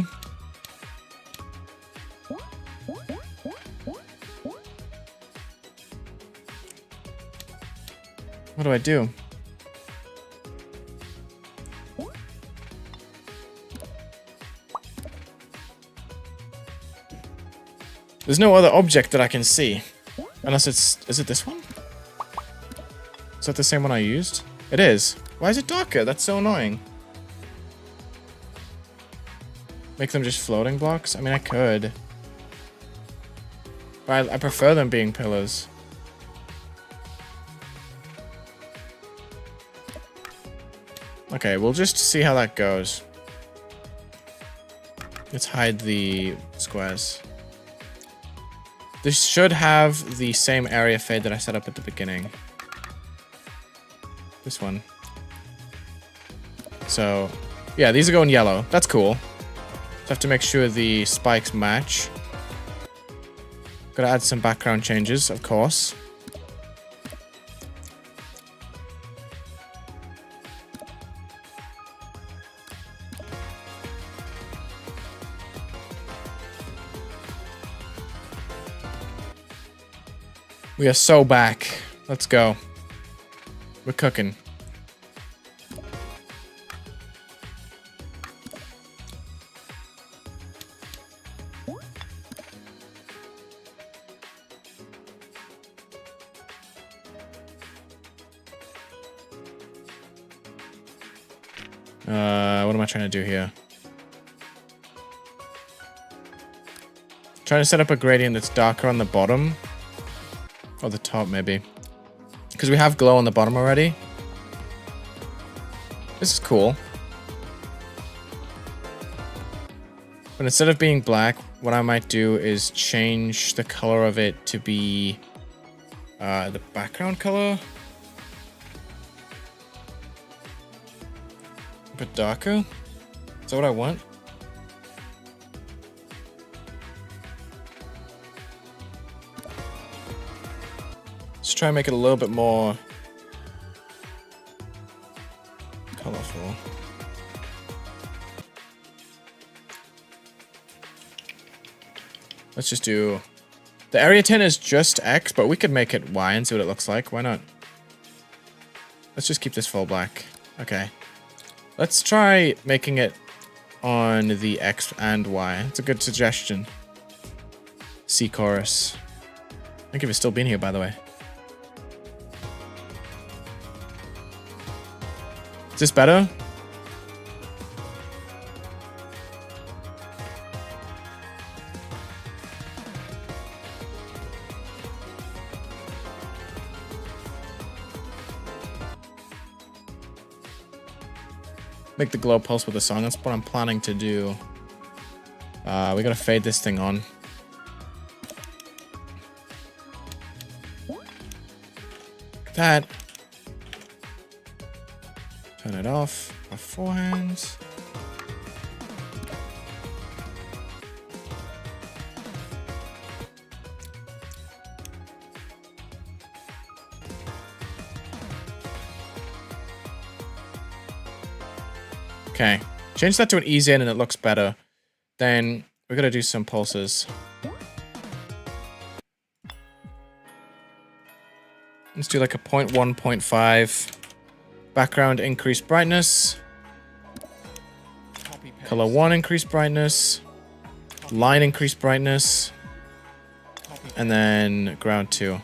What do I do? There's no other object that I can see. Unless it's... Is it this one? Is that the same one I used? It is. Why is it darker? That's so annoying. Make them just floating blocks? I mean, I could. But I prefer them being pillars. Okay, we'll just see how that goes. Let's hide the squares. This should have the same area fade that I set up at the beginning. This one. So, yeah, these are going yellow. That's cool. Just have to make sure the spikes match. Gotta add some background changes, of course. We are so back. Let's go. We're cooking. What am I trying to do here? Trying to set up a gradient that's darker on the bottom. Or the top, maybe. Because we have glow on the bottom already. This is cool. But instead of being black, what I might do is change the color of it to be the background color. A bit darker. Is that what I want? Let's try and make it a little bit more colorful. Let's just do... The area tint is just X, but we could make it Y and see what it looks like. Why not? Let's just keep this full black. Okay. Let's try making it on the X and Y. It's a good suggestion. C chorus. Thank you for still being here, by the way. Is this better? Make the glow pulse with the song. That's what I'm planning to do. We gotta fade this thing on. Like that. Turn it off beforehand. Okay, change that to an easy in and it looks better. Then we're gonna do some pulses. Let's do like a 0.1, 0.5. Background increase brightness. Color 1 increase brightness. Line increase brightness. And then ground 2.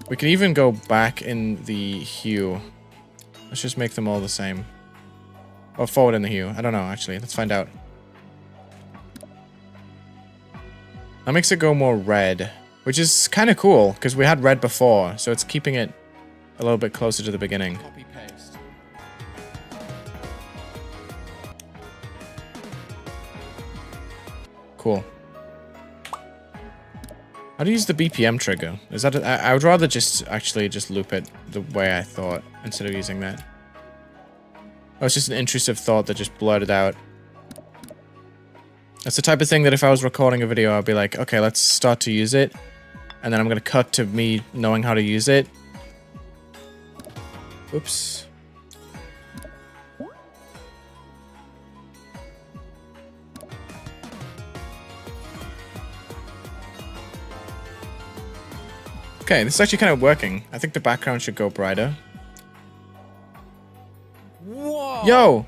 We can even go back in the hue. Let's just make them all the same. Or forward in the hue. I don't know, actually. Let's find out. That makes it go more red. Which is kind of cool, because we had red before. So it's keeping it a little bit closer to the beginning. Copy paste. Cool. How do you use the BPM trigger? Is that I would rather just actually just loop it the way I thought instead of using that. Oh, it's just an intrusive thought that just blurted out. That's the type of thing that if I was recording a video, I'd be like, okay, let's start to use it. And then I'm going to cut to me knowing how to use it. Oops. Okay, this is actually kind of working. I think the background should go brighter. Whoa! Yo!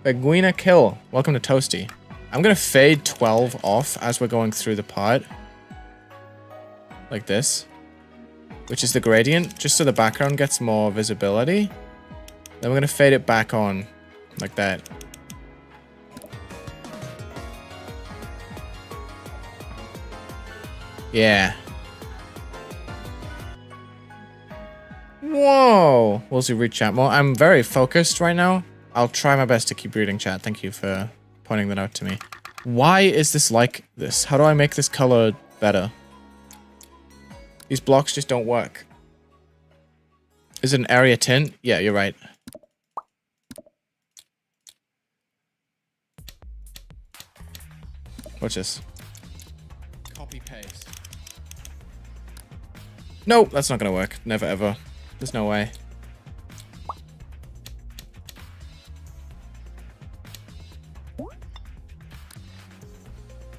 Beguina Kill. Welcome to Toasty. I'm gonna fade 12 off as we're going through the part. Like this. Which is the gradient, just so the background gets more visibility. Then we're gonna fade it back on. Like that. Yeah. Whoa! Wulzy, read chat more. I'm very focused right now. I'll try my best to keep reading chat. Thank you for pointing that out to me. Why is this like this? How do I make this color better? These blocks just don't work. Is it an area tint? Yeah, you're right. Watch this. Copy paste. Nope, that's not gonna work. Never ever. There's no way.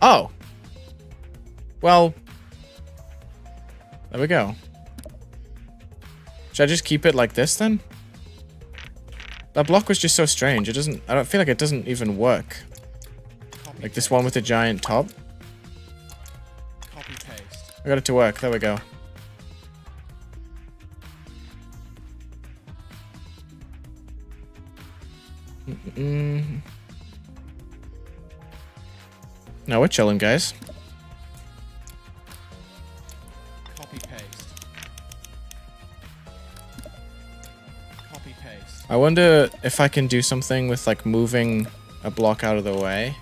Oh. Well. There we go. Should I just keep it like this then? That block was just so strange. It doesn't... I don't feel like it doesn't even work. Copy Like this one with the giant top. Copy paste. I got it to work. There we go. Now we're chilling, guys. Copy paste. Copy paste. I wonder if I can do something with like moving a block out of the way.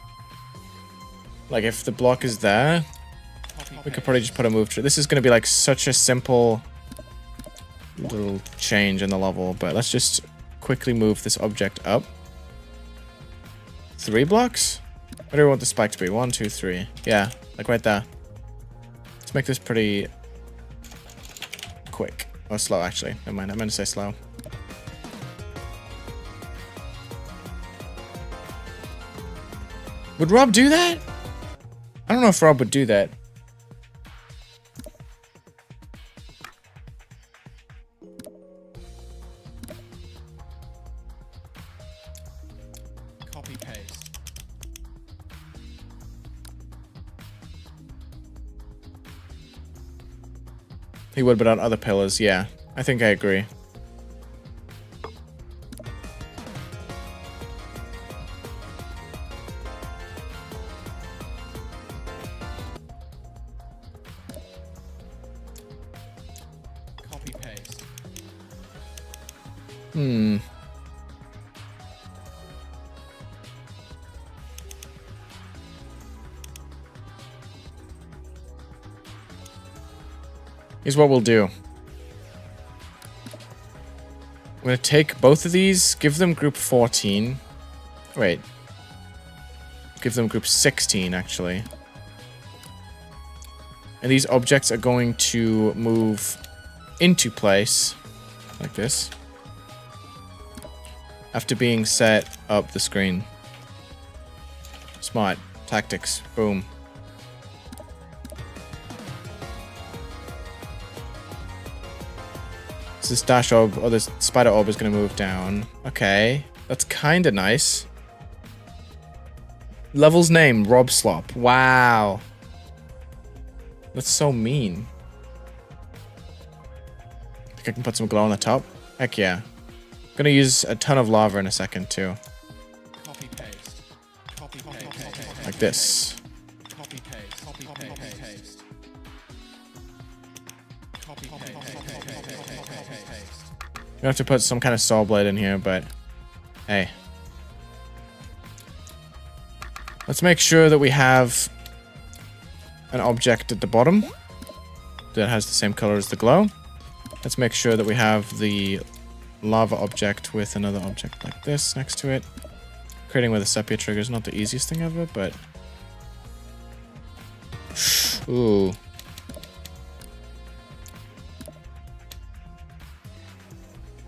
Like if the block is there, we could probably just put a move to it. This is going to be like such a simple little change in the level, but let's just quickly move this object up. 3 blocks? What do we want the spike to be? 1, 2, 3. Yeah, like right there. Let's make this pretty quick. Or slow, actually. Never mind, I meant to say slow. Would Rob do that? I don't know if Rob would do that. Copy paste. He would, but on other pillars, yeah. I think I agree. Copy paste. Hmm. Here's what we'll do. I'm gonna take both of these, give them group 14. Wait. Give them group 16, actually. And these objects are going to move into place, like this, after being set up the screen. Smart. Tactics. Boom. So this dash orb, or this spider orb is going to move down. Okay. That's kind of nice. Level's name, Rob Slop. Wow. That's so mean. Think I can put some glow on the top? Heck yeah. Gonna use a ton of lava in a second, too. Copy paste. Copy paste. Like this. Copy paste. Copy paste. Copy paste. You have to put some kind of saw blade in here, but hey. Let's make sure that we have an object at the bottom that has the same color as the glow. Let's make sure that we have the lava object with another object like this next to it. Creating with a sepia trigger is not the easiest thing ever, but... Ooh.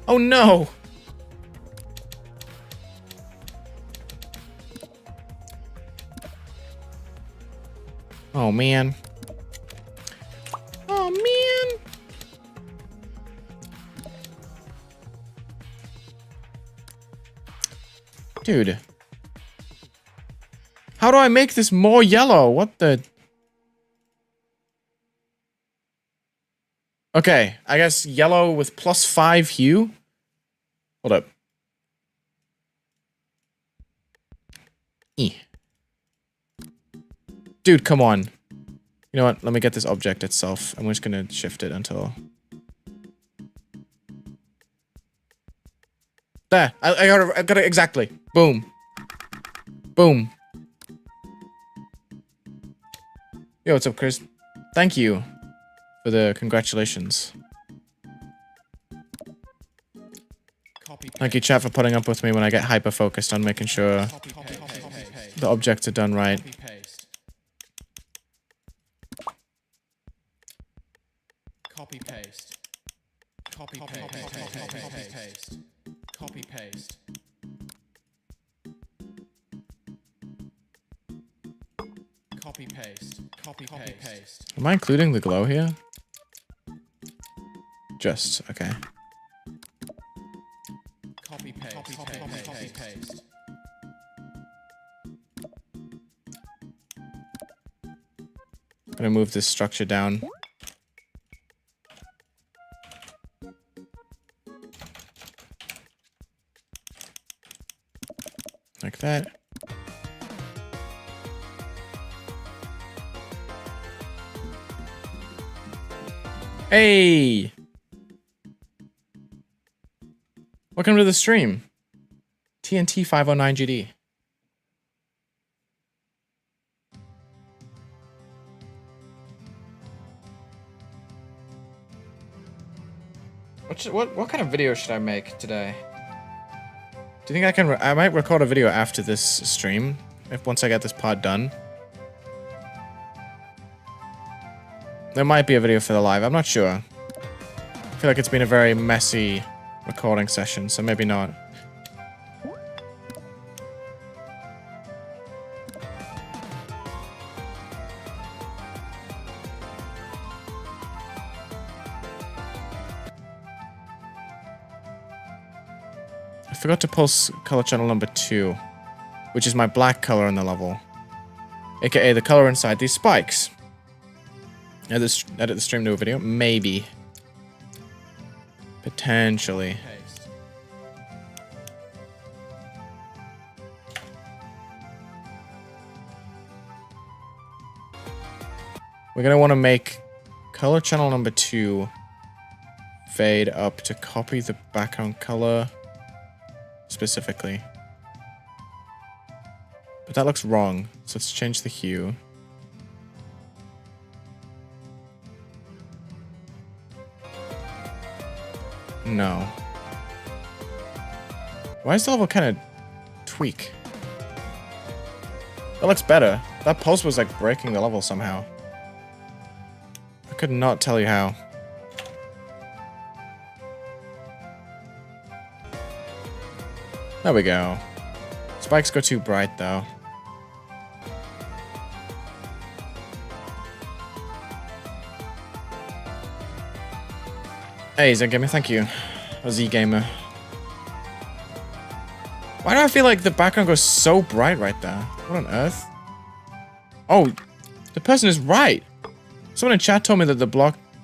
Oh no! Oh man. Oh man. Dude. How do I make this more yellow? What the... Okay, I guess yellow with +5 hue? Hold up. Dude, come on. You know what? Let me get this object itself. I'm just gonna shift it until... There! I got it exactly. Boom. Boom. Yo, what's up, Chris? Thank you for the congratulations. Thank you, chat, for putting up with me when I get hyper-focused on making sure the objects are done right. Copy paste. Copy paste. Copy paste. Copy paste. Copy paste. Am I including the glow here? Just, okay. Copy paste. Copy paste. I'm gonna move this structure down. Like that. Hey! Welcome to the stream. TNT 509GD. What kind of video should I make today? Do you think I can... I might record a video after this stream, once I get this pod done. There might be a video for the live, I'm not sure. I feel like it's been a very messy recording session, so maybe not. forgot to pulse color channel number 2, which is my black color in the level, aka the color inside these spikes. Edit the stream to a video? Maybe. Potentially. Paste. We're gonna want to make color channel number 2 fade up to copy the background color specifically. But that looks wrong, so let's change the hue. No. Why is the level kind of tweak? That looks better. That pulse was like breaking the level somehow. I could not tell you how. There we go. Spikes go too bright though. Hey, Z-Gamer, thank you. Or Z-Gamer. Why do I feel like the background goes so bright right there? What on earth? Oh, the person is right. Someone in chat told me that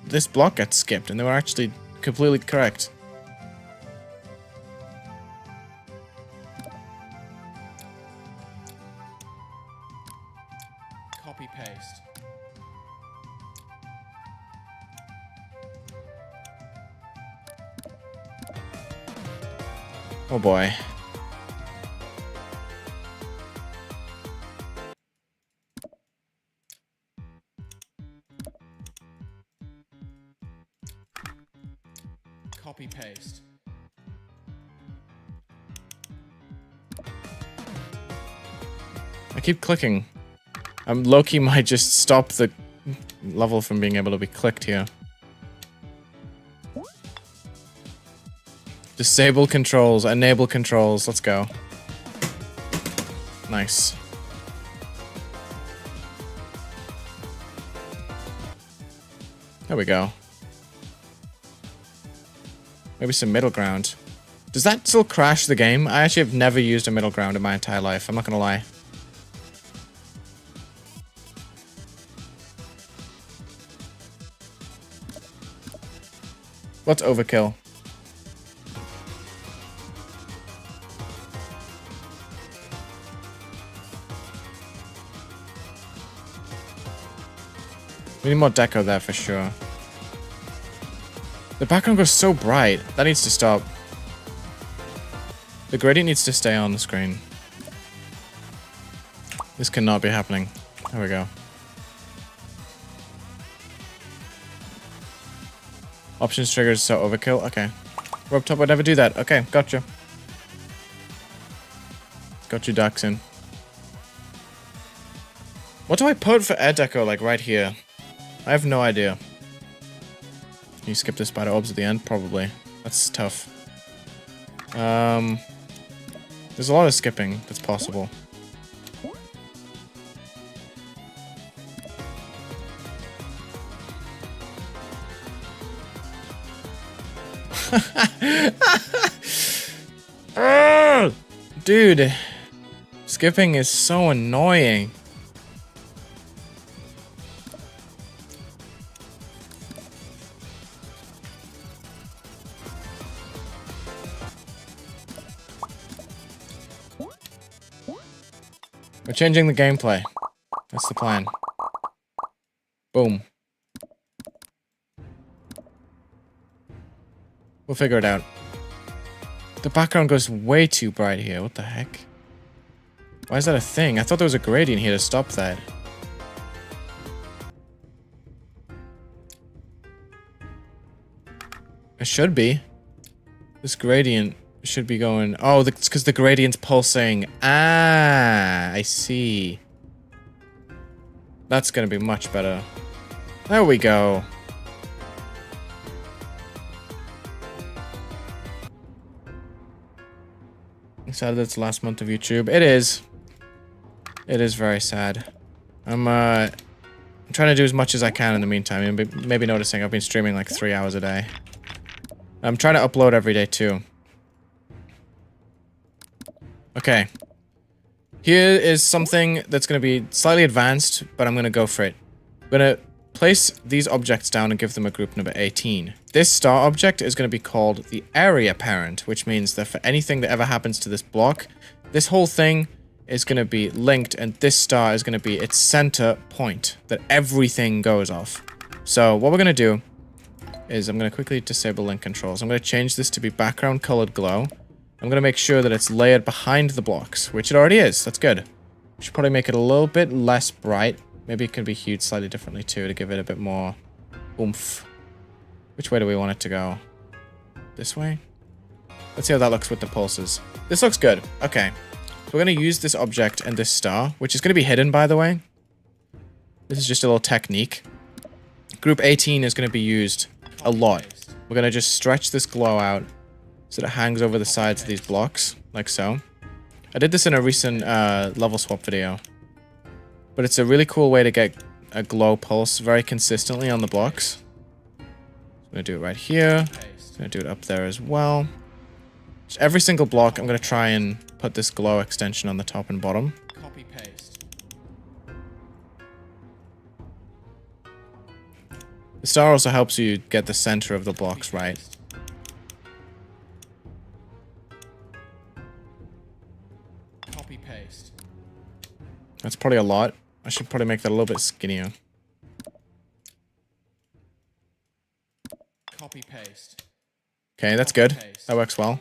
this block gets skipped, and they were actually completely correct. Copy paste. Oh boy. Copy paste. I keep clicking. Loki might just stop the level from being able to be clicked here. Disable controls, enable controls, let's go. Nice. There we go. Maybe some middle ground. Does that still crash the game? I actually have never used a middle ground in my entire life, I'm not gonna lie. What's overkill? We need more deco there for sure. The background goes so bright. That needs to stop. The gradient needs to stay on the screen. This cannot be happening. There we go. Options triggers so overkill. Okay. RobTop would never do that. Okay, gotcha. Got your ducks in. What do I put for air deco, like right here? I have no idea. Can you skip the spider orbs at the end? Probably. That's tough. There's a lot of skipping that's possible. Dude, skipping is so annoying. We're changing the gameplay. That's the plan. Boom. We'll figure it out. The background goes way too bright here. What the heck? Why is that a thing? I thought there was a gradient here to stop that. It should be. This gradient should be going... Oh, it's because the gradient's pulsing. Ah, I see. That's going to be much better. There we go. Sad that it's the last month of YouTube. It is. It is very sad. I'm trying to do as much as I can in the meantime. Maybe noticing I've been streaming like 3 hours a day. I'm trying to upload every day too. Okay. Here is something that's going to be slightly advanced, but I'm going to go for it. I'm going to place these objects down and give them a group number 18. This star object is going to be called the area parent, which means that for anything that ever happens to this block, this whole thing is going to be linked, and this star is going to be its center point that everything goes off. So what we're going to do is I'm going to quickly disable link controls. I'm going to change this to be background colored glow. I'm going to make sure that it's layered behind the blocks, which it already is. That's good. We should probably make it a little bit less bright. Maybe it can be hued slightly differently too to give it a bit more oomph. Which way do we want it to go? This way? Let's see how that looks with the pulses. This looks good. Okay. So we're going to use this object and this star, which is going to be hidden, by the way. This is just a little technique. Group 18 is going to be used a lot. We're going to just stretch this glow out so that it hangs over the sides of these blocks, like so. I did this in a recent level swap video. But it's a really cool way to get a glow pulse very consistently on the blocks. I'm going to do it right here. I'm going to do it up there as well. Just every single block, I'm going to try and put this glow extension on the top and bottom. Copy paste. The star also helps you get the center of the blocks right. Copy paste. That's probably a lot. I should probably make that a little bit skinnier. Copy paste. Okay, that's good. That works well.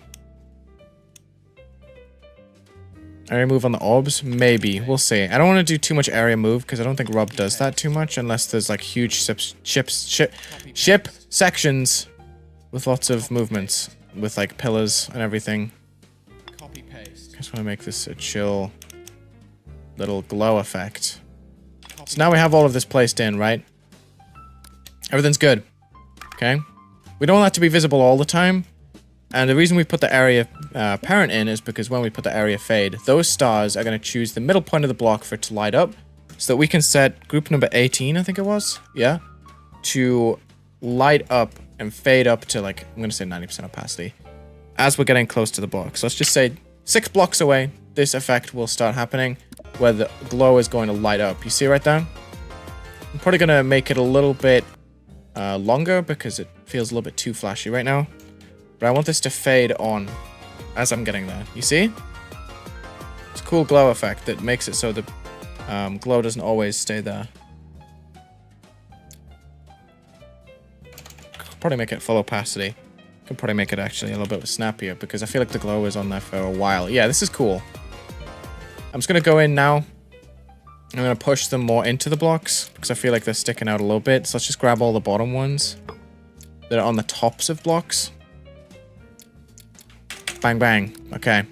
Area move on the orbs? Maybe. We'll see. I don't want to do too much area move because I don't think Rob does that too much unless there's like huge ship sections with lots of movements with like pillars and everything. Copy paste. I just want to make this a chill little glow effect. So now we have all of this placed in, right? Everything's good. Okay. We don't want that to be visible all the time. And the reason we put the area parent in is because when we put the area fade, those stars are going to choose the middle point of the block for it to light up so that we can set group number 18, I think it was. Yeah. To light up and fade up to like, I'm going to say 90% opacity as we're getting close to the block. So let's just say 6 blocks away, this effect will start happening where the glow is going to light up. You see right there? I'm probably going to make it a little bit longer because it feels a little bit too flashy right now. But I want this to fade on as I'm getting there. You see? It's a cool glow effect that makes it so the glow doesn't always stay there. Probably make it full opacity. Could probably make it actually a little bit snappier because I feel like the glow is on there for a while. Yeah, this is cool. I'm just going to go in now. I'm going to push them more into the blocks because I feel like they're sticking out a little bit. So let's just grab all the bottom ones that are on the tops of blocks. Bang, bang. Okay.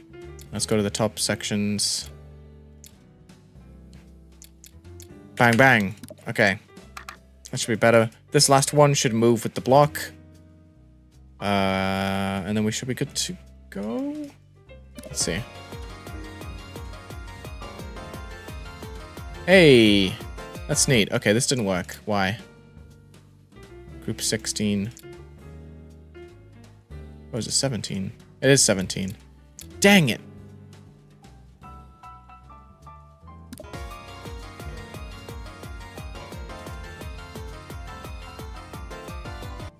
Let's go to the top sections. Bang, bang. Okay. That should be better. This last one should move with the block. And then we should be good to go. Let's see. Hey! That's neat. Okay, this didn't work. Why? Group 16. Or is it 17? It is 17. Dang it!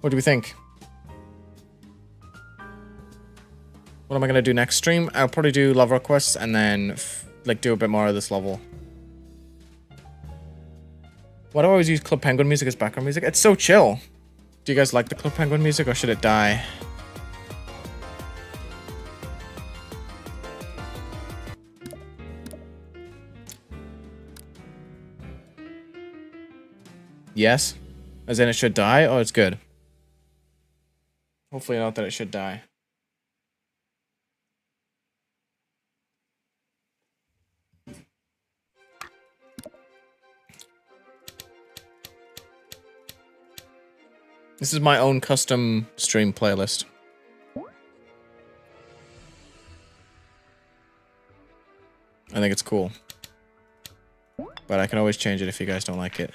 What do we think? What am I gonna do next stream? I'll probably do love requests and then like do a bit more of this level. Why do I always use Club Penguin music as background music? It's so chill. Do you guys like the Club Penguin music or should it die? Yes? As in it should die? Oh, it's good. Hopefully not that it should die. This is my own custom stream playlist. I think it's cool. But I can always change it if you guys don't like it.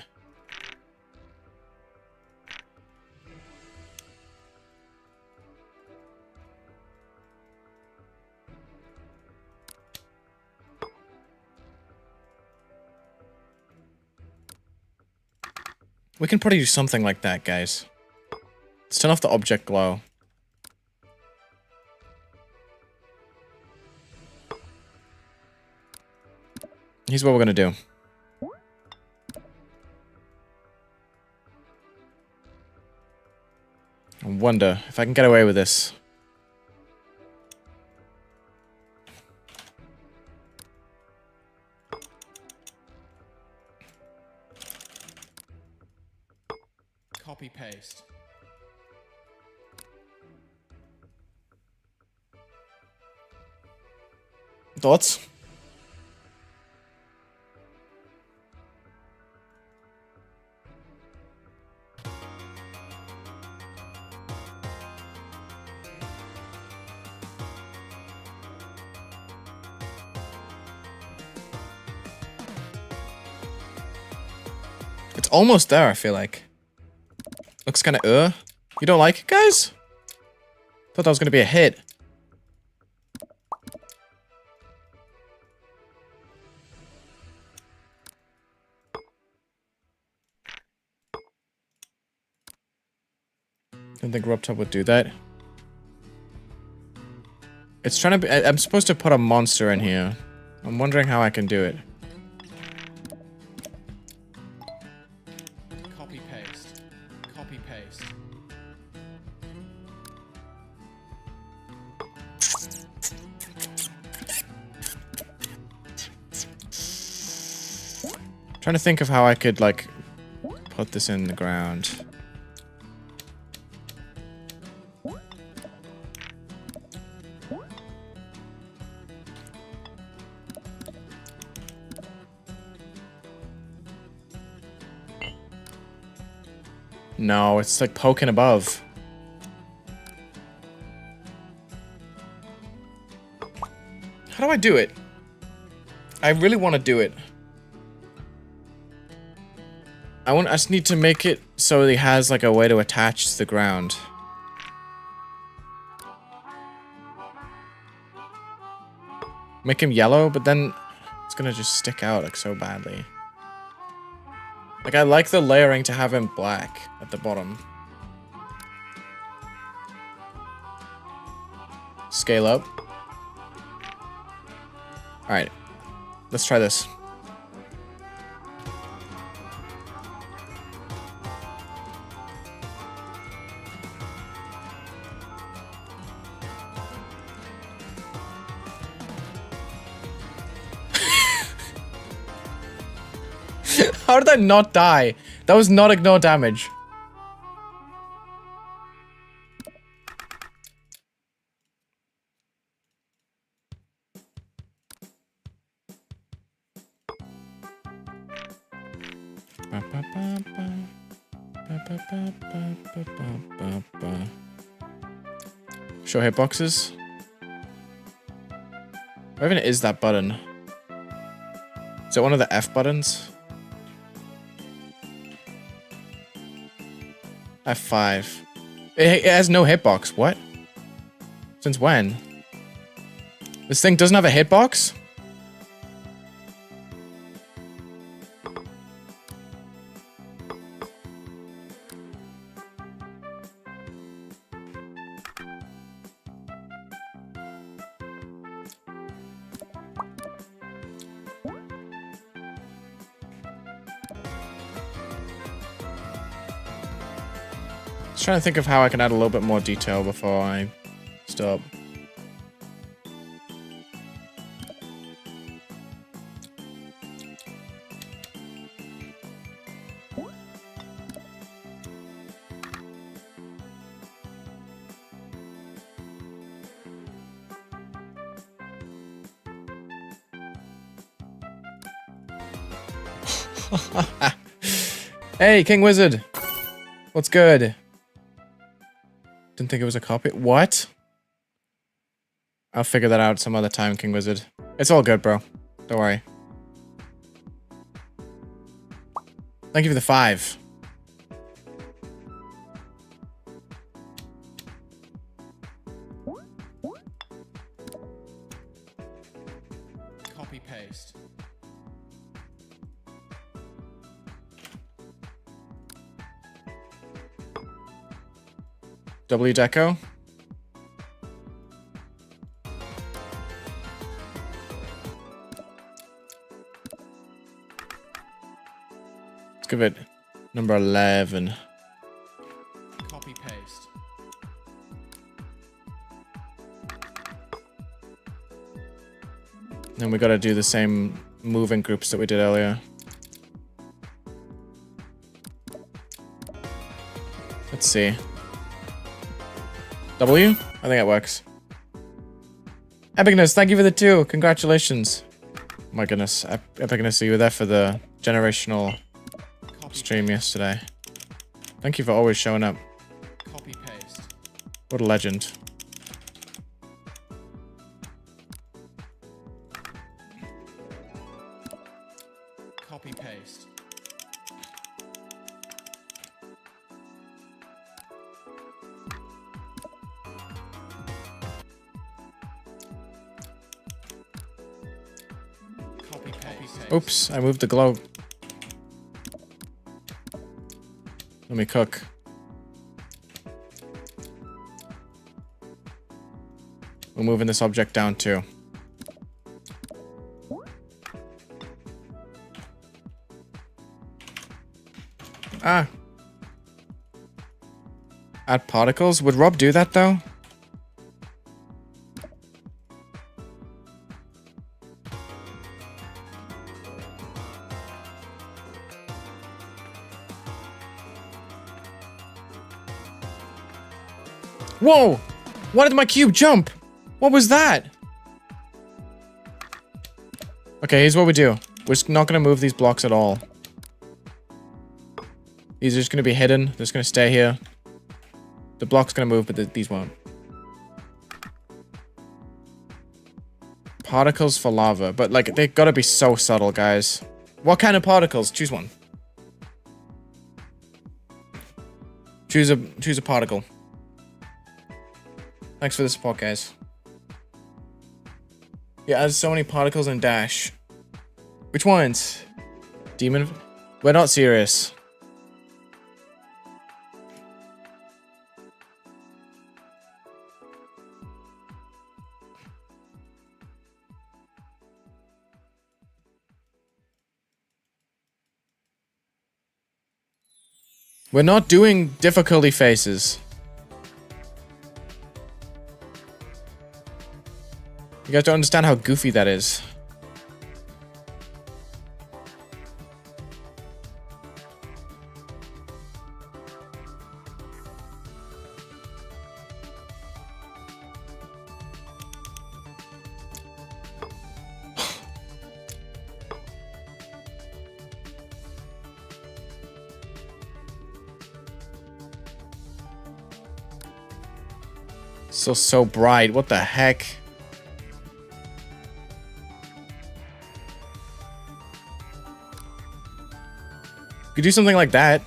We can probably do something like that, guys. Let's turn off the object glow. Here's what we're gonna do. I wonder if I can get away with this. Copy paste. Thoughts? It's almost there, I feel like. Looks kind of You don't like it, guys? Thought that was gonna be a hit. Didn't think RobTop would do that. It's trying to be- I'm supposed to put a monster in here. I'm wondering how I can do it. Copy paste. Copy paste. Trying to think of how I could, like, put this in the ground. No, it's like poking above. How do I do it? I really want to do it. I just need to make it so he has like a way to attach to the ground. Make him yellow, but then it's gonna just stick out like so badly. Like I like the layering to have him black at the bottom. Scale up. Alright. Let's try this. How did that not die? That was not ignore damage. Show hitboxes. Where even is that button? Is it one of the F buttons? F5. It has no hitbox. What? Since when? This thing doesn't have a hitbox? Trying to think of how I can add a little bit more detail before I stop. Hey, King Wizard! What's good? Didn't think it was a copy. What? I'll figure that out some other time, King Wizard. It's all good, bro. Don't worry. Thank you for the 5. Copy paste. W deco. Let's give it number 11. Copy paste. Then we gotta do the same moving groups that we did earlier. Let's see. W? I think that works. Epicness, thank you for the 2. Congratulations. My goodness, Epicness, you were there for the generational stream yesterday. Thank you for always showing up. Copy paste. What a legend. Copy paste. Copy paste. Oops, I moved the globe. Let me cook. We're moving this object down too. Ah. Add particles? Would Rob do that though? Whoa! Why did my cube jump? What was that? Okay, here's what we do. We're just not gonna move these blocks at all. These are just gonna be hidden. They're just gonna stay here. The block's gonna move, but these won't. Particles for lava. But, like, they gotta be so subtle, guys. What kind of particles? Choose one. Choose a particle. Thanks for the support, guys. Yeah, there's so many particles in Dash. Which ones? Demon? We're not serious. We're not doing difficulty faces. You guys don't understand how goofy that is. So bright. What the heck? You could do something like that.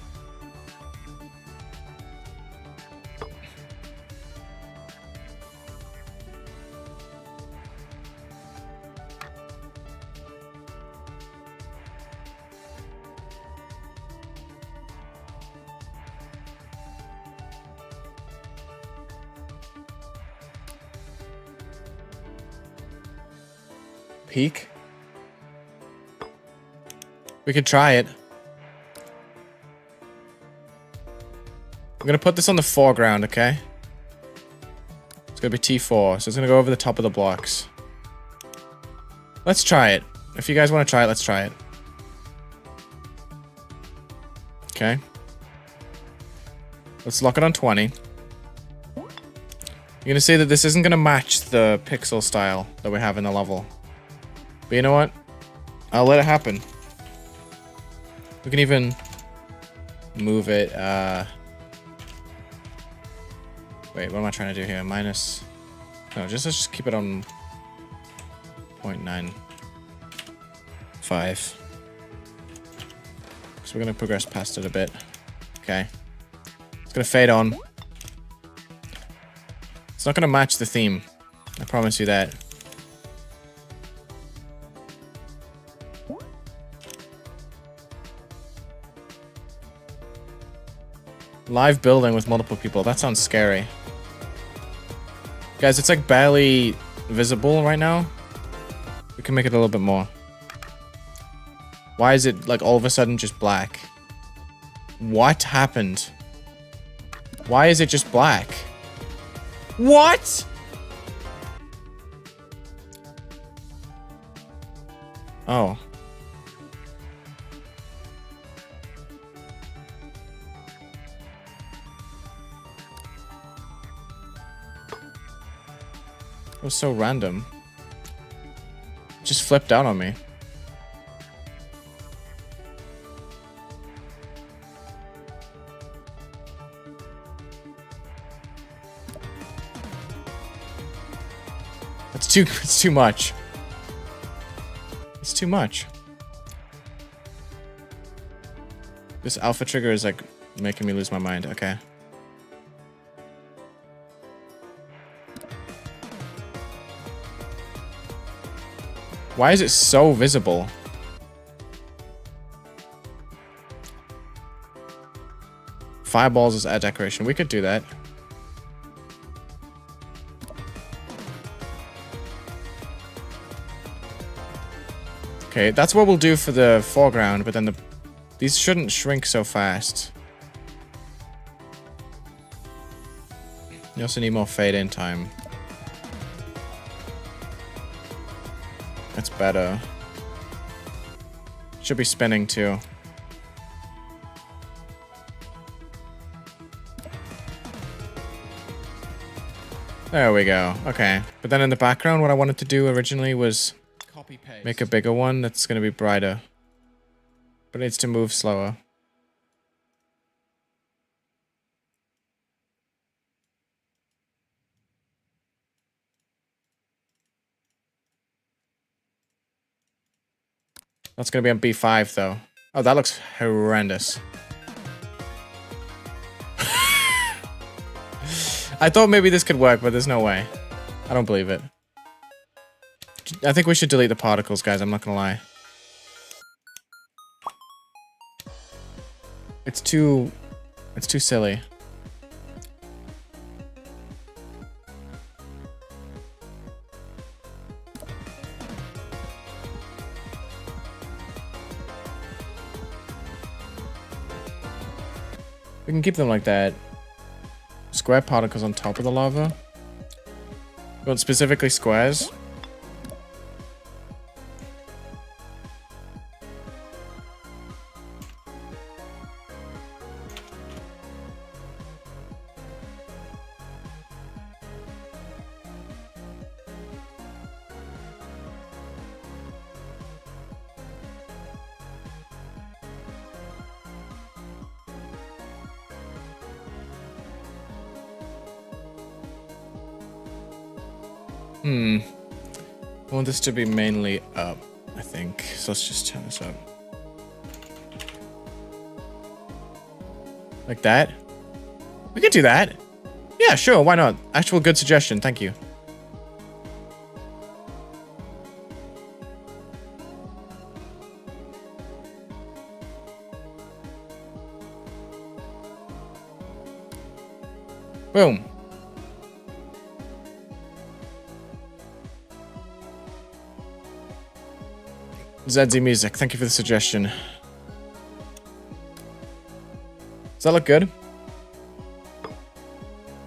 Peak? We could try it. I'm gonna put this on the foreground, okay? It's gonna be T4, so it's gonna go over the top of the blocks. Let's try it. If you guys want to try it, let's try it. Okay. Let's lock it on 20. You're gonna see that this isn't gonna match the pixel style that we have in the level. But you know what? I'll let it happen. We can even move it, wait, what am I trying to do here? Minus... No, let's just keep it on 0.95. So we're gonna progress past it a bit. Okay. It's gonna fade on. It's not gonna match the theme. I promise you that. Live building with multiple people. That sounds scary. Guys, it's like barely visible right now. We can make it a little bit more. Why is it like all of a sudden just black? What happened? Why is it just black? What? Oh. It was so random. It just flipped out on me. It's too much. It's too much. This alpha trigger is like making me lose my mind. Okay. Why is it so visible? Fireballs as air decoration. We could do that. Okay, that's what we'll do for the foreground, but then these shouldn't shrink so fast. You also need more fade-in time. That's better. Should be spinning too. There we go. Okay. But then in the background, what I wanted to do originally was make a bigger one that's going to be brighter. But it needs to move slower. That's going to be on B5 though. Oh, that looks horrendous. I thought maybe this could work, but there's no way. I don't believe it. I think we should delete the particles, guys. I'm not gonna lie. It's too silly. We can keep them like that. Square particles on top of the lava. We want specifically squares. I want this to be mainly up, I think. So let's just turn this up. Like that? We could do that. Yeah, sure, why not? Actual good suggestion, thank you. Boom. ZZ Music, thank you for the suggestion. Does that look good? It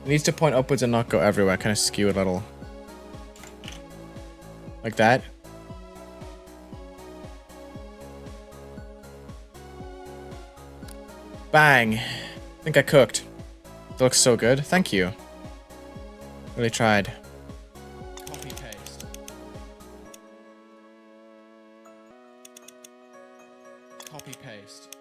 needs to point upwards and not go everywhere, kind of skew a little. Like that. Bang! I think I cooked. That looks so good. Thank you. Really tried. Copy paste. Copy paste.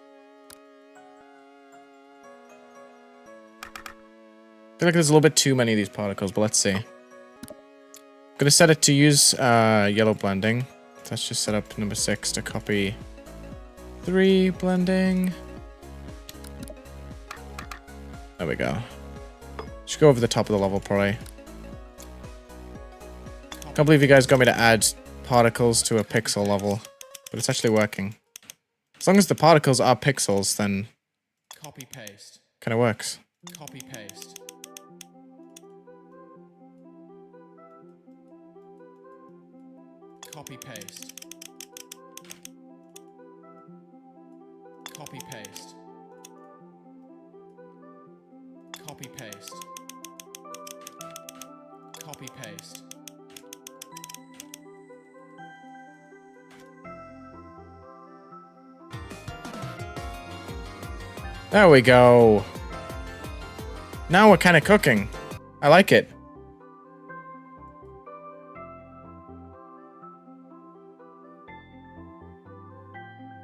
I feel like there's a little bit too many of these particles, but let's see. I'm gonna set it to use yellow blending. So let's just set up number 6 to copy 3 blending. There we go. Should go over the top of the level, probably. Can't believe you guys got me to add particles to a pixel level, but it's actually working. As long as the particles are pixels, then Copy paste. Kind of works. Copy paste. Copy paste. Copy paste. Copy paste. Copy paste. There we go. Now we're kind of cooking. I like it.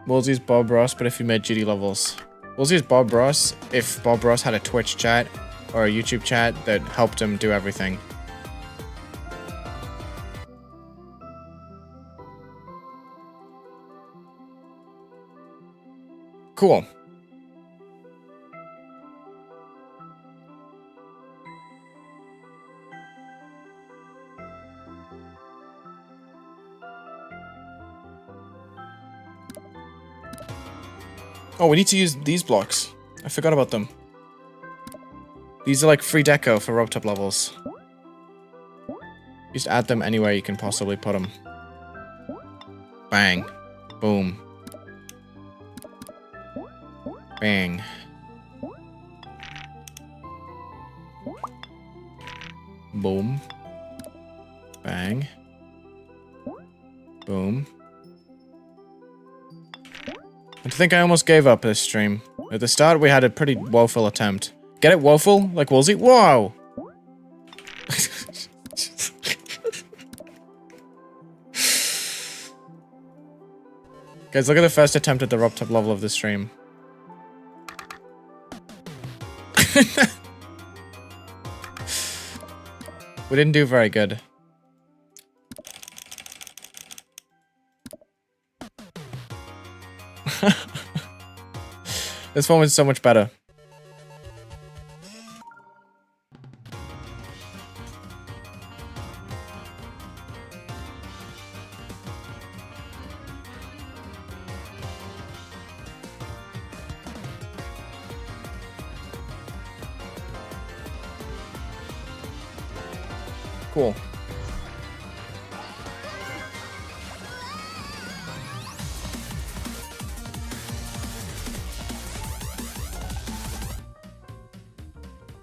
Wulzy's Bob Ross, but if you made GD levels. Wulzy's Bob Ross if Bob Ross had a Twitch chat or a YouTube chat that helped him do everything. Cool. Oh, we need to use these blocks. I forgot about them. These are like free deco for RobTop levels. Just add them anywhere you can possibly put them. Bang. Boom. Bang. Boom. Bang. Boom. I think I almost gave up this stream. At the start, we had a pretty woeful attempt. Get it, woeful? Like Wulzy? Whoa! Guys, look at the first attempt at the RobTop level of the stream. We didn't do very good. This one was so much better. Cool.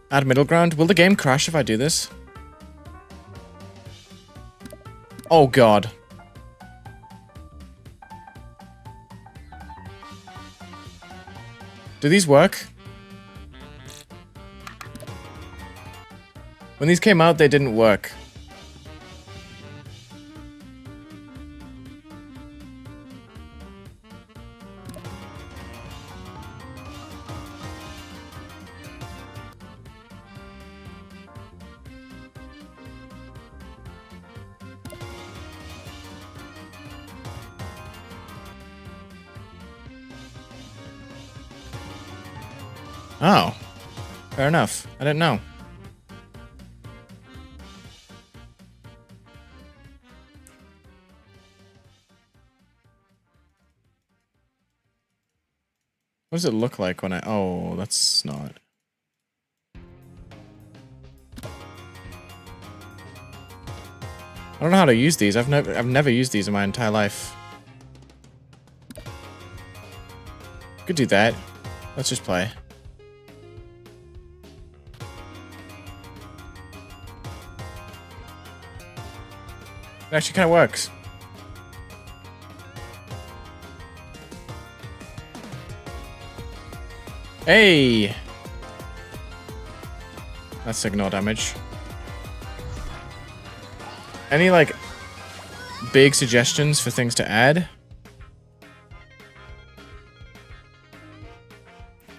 Add middle ground. Will the game crash if I do this? Oh god. Do these work? When these came out, they didn't work. Oh. Fair enough. I didn't know. What does it look like when I... Oh, that's not... I don't know how to use these. I've never used these in my entire life. Could do that. Let's just play. It actually kind of works. Hey! That's signal damage. Any, like, big suggestions for things to add?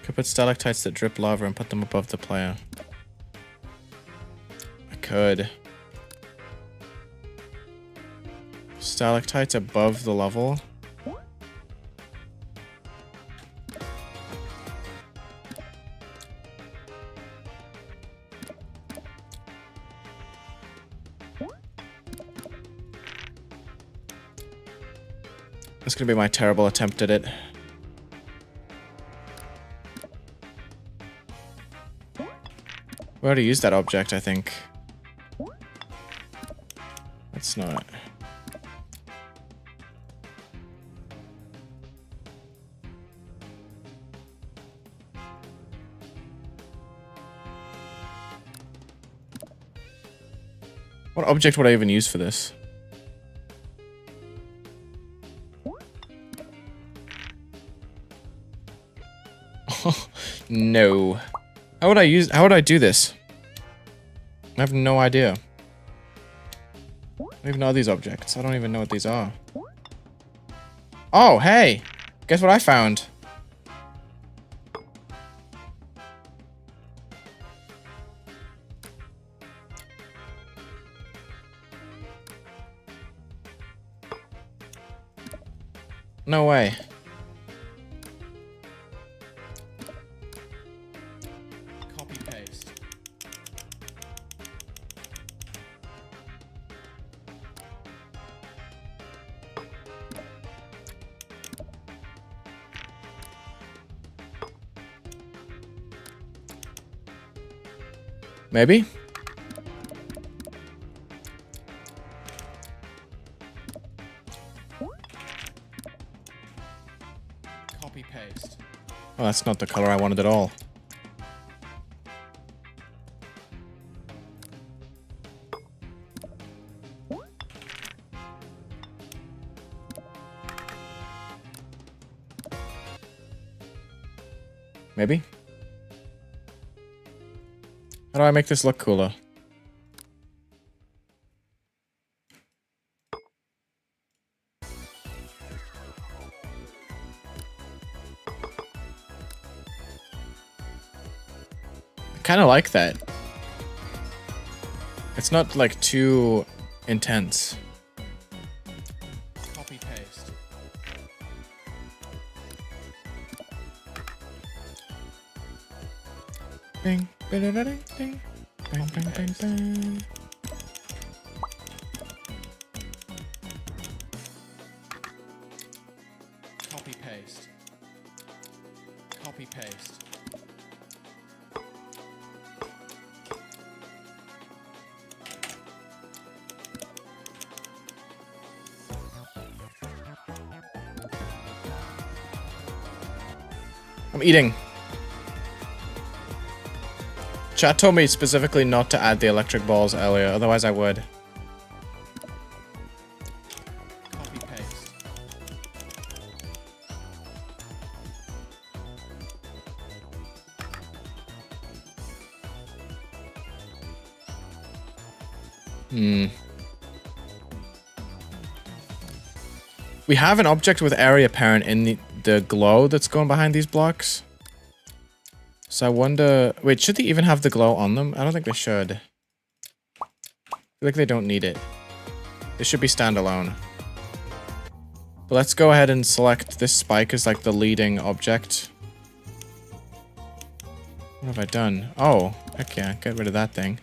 Could put stalactites that drip lava and put them above the player. I could. Stalactites above the level. That's gonna be my terrible attempt at it. We already used that object, I think. That's not... What object would I even use for this? No. How would I do this? I have no idea. I don't even know these objects. I don't even know what these are. Oh, hey! Guess what I found? No way. Copy paste. Maybe? Copy paste. Oh, that's not the color I wanted at all. Maybe? How do I make this look cooler? I kind of like that. It's not like too intense. Copy paste. Ding, ding, ding, ding, bang, bang, bang, bang. Copy paste. Copy paste. I'm eating. Chat told me specifically not to add the electric balls earlier, otherwise I would. Copy paste. We have an object with area parent in the glow that's going behind these blocks. So I wonder... Wait, should they even have the glow on them? I don't think they should. I feel like they don't need it. They should be standalone. But let's go ahead and select this spike as like the leading object. What have I done? Oh, heck yeah, get rid of that thing.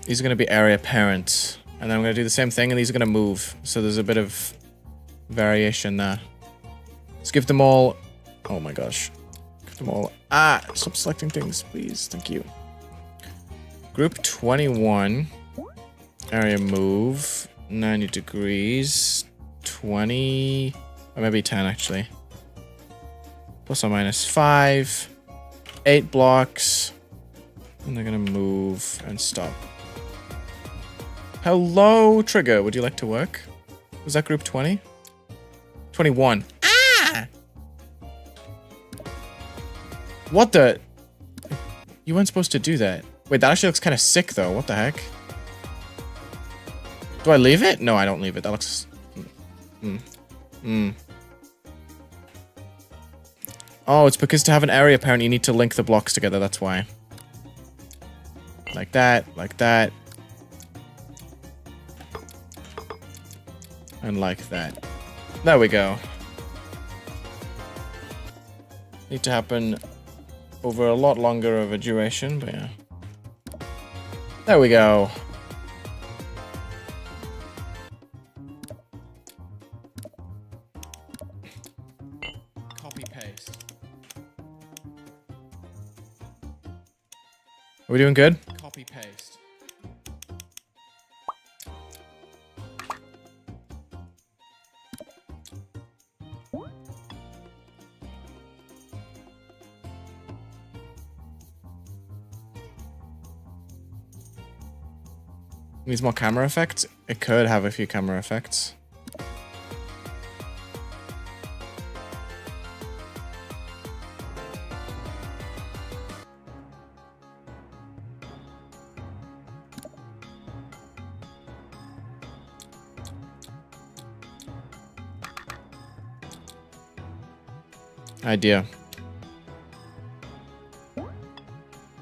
These are going to be area parents. And then I'm going to do the same thing and these are going to move. So there's a bit of variation there. Let's give them all... Oh my gosh. Give them all... Ah! Stop selecting things, please. Thank you. Group 21. Area move. 90 degrees. 20... Or maybe 10, actually. Plus or minus 5. 8 blocks. And they're going to move and stop. Hello, Trigger. Would you like to work? Was that group 20? 21. What the? You weren't supposed to do that. Wait, that actually looks kind of sick, though. What the heck? Do I leave it? No, I don't leave it. That looks... Oh, it's because to have an area parent, you need to link the blocks together. That's why. Like that, like that. And like that. There we go. Need to happen over a lot longer of a duration, but yeah. There we go. Copy paste. Are we doing good? Copy paste. Needs more camera effects? It could have a few camera effects. Idea.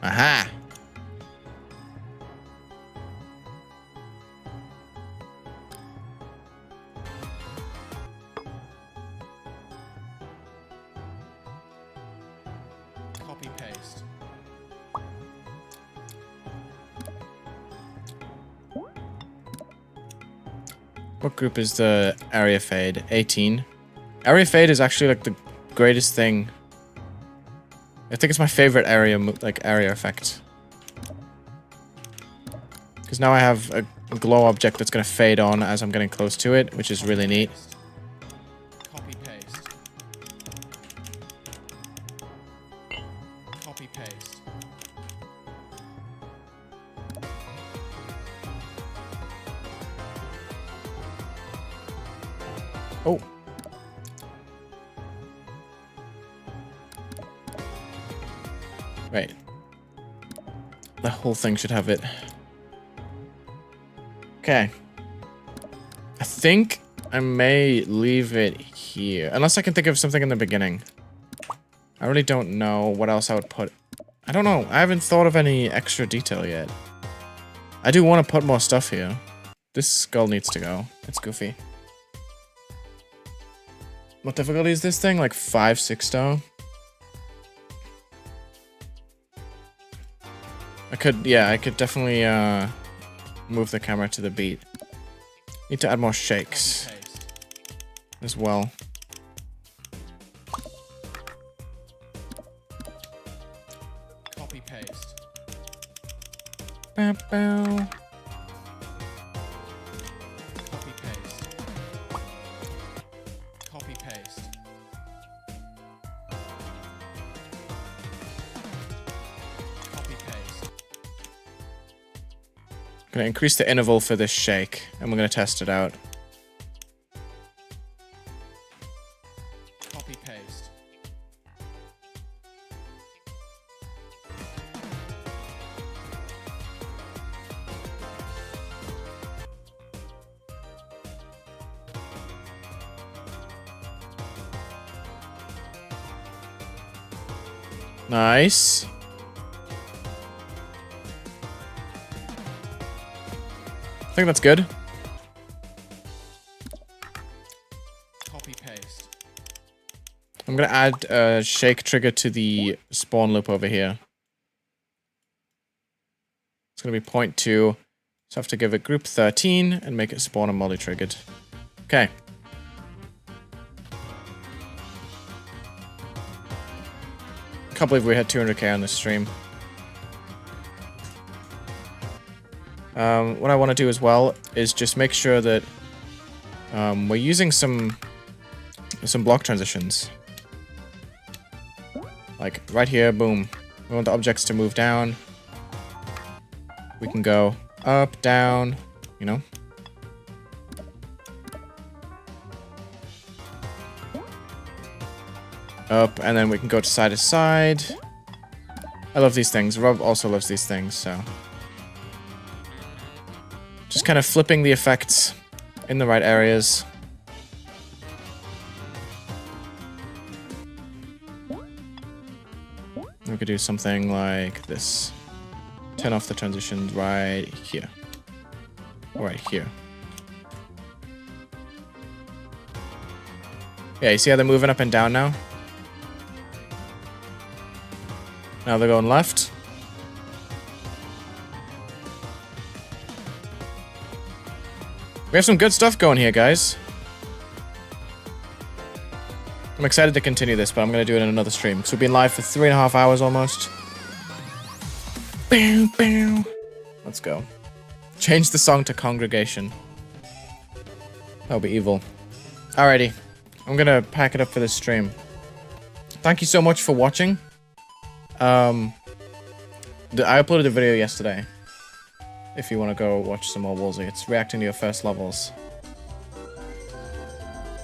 Aha! Copy paste. What group is the area fade? 18. Area fade is actually like the greatest thing. I think it's my favorite area effect. Because now I have a glow object that's going to fade on as I'm getting close to it, which is really neat. Copy paste. Copy paste. Oh. Right. The whole thing should have it. Okay. I think I may leave it here. Unless I can think of something in the beginning. I really don't know what else I would put. I don't know. I haven't thought of any extra detail yet. I do want to put more stuff here. This skull needs to go. It's goofy. What difficulty is this thing? Like 5, 6 star? I could definitely move the camera to the beat. Need to add more shakes as well. Copy paste. Bow, bow. Copy paste. Copy paste. Copy paste. I'm gonna increase the interval for this shake, and we're gonna test it out. Copy paste. Nice. I think that's good. Copy paste. I'm gonna add a shake trigger to the spawn loop over here. It's gonna be 0.2. So I have to give it group 13 and make it spawn and multi-triggered. Okay. Can't believe we had 200k on this stream. What I want to do as well is just make sure that we're using some block transitions. Like right here, boom. We want the objects to move down. We can go up, down, you know. Up, and then we can go to side. I love these things. Rob also loves these things, so. Just kind of flipping the effects in the right areas. We could do something like this. Turn off the transitions right here. Right here. Yeah, you see how they're moving up and down now? Now they're going left. We have some good stuff going here, guys. I'm excited to continue this, but I'm going to do it in another stream. Because we've been live for 3.5 hours almost. Bow, bow. Let's go. Change the song to Congregation. That'll be evil. Alrighty. I'm gonna pack it up for this stream. Thank you so much for watching. I uploaded a video yesterday. If you want to go watch some more Wulzy. It's reacting to your first levels.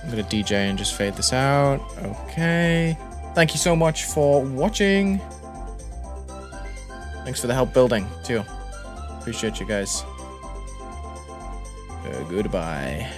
I'm gonna DJ and just fade this out. Okay. Thank you so much for watching. Thanks for the help building, too. Appreciate you guys. Goodbye.